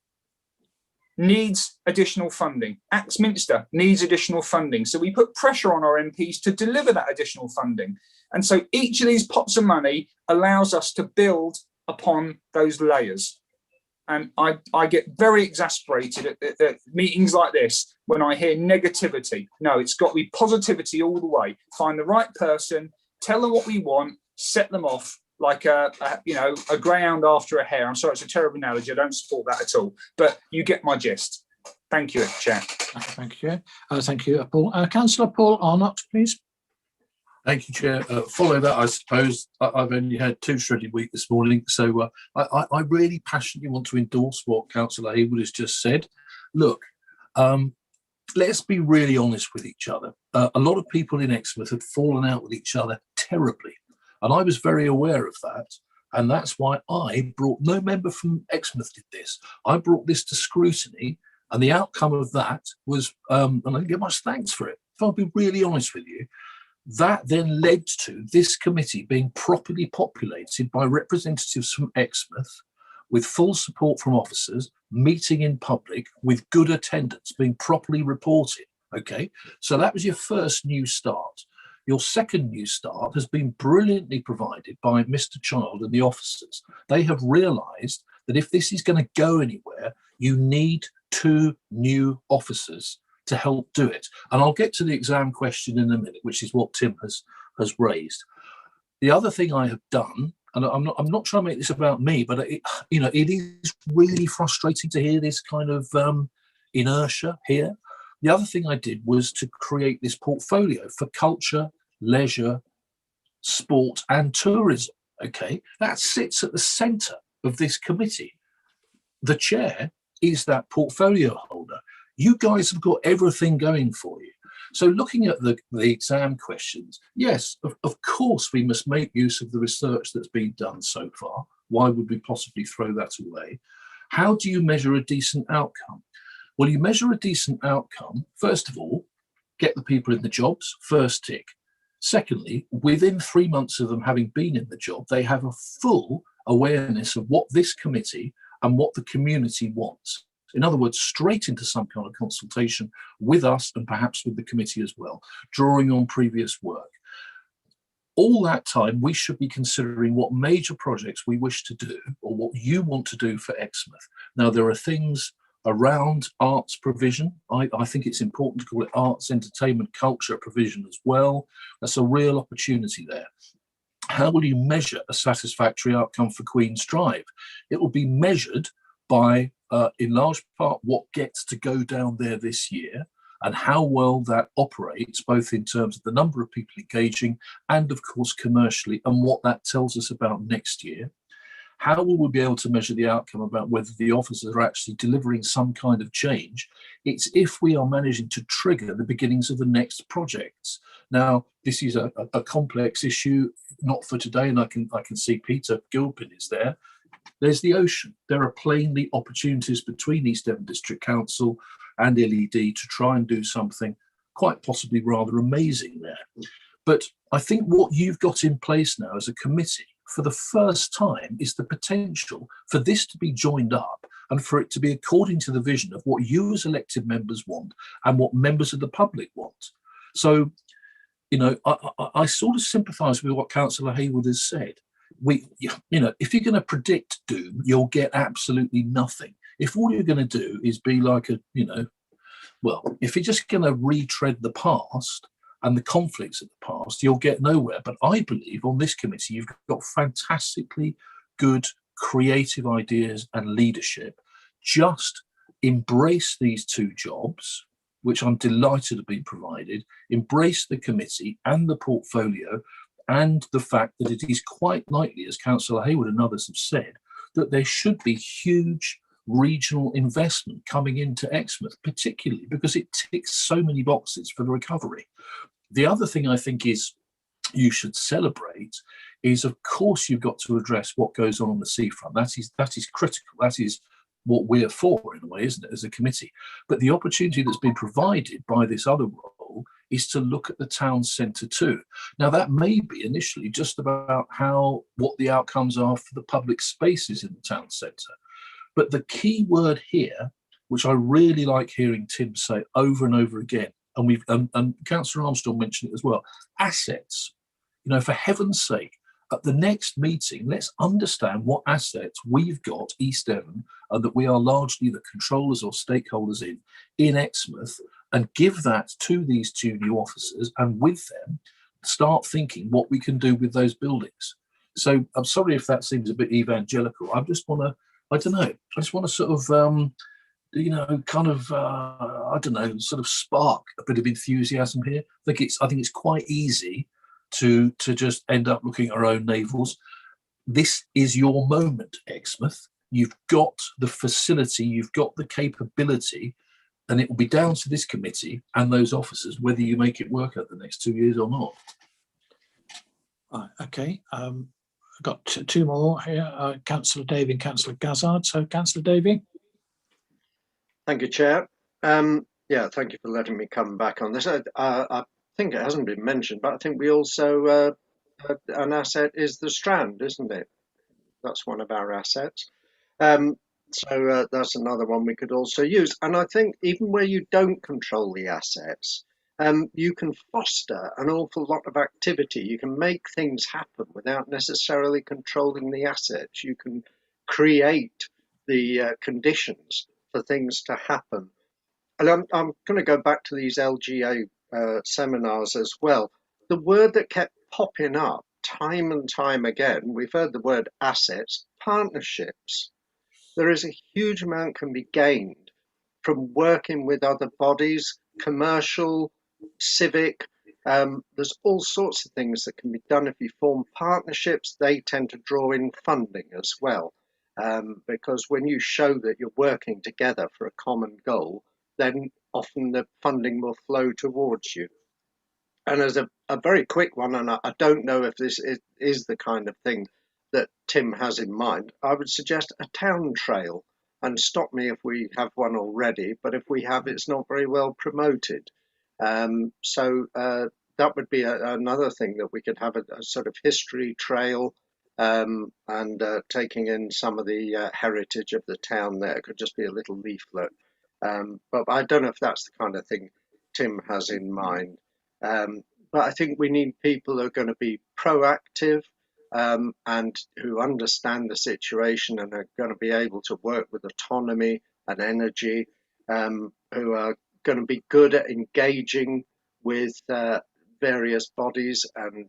needs additional funding. Axminster needs additional funding. So we put pressure on our MPs to deliver that additional funding. And so each of these pots of money allows us to build upon those layers. And I get very exasperated at meetings like this when I hear negativity. No, it's got to be positivity all the way. Find the right person, tell them what we want, set them off like a greyhound after a hare. I'm sorry, it's a terrible analogy. I don't support that at all. But you get my gist. Thank you, Chair. Thank you. Thank you, Paul. Councillor Paul Arnott, please. Thank you, Chair. Follow that, I suppose. I've only had 2 shredded week this morning, so I really passionately want to endorse what Councillor Haywood has just said. Look, let's be really honest with each other. A lot of people in Exmouth had fallen out with each other terribly, and I was very aware of that. And that's why I brought, no member from Exmouth did this. I brought this to scrutiny, and the outcome of that was, and I don't get much thanks for it, if I'll be really honest with you. That then led to this committee being properly populated by representatives from Exmouth, with full support from officers, meeting in public, with good attendance, being properly reported. Okay, so that was your first new start. Your second new start has been brilliantly provided by Mr. Child and the officers. They have realised that if this is going to go anywhere, you need 2 new officers to help do it. And I'll get to the exam question in a minute, which is what Tim has raised. The other thing I have done, and I'm not trying to make this about me, but it is really frustrating to hear this kind of inertia here. The other thing I did was to create this portfolio for culture, leisure, sport and tourism. Okay, that sits at the centre of this committee. The chair is that portfolio holder. You guys have got everything going for you. So looking at the exam questions, yes, of course we must make use of the research that's been done so far. Why would we possibly throw that away? How do you measure a decent outcome? Well, you measure a decent outcome, first of all, get the people in the jobs, first tick. Secondly, within 3 months of them having been in the job, they have a full awareness of what this committee and what the community wants. In other words, straight into some kind of consultation with us and perhaps with the committee as well, drawing on previous work. All that time, we should be considering what major projects we wish to do or what you want to do for Exmouth. Now, there are things around arts provision. I think it's important to call it arts, entertainment, culture provision as well. That's a real opportunity there. How will you measure a satisfactory outcome for Queen's Drive? It will be measured by, in large part, what gets to go down there this year and how well that operates, both in terms of the number of people engaging and, of course, commercially, and what that tells us about next year. How will we be able to measure the outcome about whether the officers are actually delivering some kind of change? It's if we are managing to trigger the beginnings of the next projects. Now, this is a complex issue, not for today, and I can see Peter Gilpin is there. There's the ocean. There are plainly opportunities between East Devon District Council and LED to try and do something quite possibly rather amazing there. But I think what you've got in place now as a committee for the first time is the potential for this to be joined up and for it to be according to the vision of what you as elected members want and what members of the public want. So, I sort of sympathise with what Councillor Haywood has said. If you're going to predict doom, you'll get absolutely nothing. If all you're going to do is be like if you're just going to retread the past and the conflicts of the past, you'll get nowhere. But I believe on this committee, you've got fantastically good creative ideas and leadership. Just embrace these 2 jobs, which I'm delighted have been provided, embrace the committee and the portfolio, and the fact that it is quite likely, as Councillor Haywood and others have said, that there should be huge regional investment coming into Exmouth, particularly because it ticks so many boxes for the recovery. The other thing I think is you should celebrate is, of course, you've got to address what goes on the seafront. That is critical. That is what we're for, in a way, isn't it, as a committee? But the opportunity that's been provided by this other role is to look at the town centre too. Now, that may be initially just about what the outcomes are for the public spaces in the town centre. But the key word here which I really like hearing Tim say over and over again, and we've and Councillor Armstrong mentioned it as well. Assets, you know, for heaven's sake, at the next meeting, let's understand what assets we've got, East Devon, and that we are largely the controllers or stakeholders in Exmouth, and give that to these two new officers, and with them, start thinking what we can do with those buildings. So I'm sorry if that seems a bit evangelical. I just want to, I don't know, I just want to sort of, you know, kind of, I don't know, sort of spark a bit of enthusiasm here. I think it's quite easy to just end up looking at our own navels. This is your moment, Exmouth. You've got the facility, you've got the capability, and it will be down to this committee and those officers whether you make it work over the next 2 years or not. Okay, I've got two more here, Councillor Davey and Councillor Gazzard. So Councillor Davey. Thank you, Chair. Yeah, thank you for letting me come back on this. I think it hasn't been mentioned, but I think we also, an asset is the Strand, isn't it? That's one of our assets. So that's another one we could also use. And I think even where you don't control the assets, you can foster an awful lot of activity. You can make things happen without necessarily controlling the assets. You can create the conditions for things to happen. And I'm going to go back to these LGA seminars as well. The word that kept popping up time and time again, we've heard the word assets, partnerships. There is a huge amount can be gained from working with other bodies, commercial, civic. There's all sorts of things that can be done if you form partnerships. They tend to draw in funding as well, because when you show that you're working together for a common goal, then often the funding will flow towards you. And as a very quick one, and I don't know if this is the kind of thing that Tim has in mind, I would suggest a town trail, and stop me if we have one already, but if we have, it's not very well promoted. So that would be another thing, that we could have a sort of history trail, and taking in some of the heritage of the town there. It could just be a little leaflet. But I don't know if that's the kind of thing Tim has in mind. But I think we need people who are going to be proactive, and who understand the situation and are going to be able to work with autonomy and energy, who are going to be good at engaging with various bodies and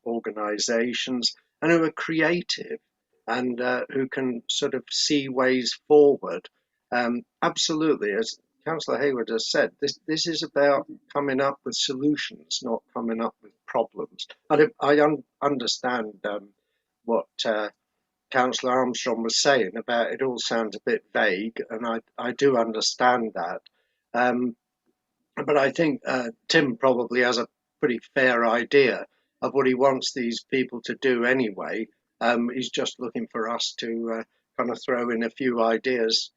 organisations, and who are creative and who can sort of see ways forward. Absolutely, as Councillor Hayward has said, this is about coming up with solutions, not coming up with problems. I understand what Councillor Armstrong was saying about it all sounds a bit vague, and I do understand that. But I think Tim probably has a pretty fair idea of what he wants these people to do anyway. He's just looking for us to kind of throw in a few ideas,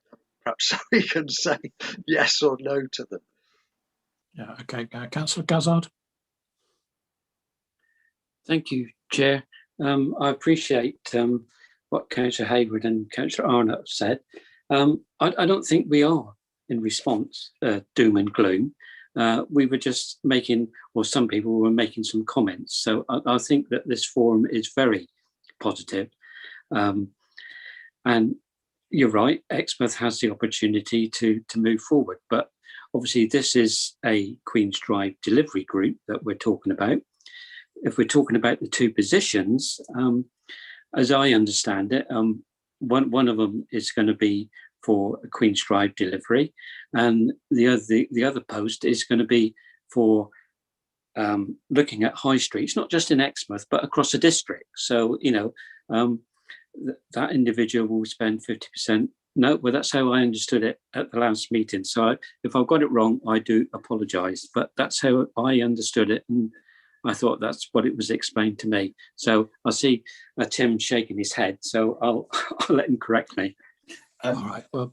perhaps so we can say yes or no to them. Yeah, okay. Councillor Gazzard. Thank you, Chair. I appreciate what Councillor Hayward and Councillor Arnott have said. I don't think we are, in response, doom and gloom. We were just making, or some people were making some comments. So I think that this forum is very positive. And you're right, Exmouth has the opportunity to move forward. But obviously this is a Queen's Drive delivery group that we're talking about. If we're talking about the two positions, as I understand it, one of them is going to be for a Queen's Drive delivery, and the other post is going to be for looking at high streets, not just in Exmouth, but across the district. So, you know, that individual will spend 50%. No, well, that's how I understood it at the last meeting. So if I've got it wrong, I do apologise, but that's how I understood it. And I thought that's what it was explained to me. So I see Tim shaking his head, so I'll let him correct me. All right. Well,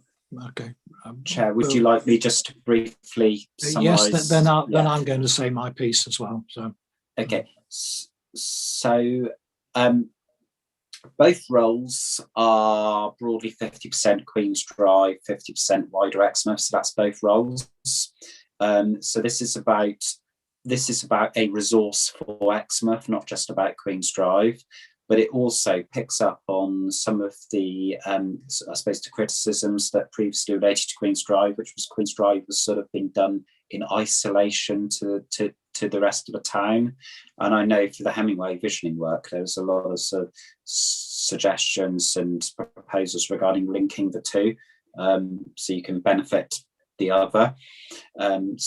okay. Chair, would you like me just to briefly summarise? Yes. Then I'm going to say my piece as well. So okay. So Both roles are broadly 50% Queen's Drive, 50% wider Exmouth, so that's both roles. So this is about a resource for Exmouth, not just about Queen's Drive, but it also picks up on some of the, I suppose, the criticisms that previously related to Queen's Drive, which was Queen's Drive was sort of being done in isolation to the rest of the town. And I know for the Hemingway visioning work, there was a lot of sort of suggestions and proposals regarding linking the two, so you can benefit the other. And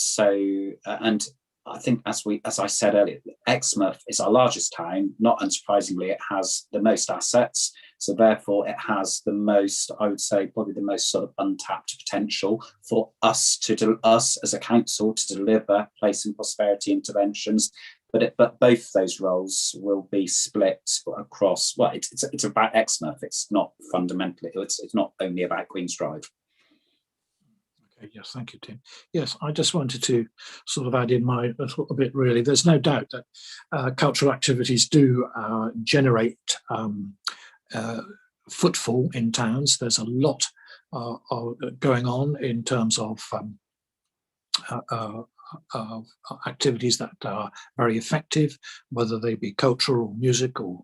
I think, as I said earlier, Exmouth is our largest town. Not unsurprisingly, it has the most assets. So therefore, it has the most, I would say, probably the most sort of untapped potential for us as a council to deliver place and prosperity interventions. But both those roles will be split across. Well, it's about Exmouth. It's not fundamentally. It's not only about Queen's Drive. Okay, yes, thank you, Tim. Yes, I just wanted to sort of add in my a bit really. There's no doubt that cultural activities do generate footfall in towns. There's a lot going on in terms of activities that are very effective, whether they be cultural or music or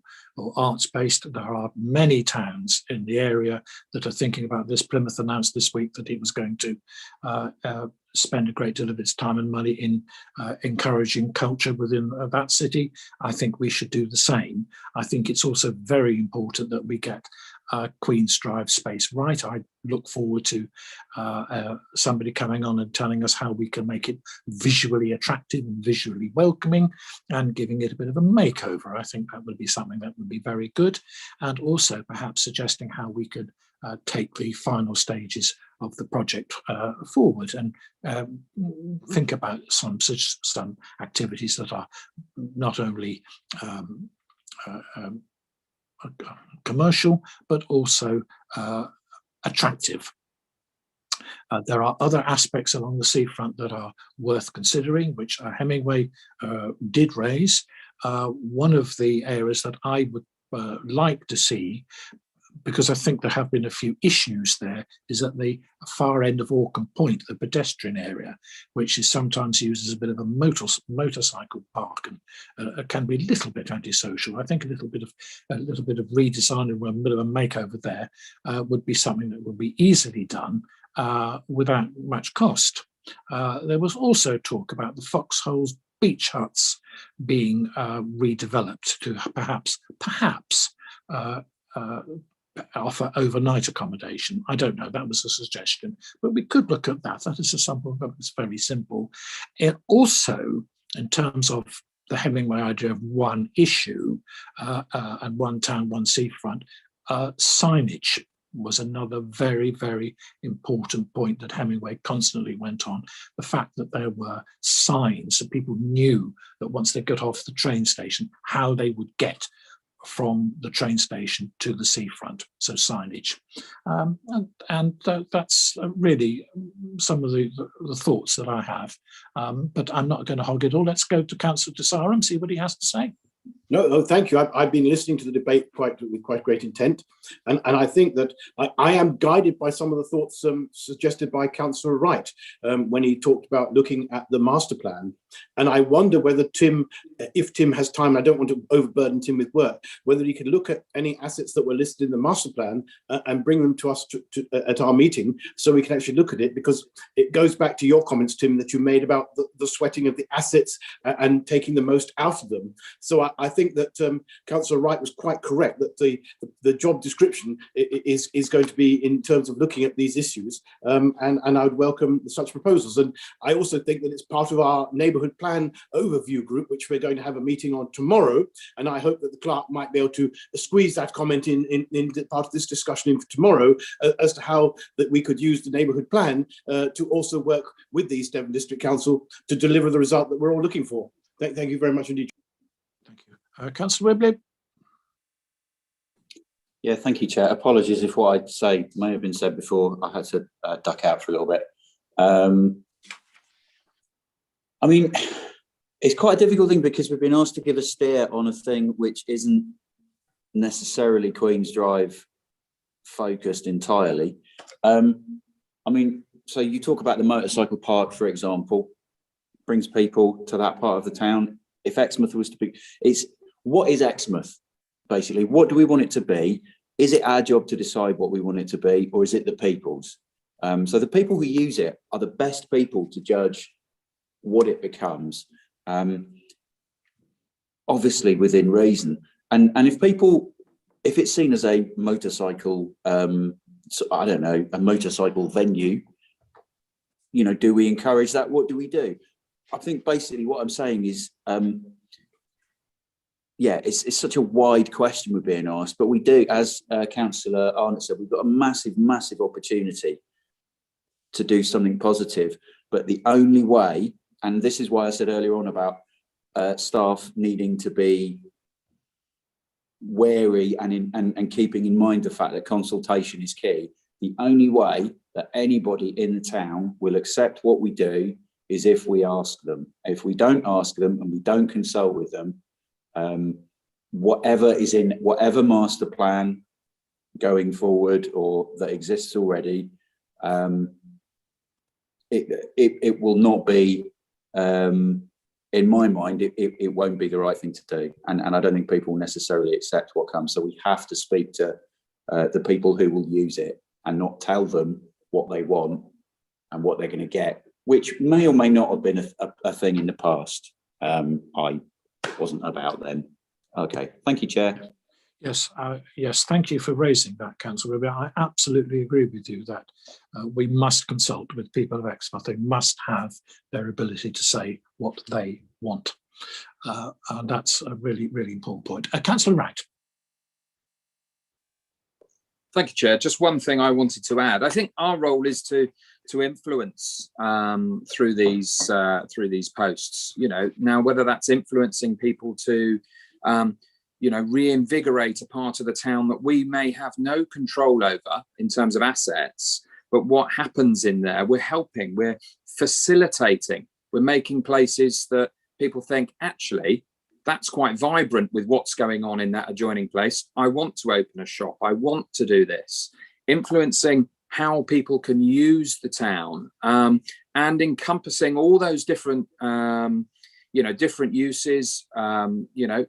arts based. There are many towns in the area that are thinking about this. Plymouth announced this week that it was going to spend a great deal of its time and money in encouraging culture within that city. I think we should do the same. I think it's also very important that we get Queen's Drive space right. I look forward to somebody coming on and telling us how we can make it visually attractive and visually welcoming and giving it a bit of a makeover. I think that would be something that would be very good, and also perhaps suggesting how we could take the final stages of the project forward and think about some activities that are not only commercial but also attractive. There are other aspects along the seafront that are worth considering, which Hemingway did raise. One of the areas that I would like to see, because I think there have been a few issues there, is at the far end of Orkham Point, the pedestrian area, which is sometimes used as a bit of a motorcycle park and can be a little bit antisocial. I think a little bit of redesign and a bit of a makeover there would be something that would be easily done without much cost. There was also talk about the Foxholes beach huts being redeveloped to perhaps offer overnight accommodation. I don't know, that was a suggestion, but we could look at that. That is something that's very simple. It also, in terms of the Hemingway idea of one issue and one town, one seafront, signage was another very, very important point that Hemingway constantly went on. The fact that there were signs so people knew that once they got off the train station, how they would get from the train station to the seafront, so signage. That's really some of the thoughts that I have, but I'm not going to hog it all. Let's go to Councillor Desarum, see what he has to say. No, thank you. I've been listening to the debate with quite great intent, and I think that I am guided by some of the thoughts suggested by Councillor Wright when he talked about looking at the master plan. And I wonder whether Tim, if Tim has time, I don't want to overburden Tim with work, whether he could look at any assets that were listed in the master plan and bring them to us at our meeting so we can actually look at it, because it goes back to your comments, Tim, that you made about the sweating of the assets and taking the most out of them. So I think that Councillor Wright was quite correct that the job description is going to be in terms of looking at these issues, and I would welcome such proposals. And I also think that it's part of our neighbourhood plan overview group, which we're going to have a meeting on tomorrow, and I hope that the clerk might be able to squeeze that comment in part of this discussion in for tomorrow as to how that we could use the neighbourhood plan to also work with the East Devon District Council to deliver the result that we're all looking for. Thank you very much indeed. Councillor Whibley. Yeah, thank you, Chair. Apologies if what I say may have been said before. I had to duck out for a little bit. I mean, it's quite a difficult thing because we've been asked to give a steer on a thing which isn't necessarily Queen's Drive focused entirely. I mean, so you talk about the motorcycle park, for example, brings people to that part of the town. If Exmouth was to be, what is Exmouth, basically? What do we want it to be? Is it our job to decide what we want it to be, or is it the people's? So the people who use it are the best people to judge what it becomes, obviously within reason. And if it's seen as a motorcycle, so I don't know, a motorcycle venue, you know, do we encourage that? What do we do? I think basically what I'm saying is, yeah, it's such a wide question we're being asked, but we do, as Councillor Arnott said, we've got a massive, massive opportunity to do something positive. But the only way, and this is why I said earlier on about staff needing to be wary and keeping in mind the fact that consultation is key. The only way that anybody in the town will accept what we do is if we ask them. If we don't ask them and we don't consult with them, whatever is in whatever master plan going forward or that exists already, it will not be, in my mind, it won't be the right thing to do. And I don't think people necessarily accept what comes. So we have to speak to the people who will use it and not tell them what they want and what they're going to get, which may or may not have been a thing in the past. I wasn't about then. Okay, thank you, Chair. Yes, yes, thank you for raising that, Councillor. I absolutely agree with you that we must consult with people of Exmouth. They must have their ability to say what they want. And that's a really, really important point. Councillor Wright. Thank you, Chair. Just one thing I wanted to add. I think our role is to influence through these posts. You know, now whether that's influencing people to you know, reinvigorate a part of the town that we may have no control over in terms of assets, but what happens in there, we're helping, we're facilitating, we're making places that people think, actually, that's quite vibrant with what's going on in that adjoining place. I want to open a shop. I want to do this. Influencing how people can use the town and encompassing all those different, you know, different uses, you know,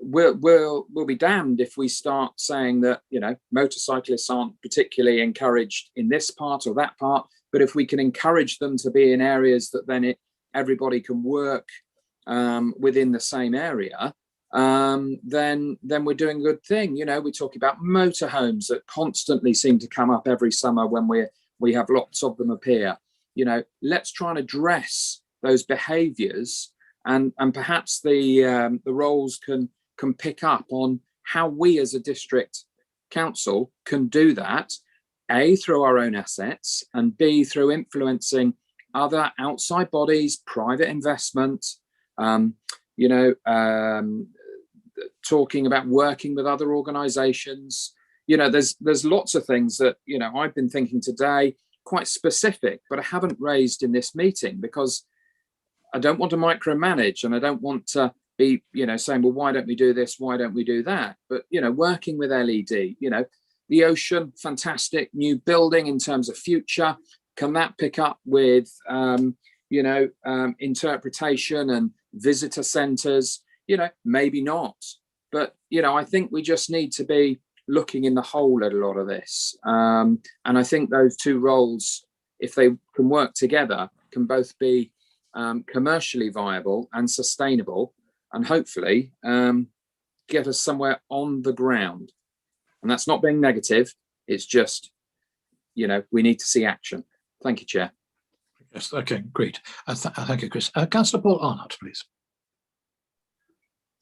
we'll be damned if we start saying that, you know, motorcyclists aren't particularly encouraged in this part or that part, but if we can encourage them to be in areas that then everybody can work within the same area, then we're doing a good thing. You know, we talk about motorhomes that constantly seem to come up every summer when we have lots of them appear. You know, let's try and address those behaviours. And perhaps the roles can pick up on how we as a district council can do that, A, through our own assets, and B, through influencing other outside bodies, private investment, you know, talking about working with other organisations. You know, there's lots of things that, you know, I've been thinking today, quite specific, but I haven't raised in this meeting because I don't want to micromanage and I don't want to be, you know, saying, well, why don't we do this? Why don't we do that? But, you know, working with LED, you know, the Ocean, fantastic new building in terms of future. Can that pick up with, you know, interpretation and visitor centres? You know, maybe not. But, you know, I think we just need to be looking in the whole at a lot of this. And I think those two roles, if they can work together, can both be commercially viable and sustainable, and hopefully get us somewhere on the ground. And that's not being negative, it's just, you know, we need to see action. Thank you, Chair. Yes, okay, great. Thank you, Chris. Councillor Paul Arnott, please.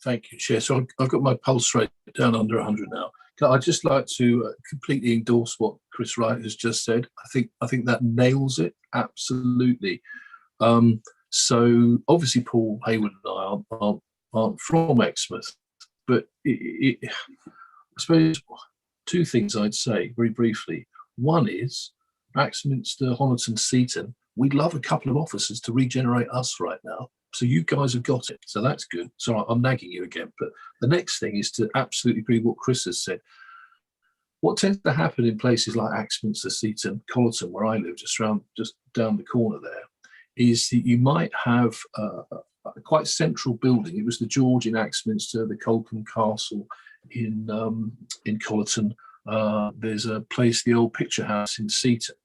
Thank you, Chair. So I've got my pulse rate down under 100 now. I'd just like to completely endorse what Chris Wright has just said. I think that nails it, absolutely. So obviously Paul Hayward and I aren't from Exmouth, but I suppose two things I'd say very briefly. One is Axminster, Honiton, Seaton, we'd love a couple of officers to regenerate us right now. So you guys have got it. So that's good. So I'm nagging you again. But the next thing is to absolutely agree what Chris has said. What tends to happen in places like Exmouth, Seaton, Colleton, where I live, just down the corner there, is that you might have a quite central building. It was the George in Axminster, the Colcombe Castle in Colleton. There's a place, the old Picture House in Seaton.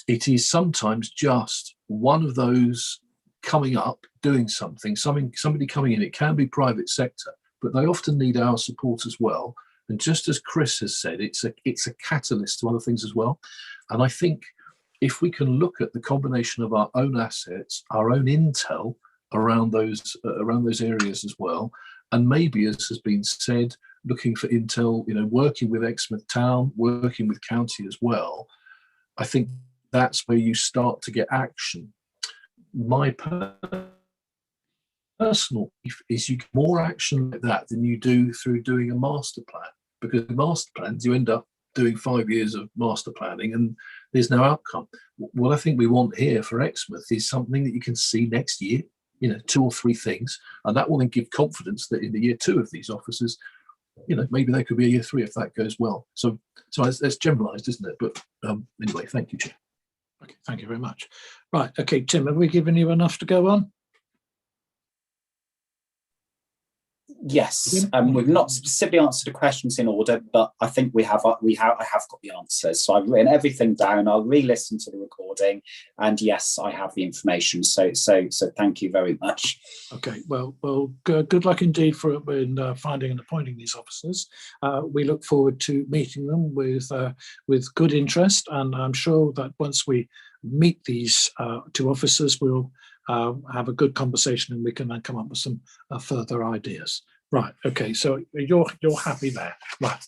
It is sometimes just one of those coming up, doing something, somebody coming in. It can be private sector, but they often need our support as well. And just as Chris has said, it's a catalyst to other things as well. And I think if we can look at the combination of our own assets, our own intel around those areas as well, and maybe, as has been said, looking for intel, working with Exmouth Town, working with county as well, I think that's where you start to get action. My personal belief is you get more action like that than you do through doing a master plan, because master plans, you end up doing 5 years of master planning and there's no outcome. What I think we want here for Exmouth is something that you can see next year, 2 or 3 things, and that will then give confidence that in the year 2 of these officers, maybe they could be a year 3 if that goes well. So that's generalised, isn't it? But anyway, thank you, Chair. Okay, thank you very much. Right, okay, Tim, have we given you enough to go on? Yes, we've not specifically answered the questions in order, but I think I have got the answers. So I've written everything down. I'll re-listen to the recording, and yes, I have the information. So thank you very much. Okay, well, good luck indeed in finding and appointing these officers. We look forward to meeting them with good interest, and I'm sure that once we meet these 2 officers, we'll have a good conversation and we can then come up with some further ideas. Right, okay, so you're happy there. Right,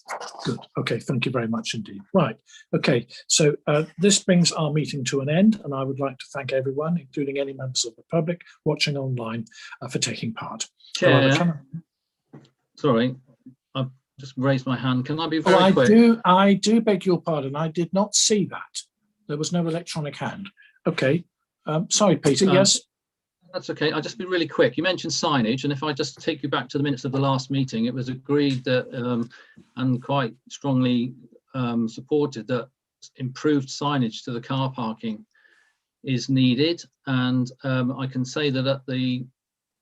good. Okay, thank you very much indeed. Right, okay, so this brings our meeting to an end, and I would like to thank everyone, including any members of the public watching online, for taking part. Chair, sorry, I've just raised my hand. Can I be very quick? I do beg your pardon. I did not see that. There was no electronic hand. Okay, sorry, Peter, yes? That's okay. I'll just be really quick. You mentioned signage, and if I just take you back to the minutes of the last meeting, it was agreed that and quite strongly supported that improved signage to the car parking is needed. And I can say that at the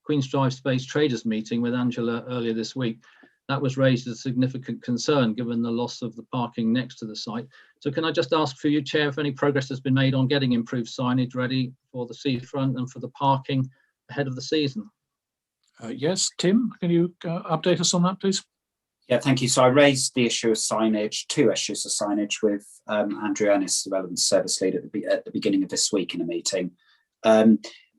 Queen's Drive Space Traders meeting with Angela earlier this week, that was raised as a significant concern given the loss of the parking next to the site. So can I just ask for you, Chair, if any progress has been made on getting improved signage ready for the seafront and for the parking ahead of the season? Yes, Tim, can you update us on that, please? Yeah, thank you. So I raised the issue of signage, 2 issues of signage with Andrew Ennis, the Relevant Service Lead, at the beginning of this week in a meeting.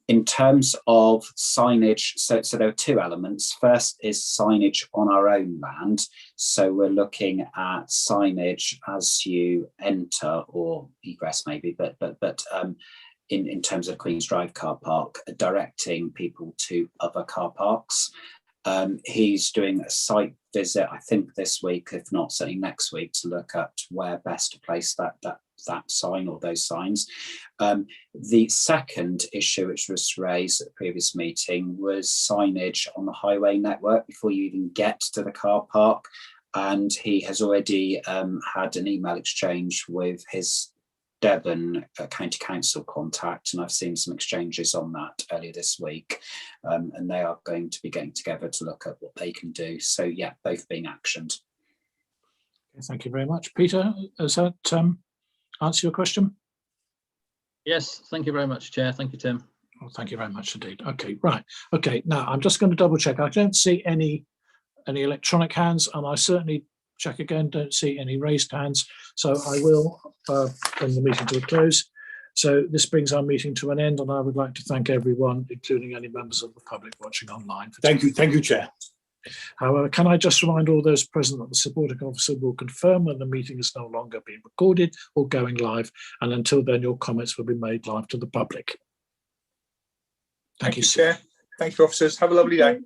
In terms of signage, so there are 2 elements. First is signage on our own land. So we're looking at signage as you enter, or egress maybe, but in terms of Queen's Drive car park, directing people to other car parks. He's doing a site visit, I think this week, if not certainly next week, to look at where best to place that sign or those signs. The second issue which was raised at the previous meeting was signage on the highway network before you even get to the car park. And he has already had an email exchange with his Devon County Council contact, and I've seen some exchanges on that earlier this week, and they are going to be getting together to look at what they can do. So yeah, both being actioned. Okay, thank you very much. Peter, does that answer your question? Yes, thank you very much, Chair. Thank you, Tim. Well, thank you very much indeed. Okay, right. Okay, now I'm just going to double check. I don't see any electronic hands, and I certainly check again, don't see any raised hands. So I will bring the meeting to a close. So this brings our meeting to an end, and I would like to thank everyone, including any members of the public watching online. Thank you, Chair. However, can I just remind all those present that the supporting officer will confirm when the meeting is no longer being recorded or going live, and until then your comments will be made live to the public. Thank you, Chair. Thank you, officers. Have a lovely day.